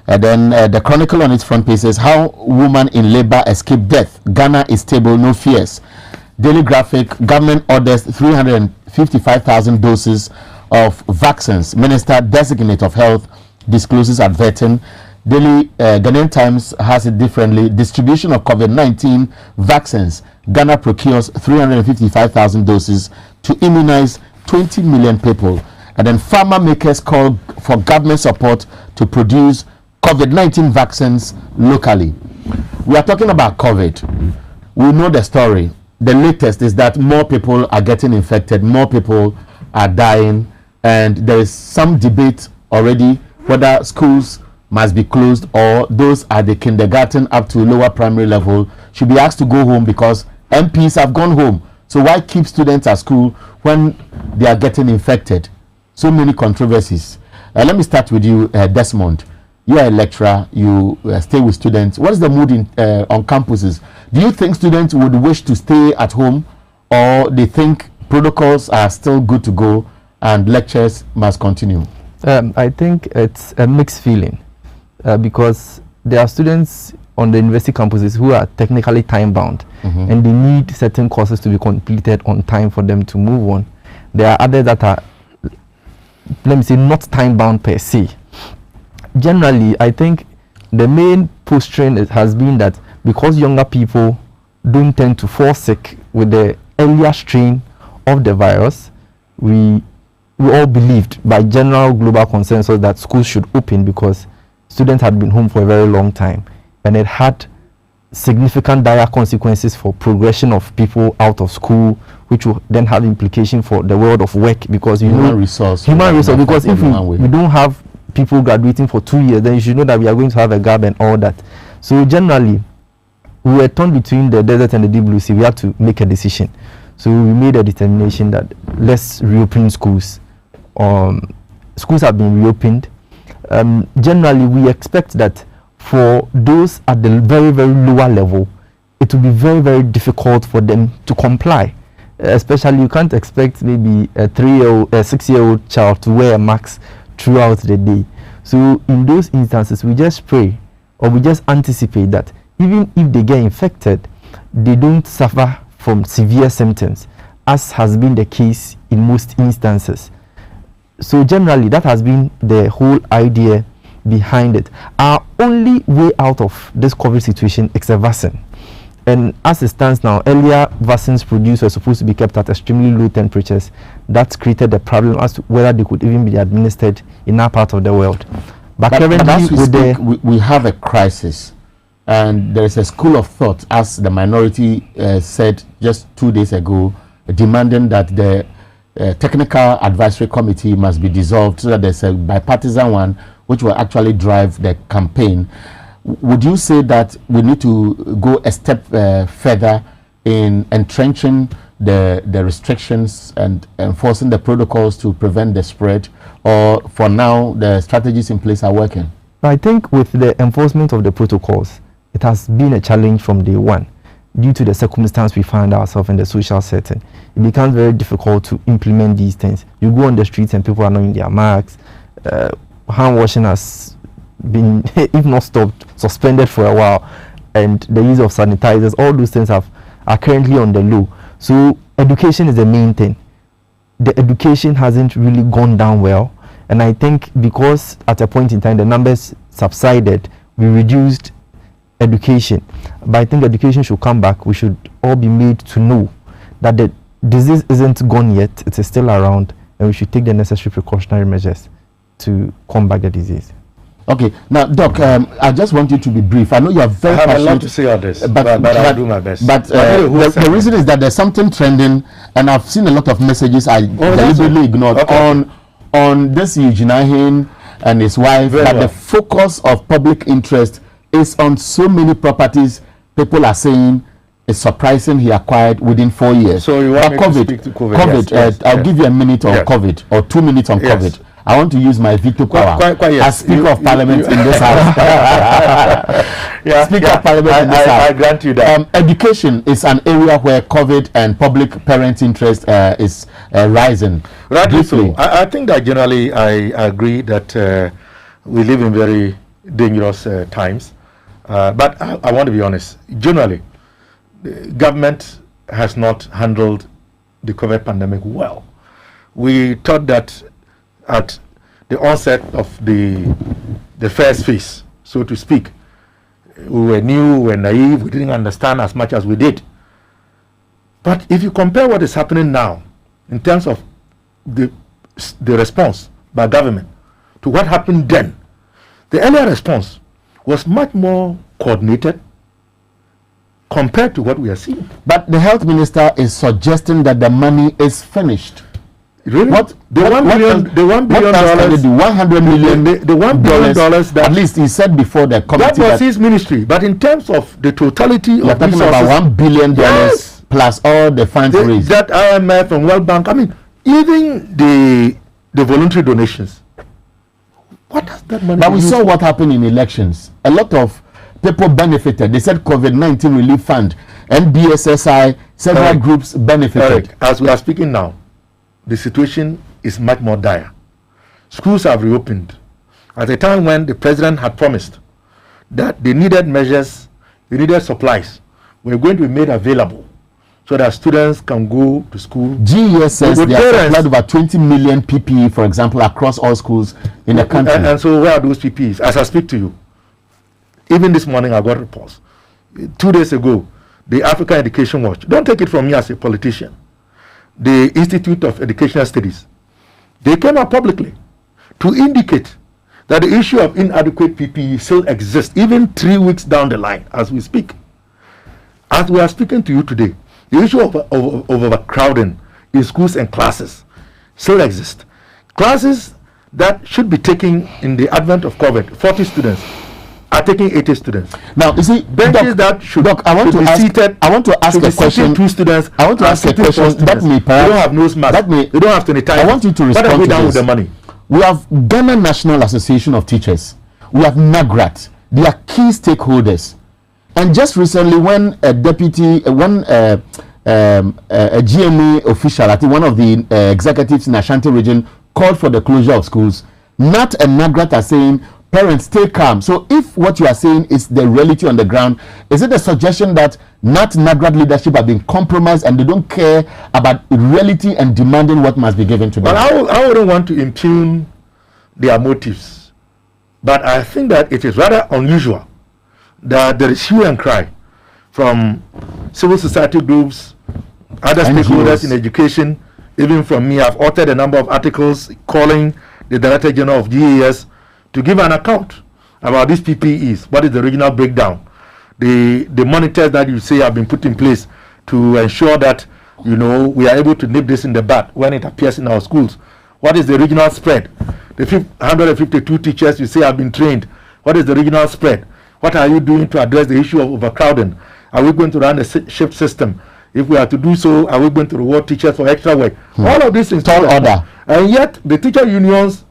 And then the Chronicle on its front page says, how woman in labor escaped death. Ghana is stable, no fears. Daily Graphic, government orders 355,000 doses of vaccines. Minister Designate of Health discloses at Vetin. Daily Ghanaian Times has it differently. Distribution of COVID-19 vaccines. Ghana procures 355,000 doses to immunize 20 million people. And then farmer makers call for government support to produce COVID-19 vaccines locally. We are talking about COVID. We know the story. The latest is that more people are getting infected, more people are dying, and there is some debate already whether schools must be closed or those at the kindergarten up to lower primary level should be asked to go home because MPs have gone home. So why keep students at school when they are getting infected? So many controversies. Let me start with you, Desmond. You are a lecturer. You stay with students. What is the mood on campuses? Do you think students would wish to stay at home, or they think protocols are still good to go and lectures must continue? I think it's a mixed feeling because there are students on the university campuses who are technically time-bound, and they need certain courses to be completed on time for them to move on. There are others that are, let me say, not time-bound per se. Generally, I think the main push trend has been that because younger people don't tend to fall sick with the earlier strain of the virus, we all believed by general global consensus that schools should open because students had been home for a very long time, and it had significant dire consequences for progression of people out of school, which will then have implication for the world of work, because human resource, because if we don't have people graduating for 2 years, then you should know that we are going to have a gap and all that. So generally, we were torn between the desert and the deep blue sea. We had to make a decision. So we made a determination that let's reopen schools. Schools have been reopened. Generally, we expect that for those at the very, very lower level, it will be very, very difficult for them to comply. Especially, you can't expect maybe a 3-year-old, a 6-year-old child to wear a mask throughout the day. So in those instances, we just pray, or we just anticipate that even if they get infected, they don't suffer from severe symptoms, as has been the case in most instances. So generally, that has been the whole idea behind it. Our only way out of this COVID situation is a vaccine. And as it stands now, earlier vaccines produced were supposed to be kept at extremely low temperatures. That created the problem as to whether they could even be administered in our part of the world. But currently, we have a crisis, and there is a school of thought, as the minority said just 2 days ago, demanding that the technical advisory committee must be dissolved so that there's a bipartisan one which will actually drive the campaign. Would you say that we need to go a step further in entrenching the restrictions and enforcing the protocols to prevent the spread, or for now the strategies in place are working? I think with the enforcement of the protocols, it has been a challenge from day one. Due to the circumstance we find ourselves in the social setting, it becomes very difficult to implement these things. You go on the streets and people are not in their masks. Hand washing has been, if not stopped, suspended for a while, and the use of sanitizers, all those things are currently on the low. So education is the main thing. The education hasn't really gone down well, and I think because at a point in time the numbers subsided, we reduced education. But I think education should come back. We should all be made to know that the disease isn't gone yet, it is still around, and we should take the necessary precautionary measures to combat the disease. Okay, now, Doc, I just want you to be brief. I know you are very passionate. I have a lot to say on this, but I'll do my best. But the reason is that there's something trending, and I've seen a lot of messages I deliberately ignored on this Eugene Ahin and his wife, that the focus of public interest is on so many properties. People are saying it's surprising he acquired within 4 years. So you want me to speak to COVID? Yes, I'll give you a minute on COVID, or 2 minutes on COVID. I want to use my veto power as Speaker of Parliament in this house. Speaker of Parliament in this house. I grant you that. Education is an area where COVID and public parent interest is rising. Right. So I think that generally I agree that we live in very dangerous times. But I want to be honest. Generally, the government has not handled the COVID pandemic well. We thought that at the onset of the first phase, so to speak, we were new, we were naive, we didn't understand as much as we did. But if you compare what is happening now in terms of the response by government to what happened then, the earlier response was much more coordinated compared to what we are seeing. But the health minister is suggesting that the money is finished. Really? What? The $1 billion dollars, the $100 million, the $1 billion dollars that at least he said before the committee that was his ministry. But in terms of the totality of talking about $1 billion plus all the funds raised. That IMF and World Bank. I mean, even the voluntary donations. What does that money? But we saw what happened in elections. A lot of people benefited. They said COVID-19 relief fund, NBSSI, several groups benefited. As we are speaking now, the situation is much more dire. Schools have reopened at a time when the president had promised that the needed measures, the needed supplies were going to be made available so that students can go to school. GES says they have supplied over 20 million PPE, for example, across all schools in the country. And so where are those PPEs? As I speak to you, even this morning I got reports. 2 days ago, the African Education Watch, don't take it from me as a politician, the Institute of Educational Studies, they came out publicly to indicate that the issue of inadequate PPE still exists, even 3 weeks down the line as we speak. As we are speaking to you today, the issue of overcrowding in schools and classes still exists. Classes that should be taken in the advent of COVID, 40 students, are taking 80 students. Now, you see, benches that should I want to ask a question. 2 students. I want to ask a question that may perhaps they don't have nose mask. They don't have sanitizer. I want you to respond to this. With the money? We have Ghana National Association of Teachers. We have NAGRAT. They are key stakeholders. And just recently, when a deputy, a GMA official, I think one of the executives in Ashanti region, called for the closure of schools, NAT and NAGRAT are saying, parents, stay calm. So if what you are saying is the reality on the ground, is it a suggestion that NAGRAT leadership have been compromised and they don't care about reality and demanding what must be given to them? Well, I wouldn't want to impugn their motives, but I think that it is rather unusual that there is hue and cry from civil society groups, other stakeholders in education, even from me. I've authored a number of articles calling the Director General of GES to give an account about these PPEs. What is the regional breakdown? The monitors that you say have been put in place to ensure that, you know, we are able to nip this in the bud when it appears in our schools. What is the regional spread? The 152 teachers you say have been trained. What is the regional spread? What are you doing to address the issue of overcrowding? Are we going to run a shift system? If we are to do so, are we going to reward teachers for extra work? All of this is tall order. And yet the teacher unions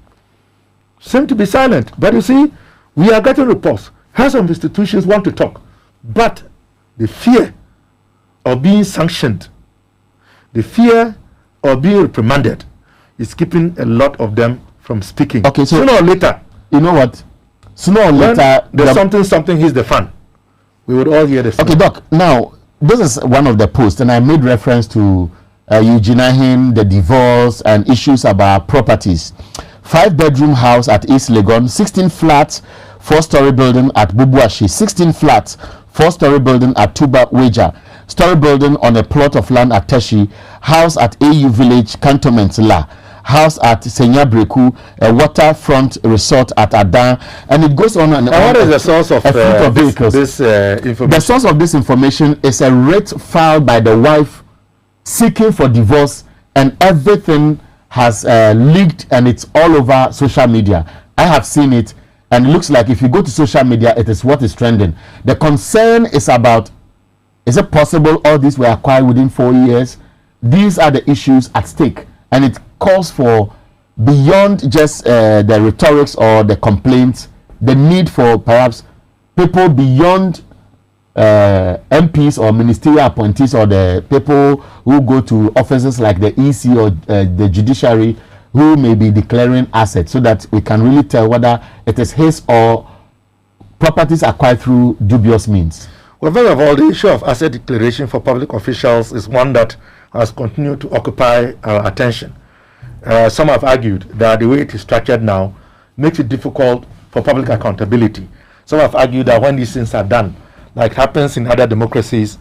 seem to be silent. But you see, we are getting reports. Heads of institutions want to talk, but the fear of being sanctioned, the fear of being reprimanded is keeping a lot of them from speaking. Okay, so sooner or later, you know what? Sooner or later, there's something hits the fan. We would all hear this. Okay, Doc. Now, this is one of the posts, and I made reference to Eugene Ahin, the divorce, and issues about properties. 5-bedroom house at East Legon, 16 flats, 4-story building at Bubuashi, 16 flats, 4-story building at Tuba Weja, story building on a plot of land at Teshi, house at AU Village, Cantonment La, house at Senya Breku, a waterfront resort at Adan, and it goes on and on. What is the source of this information? The source of this information is a writ filed by the wife seeking for divorce, and everything has leaked, and it's all over social media. I have seen it, and it looks like if you go to social media, it is what is trending. The concern is about, is it possible all these were acquired within 4 years? These are the issues at stake, and it calls for beyond just the rhetorics or the complaints, the need for perhaps people beyond MPs or ministerial appointees or the people who go to offices like the EC or the judiciary who may be declaring assets, so that we can really tell whether it is his or properties acquired through dubious means. Well, first of all, the issue of asset declaration for public officials is one that has continued to occupy our attention. Some have argued that the way it is structured now makes it difficult for public accountability. Some have argued that when these things are done, like happens in other democracies,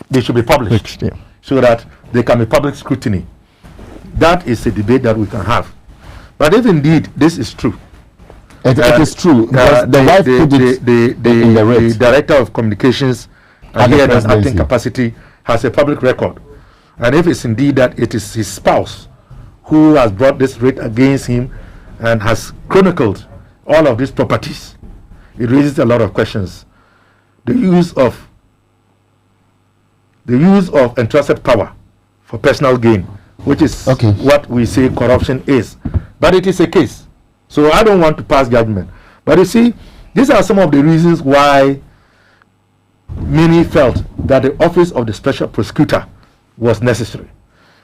they should be published so that they can be public scrutiny. That is a debate that we can have. But if indeed this is true, it is true. The director of communications here in acting capacity has a public record. And if it's indeed that it is his spouse who has brought this writ against him and has chronicled all of these properties, it raises a lot of questions. The use of entrusted power for personal gain, which is what we say corruption is. But it is a case. So I don't want to pass judgment. But you see, these are some of the reasons why many felt that the office of the special prosecutor was necessary.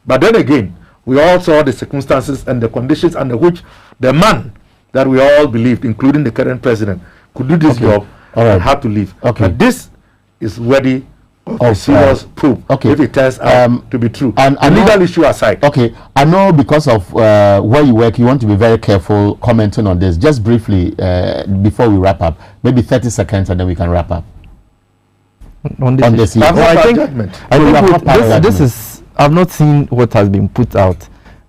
But then again, we all saw the circumstances and the conditions under which the man that we all believed, including the current president, could do this job and had to leave. But this is worthy of a serious proof if it turns out to be true. And legal issue aside. Okay, I know because of where you work, you want to be very careful commenting on this. Just briefly, before we wrap up, maybe 30 seconds and then we can wrap up. On this issue. I think this is, I've not seen what has been put out,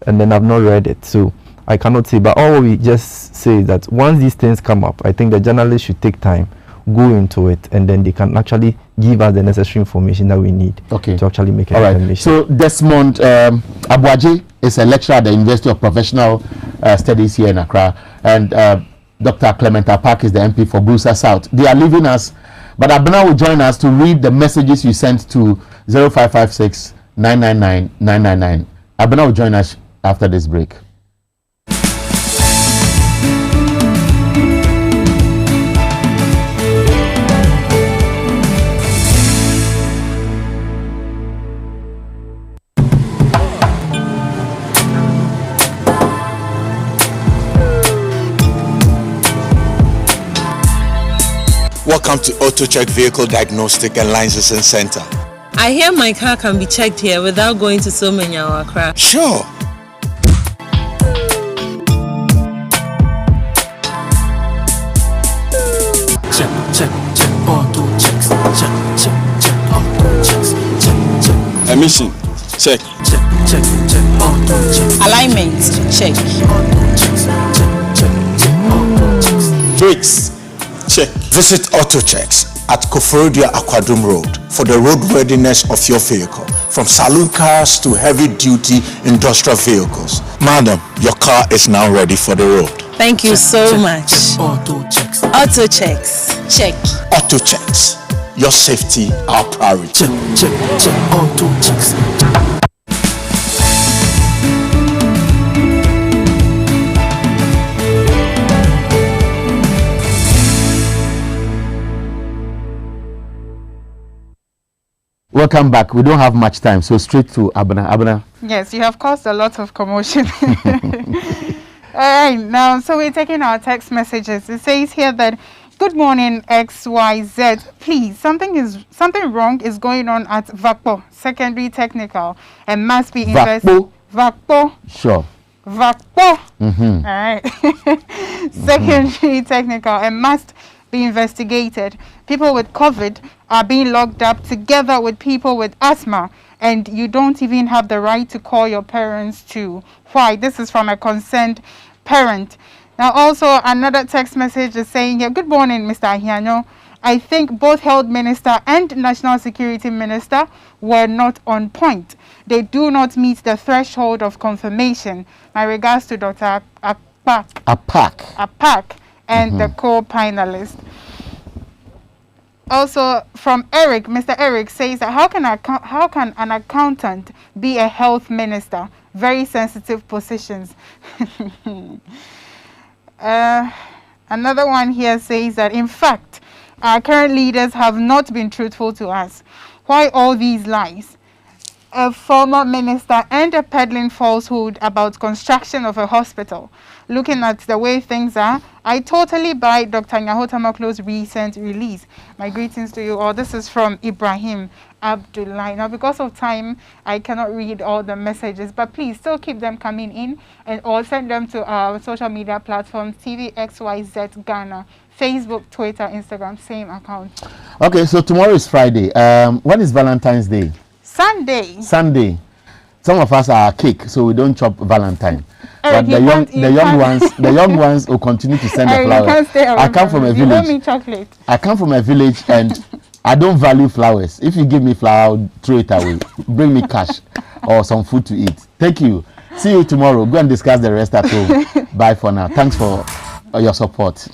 and then I've not read it, so I cannot say. But all we just say is that once these things come up, I think the journalists should take time, go into it, and then they can actually give us the necessary information that we need to actually make a determination. So Desmond Abuaji is a lecturer at the University of Professional Studies here in Accra, and Dr. Clement Park is the MP for Busa South. They are leaving us, but Abena will join us to read the messages you sent to 0556 999 999. Abena will join us after this break. Welcome to AutoCheck Vehicle Diagnostic and Licensing Center. I hear my car can be checked here without going to so many hour Accra. Sure. Check, auto checks, check, auto checks, check. Emission, check. Auto checks. Alignment, check. Auto checks, auto checks. Brakes, check. Visit AutoChecks at Koforodia Aquadum Road for the roadworthiness of your vehicle, from saloon cars to heavy-duty industrial vehicles. Madam, your car is now ready for the road. Thank you so much. Auto checks. Auto checks. Check. AutoChecks, your safety, our priority. Check. Auto checks. Welcome back. We don't have much time, so straight to Abena. Abena. Yes, you have caused a lot of commotion. All right, now, so we're taking our text messages. It says here that, good morning, XYZ. Please, something wrong is going on at VACPO, Secondary Technical, and must be invested. VACPO. Sure. VACPO. All right. Secondary Technical, and must be investigated. People with COVID are being locked up together with people with asthma, and you don't even have the right to call your parents to. Why? This is from a concerned parent. Now also another text message is saying here, good morning, Mr. Ahiano. I think both Health Minister and National Security Minister were not on point. They do not meet the threshold of confirmation. My regards to Dr. Apak and the co-panelist. Also from Eric, Mr. Eric says that how can an accountant be a health minister? Very sensitive positions. Another one here says that in fact, our current leaders have not been truthful to us. Why all these lies? A former minister and a peddling falsehood about construction of a hospital. Looking at the way things are, I totally buy Dr. Nyahotamaklo's recent release. My greetings to you all. This is from Ibrahim Abdullah. Now, because of time, I cannot read all the messages, but please still keep them coming in and or send them to our social media platforms, TVXYZ Ghana, Facebook, Twitter, Instagram, same account. Okay, so tomorrow is Friday. When is Valentine's Day? Sunday. Some of us are cake, so we don't chop Valentine. Eric, but the young ones will continue to send the flowers. I come from a village. You me chocolate. I come from a village and I don't value flowers. If you give me flower, I'll throw it away. Bring me cash or some food to eat. Thank you. See you tomorrow. Go and discuss the rest at home. Bye for now. Thanks for your support.